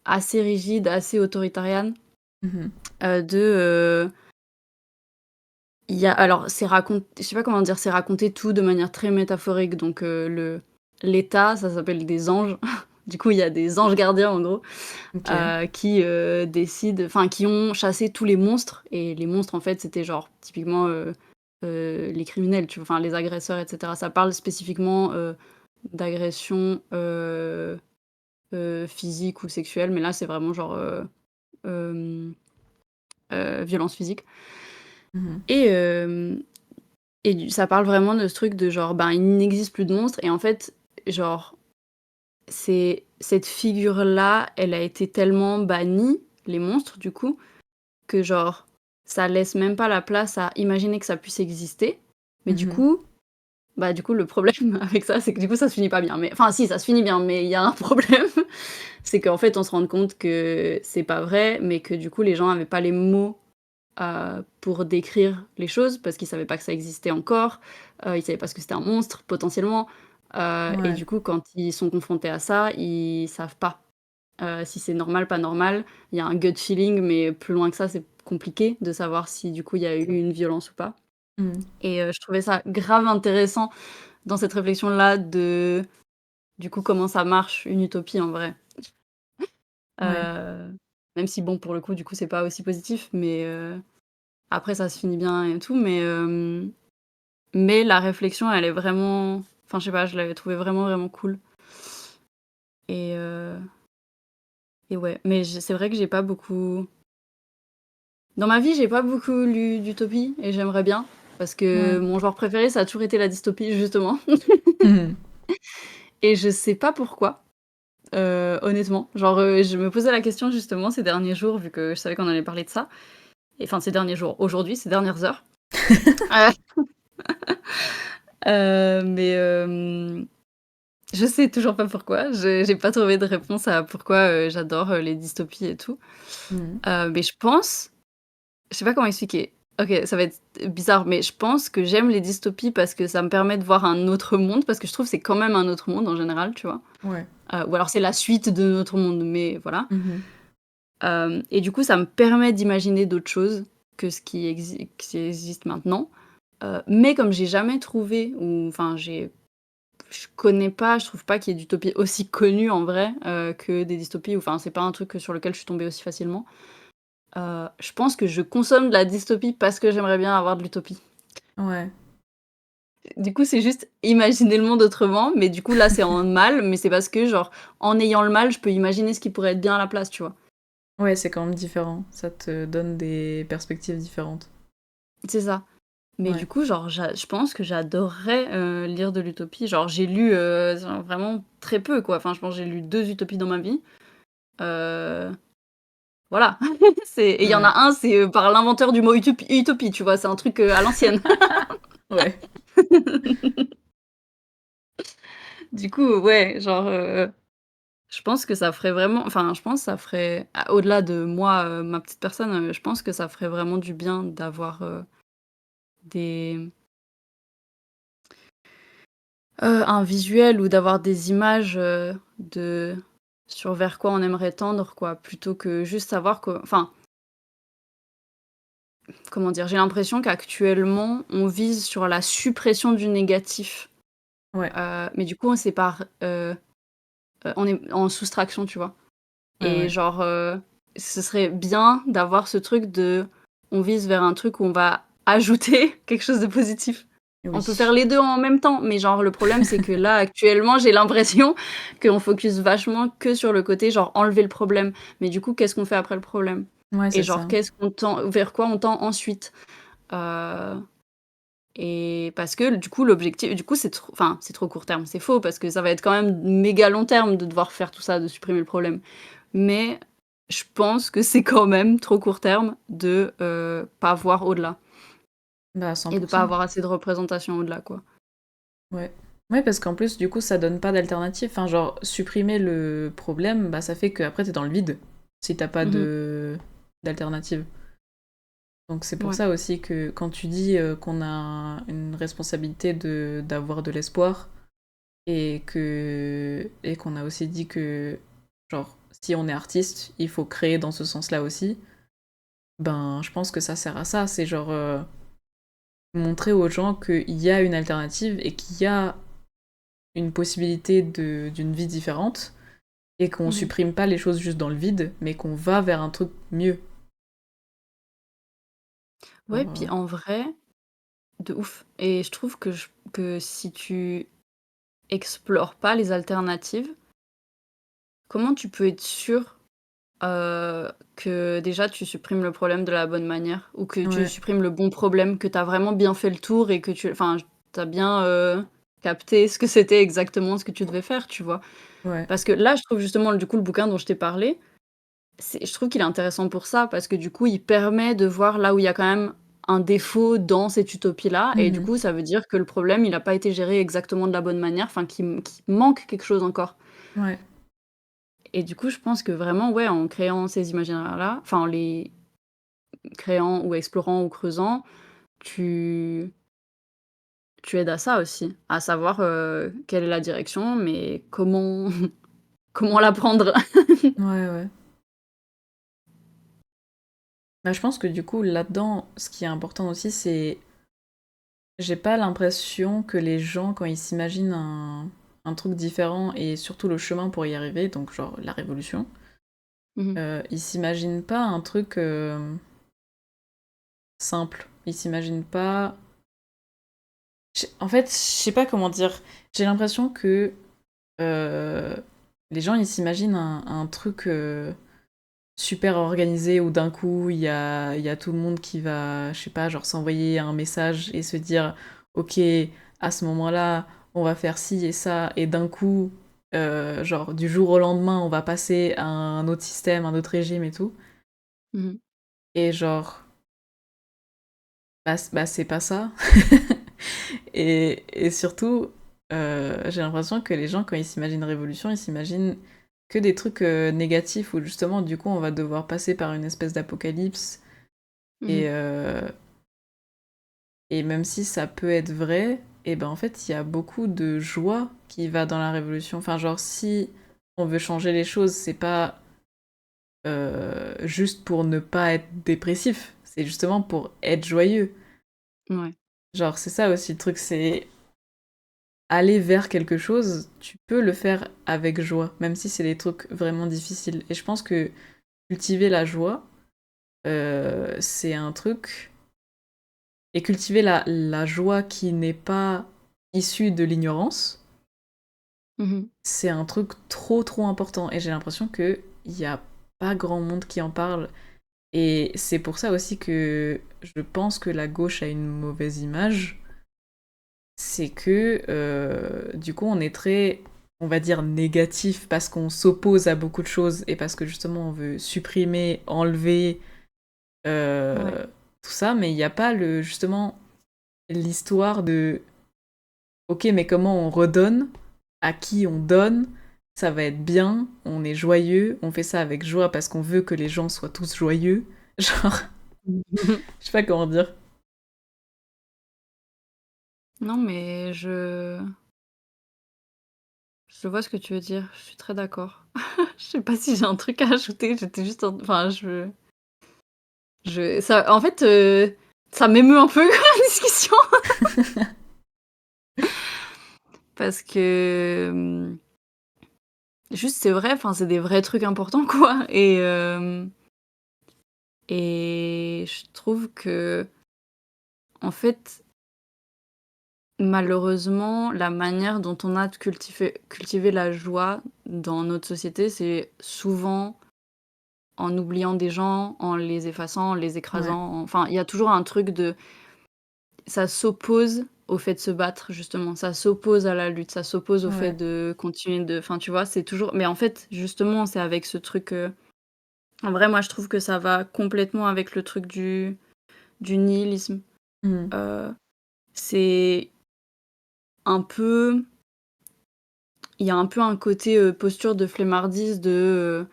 assez rigide, assez autoritarian, Mhm. de, il y a alors je sais pas comment dire, c'est raconté tout de manière très métaphorique donc l'État, ça s'appelle des anges. Du coup, il y a des anges gardiens en gros, Ok. qui, décident enfin qui ont chassé tous les monstres et les monstres en fait, c'était genre typiquement, les criminels, tu vois? Enfin les agresseurs et cetera. Ça parle spécifiquement, d'agressions, physiques ou sexuelles, mais là c'est vraiment genre, hem, violence physique Mmh. et hem et du ça parle vraiment de ce truc de genre, ben, il n'existe plus de monstres et en fait, genre, c'est cette figure-là, elle a été tellement bannie, les monstres du coup, que genre, ça laisse même pas la place à imaginer que ça puisse exister. Mais du Mmh. coup, bah, du coup, le problème avec ça, c'est que du coup, ça se finit pas bien. Mais enfin si, ça se finit bien, mais il y a un problème, c'est qu'en fait, on se rend compte que c'est pas vrai, mais que du coup, les gens avaient pas les mots, pour décrire les choses parce qu'ils savaient pas que ça existait encore, ils savaient pas ce que c'était un monstre potentiellement, et Ouais. du coup, quand ils sont confrontés à ça, ils savent pas, si c'est normal, pas normal. Il y a un gut feeling, mais plus loin que ça, c'est compliqué de savoir si du coup, il y a eu une violence ou pas Mmh. et je trouvais ça grave intéressant dans cette réflexion-là de, du coup, comment ça marche une utopie en vrai. Ouais. Même si bon, pour le coup, du coup, c'est pas aussi positif, mais après ça se finit bien et tout, mais la réflexion, elle est vraiment enfin, je sais pas, je l'avais trouvée vraiment, vraiment cool et heu et ouais, mais c'est vrai que j'ai pas beaucoup dans ma vie, j'ai pas beaucoup lu d'utopie et j'aimerais bien parce que Ouais. mon genre préféré, ça a toujours été la dystopie, justement Mmh. et je sais pas pourquoi, honnêtement. Genre, je me posais la question justement ces derniers jours, vu que je savais qu'on allait parler de ça et enfin ces derniers jours, aujourd'hui, ces dernières heures. Heu, mais je sais toujours pas pourquoi. J'ai pas trouvé de réponse à pourquoi, j'adore, les dystopies et tout. Mmh. Mais je sais pas comment expliquer. OK, ça va être bizarre, mais je pense que j'aime les dystopies parce que ça me permet de voir un autre monde, parce que je trouve que c'est quand même un autre monde en général, tu vois? Ouais. Ou alors c'est la suite de notre monde, mais voilà. Mmh. Et du coup, ça me permet d'imaginer d'autres choses que ce qui existe maintenant. Mais comme j'ai jamais trouvé ou enfin je connais pas, je trouve pas qu'il y ait d'utopie aussi connue en vrai, que des dystopies ou enfin c'est pas un truc sur lequel je suis tombée aussi facilement. Je pense que je consomme de la dystopie parce que j'aimerais bien avoir de l'utopie. Ouais. Du coup, c'est juste imaginer le monde autrement, mais du coup là, c'est en mal, mais c'est parce que genre, en ayant le mal, je peux imaginer ce qui pourrait être bien à la place, tu vois? Ouais, c'est quand même différent. Ça te donne des perspectives différentes. C'est ça. Mais du Ouais. coup, genre, je pense que j'adorerais, lire de l'utopie. Genre, j'ai lu, genre vraiment très peu, quoi. Enfin, je pense que j'ai lu 2 utopies dans ma vie. Heu, voilà. Et il y en Ouais. a un, c'est, par l'inventeur du mot utopie, tu vois? C'est un truc, à l'ancienne. Ouais. Du coup, ouais, genre, je pense que ça ferait vraiment enfin, je pense que ça ferait au-delà de moi, ma petite personne, je pense que ça ferait vraiment du bien d'avoir, des un visuel ou d'avoir des images, de sur vers quoi on aimerait tendre quoi, plutôt que juste savoir que enfin, comment dire? J'ai l'impression qu'actuellement, on vise sur la suppression du négatif, Ouais. mais du coup, on sépare, on est en soustraction, tu vois? Ouais, Et ouais. genre, ce serait bien d'avoir ce truc de on vise vers un truc où on va ajouter quelque chose de positif. On peut faire Oui. les 2 en même temps, mais genre le problème c'est que là, actuellement, j'ai l'impression qu'on focus vachement que sur le côté genre enlever le problème. Mais du coup, qu'est-ce qu'on fait après le problème? Ouais, Et c'est genre ça. qu'est-ce qu'on tend vers quoi on tend ensuite? Heu et parce que du coup l'objectif du coup c'est trop enfin c'est trop court terme, c'est faux parce que ça va être quand même méga long terme de devoir faire tout ça, de supprimer le problème. Mais je pense que c'est quand même trop court terme de, pas voir au-delà Bah, et de pas 100%. avoir assez de représentation au-delà, quoi. Ouais. Ouais, parce qu'en plus, du coup, ça donne pas d'alternative. Enfin, genre, supprimer le problème, bah, ça fait qu'après, t'es dans le vide, si t'as pas Mmh. d'alternative. Donc c'est pour Ouais. ça aussi que quand tu dis qu'on a une responsabilité d'avoir de l'espoir et qu'on a aussi dit que, genre, si on est artiste, il faut créer dans ce sens-là aussi, ben, je pense que ça sert à ça. C'est genre montrer aux gens qu'il y a une alternative et qu'il y a une possibilité d'une vie différente et qu'on Mmh. supprime pas les choses juste dans le vide, mais qu'on va vers un truc mieux. Ouais, Genre, puis en vrai, de ouf et je trouve que si tu explores pas les alternatives, comment tu peux être sûr, que déjà tu supprimes le problème de la bonne manière? Ou que tu Ouais, supprimes le bon problème, que tu as vraiment bien fait le tour et que tu as bien, capté ce que c'était exactement ce que tu devais faire, tu vois? ouais. Parce que là, je trouve justement, du coup, le bouquin dont je t'ai parlé, je trouve qu'il est intéressant pour ça, parce que du coup, il permet de voir là où il y a quand même un défaut dans cette utopie-là et du Mmh. coup, ça veut dire que le problème, il a pas été géré exactement de la bonne manière, enfin qu'il manque quelque chose encore Ouais, et du coup, je pense que vraiment, ouais, en créant ces imaginaires-là, enfin en les créant ou explorant ou creusant, tu tu aides à ça aussi, à savoir, quelle est la direction, mais comment comment la prendre? ouais, ouais. Bah, je pense que du coup, là-dedans, ce qui est important aussi, c'est j'ai pas l'impression que les gens, quand ils s'imaginent un truc différent et surtout le chemin pour y arriver, donc genre la révolution, Mmh mh. ils s'imaginent pas un truc, simple. Ils s'imaginent pas en fait, je sais pas comment dire. J'ai l'impression que, heu, les gens, ils s'imaginent un truc, super organisé où d'un coup, il y a tout le monde qui va, je sais pas, genre s'envoyer un message et se dire: «OK, à ce moment-là, on va faire ci et ça» et d'un coup, genre du jour au lendemain, on va passer à un autre système, un autre régime et tout Mmh. et genre, bah, c'est pas ça et surtout, j'ai l'impression que les gens, quand ils s'imaginent révolution, ils s'imaginent que des trucs, négatifs où justement, du coup, on va devoir passer par une espèce d'apocalypse Mmh. et et même si ça peut être vrai, et ben, en fait, il y a beaucoup de joie qui va dans la révolution. Enfin, genre, si on veut changer les choses, c'est pas, juste pour ne pas être dépressif, c'est justement pour être joyeux. Ouais. Genre, c'est ça aussi le truc, c'est aller vers quelque chose, tu peux le faire avec joie, même si c'est des trucs vraiment difficiles. Et je pense que cultiver la joie, c'est un truc. Et cultiver la joie qui n'est pas issue de l'ignorance, Mmh. c'est un truc trop trop important. Et j'ai l'impression qu'il n'y a pas grand monde qui en parle. Et c'est pour ça aussi que je pense que la gauche a une mauvaise image. C'est que du coup on est très, on va dire, négatif parce qu'on s'oppose à beaucoup de choses et parce que justement on veut supprimer, enlever Ouais. tout ça, mais il n'y a pas justement l'histoire de ok, mais comment on redonne, à qui on donne, ça va être bien, on est joyeux, on fait ça avec joie parce qu'on veut que les gens soient tous joyeux. Genre, je sais pas comment dire. Non, mais je vois ce que tu veux dire, je suis très d'accord. Je sais pas si j'ai un truc à ajouter, j'étais juste en enfin, je ça en fait, ça m'émeut un peu la discussion parce que, juste c'est vrai, enfin, c'est des vrais trucs importants, quoi et je trouve que en fait, malheureusement, la manière dont on a de cultiver la joie dans notre société, c'est souvent en oubliant des gens, en les effaçant, en les Ouais, écrasant, enfin, il y a toujours un truc de ça s'oppose au fait de se battre justement, ça s'oppose à la lutte, ça s'oppose au fait ouais. de continuer de enfin, tu vois? C'est toujours mais en fait, justement, c'est avec ce truc, en vrai, moi, je trouve que ça va complètement avec le truc du nihilisme. Mmh. Heu, c'est un peu il y a un peu un côté, posture de flemmardise de,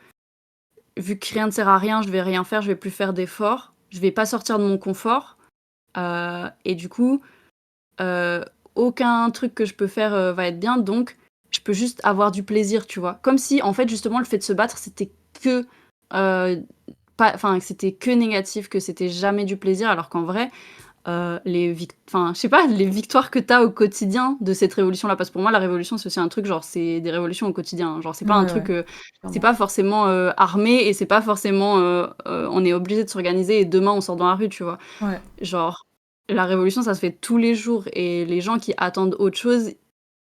vu que rien ne sert à rien, je vais rien faire, je vais plus faire d'efforts, je vais pas sortir de mon confort, et du coup, Heu, aucun truc que je peux faire, va être bien, donc je peux juste avoir du plaisir, tu vois? Comme si, en fait, justement, le fait de se battre, c'était que, pas enfin, que c'était que négatif, que c'était jamais du plaisir, alors qu'en vrai, enfin, je sais pas, les victoires que tu as au quotidien de cette révolution-là, parce que pour moi, la révolution, c'est aussi un truc, genre, c'est des révolutions au quotidien, genre, c'est pas un Ouais, truc, ouais, c'est clairement. pas forcément, armé et c'est pas forcément, on est obligé de s'organiser et demain on sort dans la rue, tu vois? Ouais. Genre la révolution, ça se fait tous les jours et les gens qui attendent autre chose,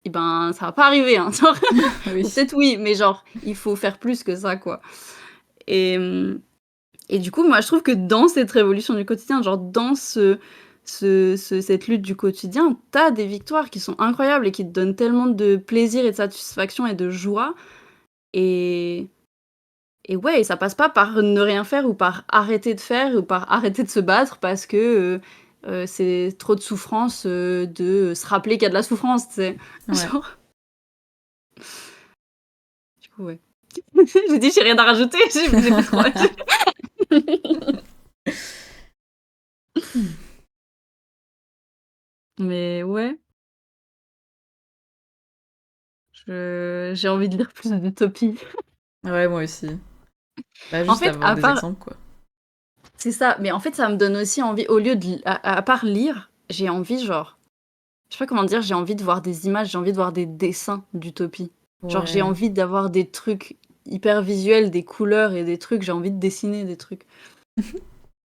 et ben, ça va pas arriver, hein, genre ou Oui. peut-être oui, mais genre, il faut faire plus que ça, quoi et et du coup, moi, je trouve que dans cette révolution du quotidien, genre dans cette lutte du quotidien, tu as des victoires qui sont incroyables et qui te donnent tellement de plaisir et de satisfaction et de joie et et ouais, et ça passe pas par ne rien faire ou par arrêter de faire ou par arrêter de se battre parce que, c'est trop de souffrance, de se rappeler qu'il y a de la souffrance, tu sais? Ouais. Genre, du coup, ouais. J'ai dit: «J'ai rien à rajouter», j'ai fait 3 Mmh. mais ouais, j'ai envie de lire plus d'utopies. Ouais, moi aussi. Bah, En juste fait, avoir à des part exemples, quoi. c'est ça, mais en fait, ça me donne aussi envie au lieu de li à part lire, j'ai envie genre, je sais pas comment dire, j'ai envie de voir des images, j'ai envie de voir des dessins d'utopie. Genre, j'ai Ouais. envie d'avoir des trucs hyper visuels, des couleurs et des trucs, j'ai envie de dessiner des trucs.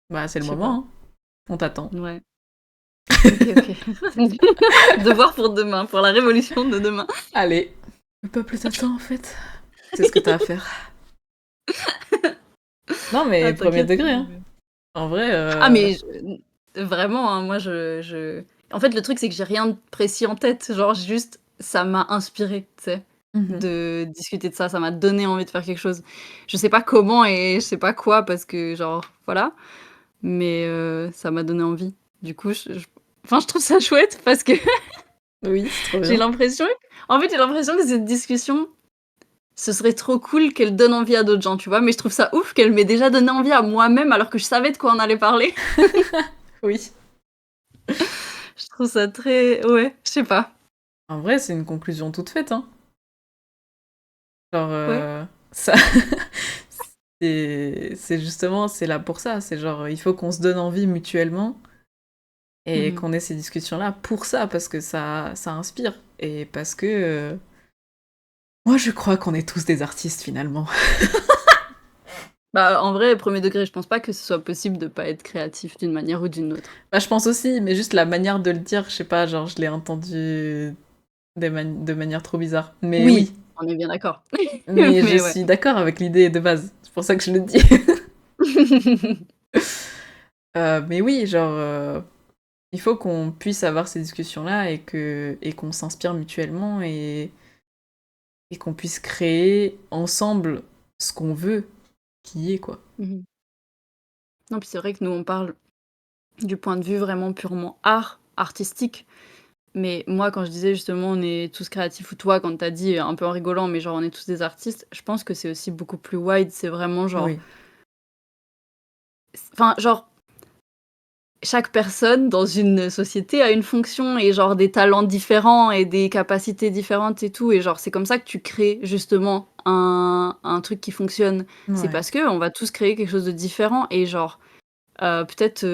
Bah, c'est le Je sais pas. moment, hein. On t'attend. Ouais. OK, OK. Devoir pour demain, pour la révolution de demain. Allez, le peuple t'attend, en fait. C'est ce que tu as à faire. Non, mais Ah premier t'inquiète, degré, hein. En vrai, ah mais vraiment, hein, moi en fait, le truc, c'est que j'ai rien de précis en tête, genre juste ça m'a inspirée, tu sais? Mmh. De discuter de ça, ça m'a donné envie de faire quelque chose. Je sais pas comment et je sais pas quoi parce que genre, voilà, mais ça m'a donné envie. Du coup, enfin, je trouve ça chouette parce que Oui, c'est trop j'ai bien. l'impression en fait, j'ai l'impression que cette discussion, ce serait trop cool qu'elle donne envie à d'autres gens, tu vois? Mais je trouve ça ouf qu'elle m'ait déjà donné envie à moi-même alors que je savais de quoi on allait parler. Oui. Je trouve ça très ouais, je sais pas. En vrai, c'est une conclusion toute faite, hein. Genre, Ouais. ça c'est justement, c'est là pour ça. C'est genre, il faut qu'on se donne envie mutuellement et Mmh. qu'on ait ces discussions-là pour ça, parce que ça inspire et parce que, moi, je crois qu'on est tous des artistes, finalement. Bah, en vrai, premier degré, je pense pas que ce soit possible de pas être créatif d'une manière ou d'une autre. Bah, je pense aussi, mais juste la manière de le dire, je sais pas, genre, je l'ai entendu de manière trop bizarre. Mais Oui, oui, on est bien d'accord. mais je Mais ouais. suis d'accord avec l'idée de base. C'est pour ça que je le dis. Mais oui, genre, il faut qu'on puisse avoir ces discussions-là et qu'on s'inspire mutuellement et qu'on puisse créer ensemble ce qu'on veut qui est, quoi. Mmh. Non, puis c'est vrai que nous, on parle du point de vue vraiment purement artistique. Mais moi, quand je disais justement on est tous créatifs ou toi, quand tu as dit un peu en rigolant, mais genre on est tous des artistes, je pense que c'est aussi beaucoup plus wide. C'est vraiment genre, Oui, enfin, genre, chaque personne dans une société a une fonction et genre des talents différents et des capacités différentes et tout. Et genre, c'est comme ça que tu crées justement un truc qui fonctionne. C'est ouais. parce que on va tous créer quelque chose de différent et genre, peut-être,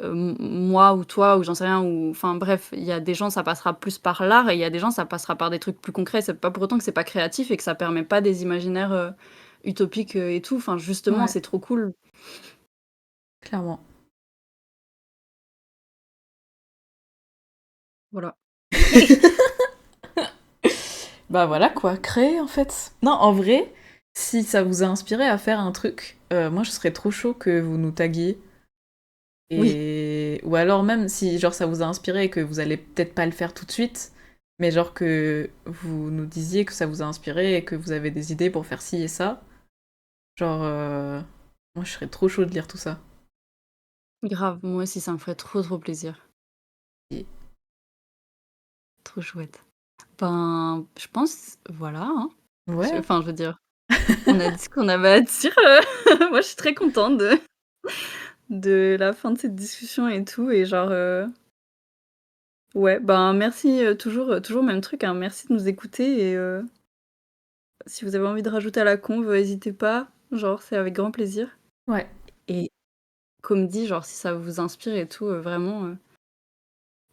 moi ou toi ou j'en sais rien ou enfin bref, il y a des gens, ça passera plus par l'art et il y a des gens, ça passera par des trucs plus concrets. C'est pas pour autant que c'est pas créatif et que ça permet pas des imaginaires, utopiques, et tout. Enfin justement, Ouais, c'est trop cool. clairement. Voilà. Bah voilà quoi, créer en fait. Non, en vrai, si ça vous a inspiré à faire un truc, moi je serais trop chaud que vous nous taguiez. Oui. Et... Ou alors même si genre ça vous a inspiré et que vous allez peut-être pas le faire tout de suite, mais genre que vous nous disiez que ça vous a inspiré et que vous avez des idées pour faire ci et ça. Genre, moi je serais trop chaud de lire tout ça. Grave, moi aussi, ça me ferait trop, trop plaisir. Et- Trop chouette. Ben, je pense, voilà, hein. Ouais, Enfin, je veux dire, on a dit ce qu'on avait à dire. Moi, je suis très contente de la fin de cette discussion et tout. Et genre, ouais, ben, merci, toujours même truc, hein. Merci de nous écouter. Et si vous avez envie de rajouter à la conve, hésitez pas. Genre, c'est avec grand plaisir. ouais, Et comme dit, genre, si ça vous inspire et tout, vraiment,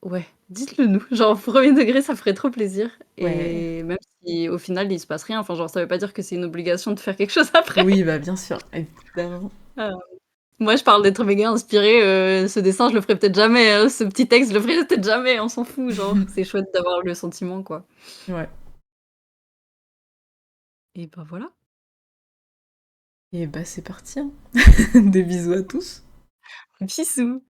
ouais, dites-le nous. Genre, au 1er degré, ça ferait trop plaisir ouais. et même si au final, il se passe rien, enfin, genre, ça veut pas dire que c'est une obligation de faire quelque chose après. Oui, bah bien sûr, évidemment. Heu, Moi, je parle d'être méga inspirée, ce dessin, je le ferai peut-être jamais, hein, ce petit texte, je le ferai peut-être jamais, on s'en fout, genre, c'est chouette d'avoir le sentiment, quoi. Ouais. Et bah, voilà. Et bah, c'est parti, hein. Des bisous à tous. Bisous.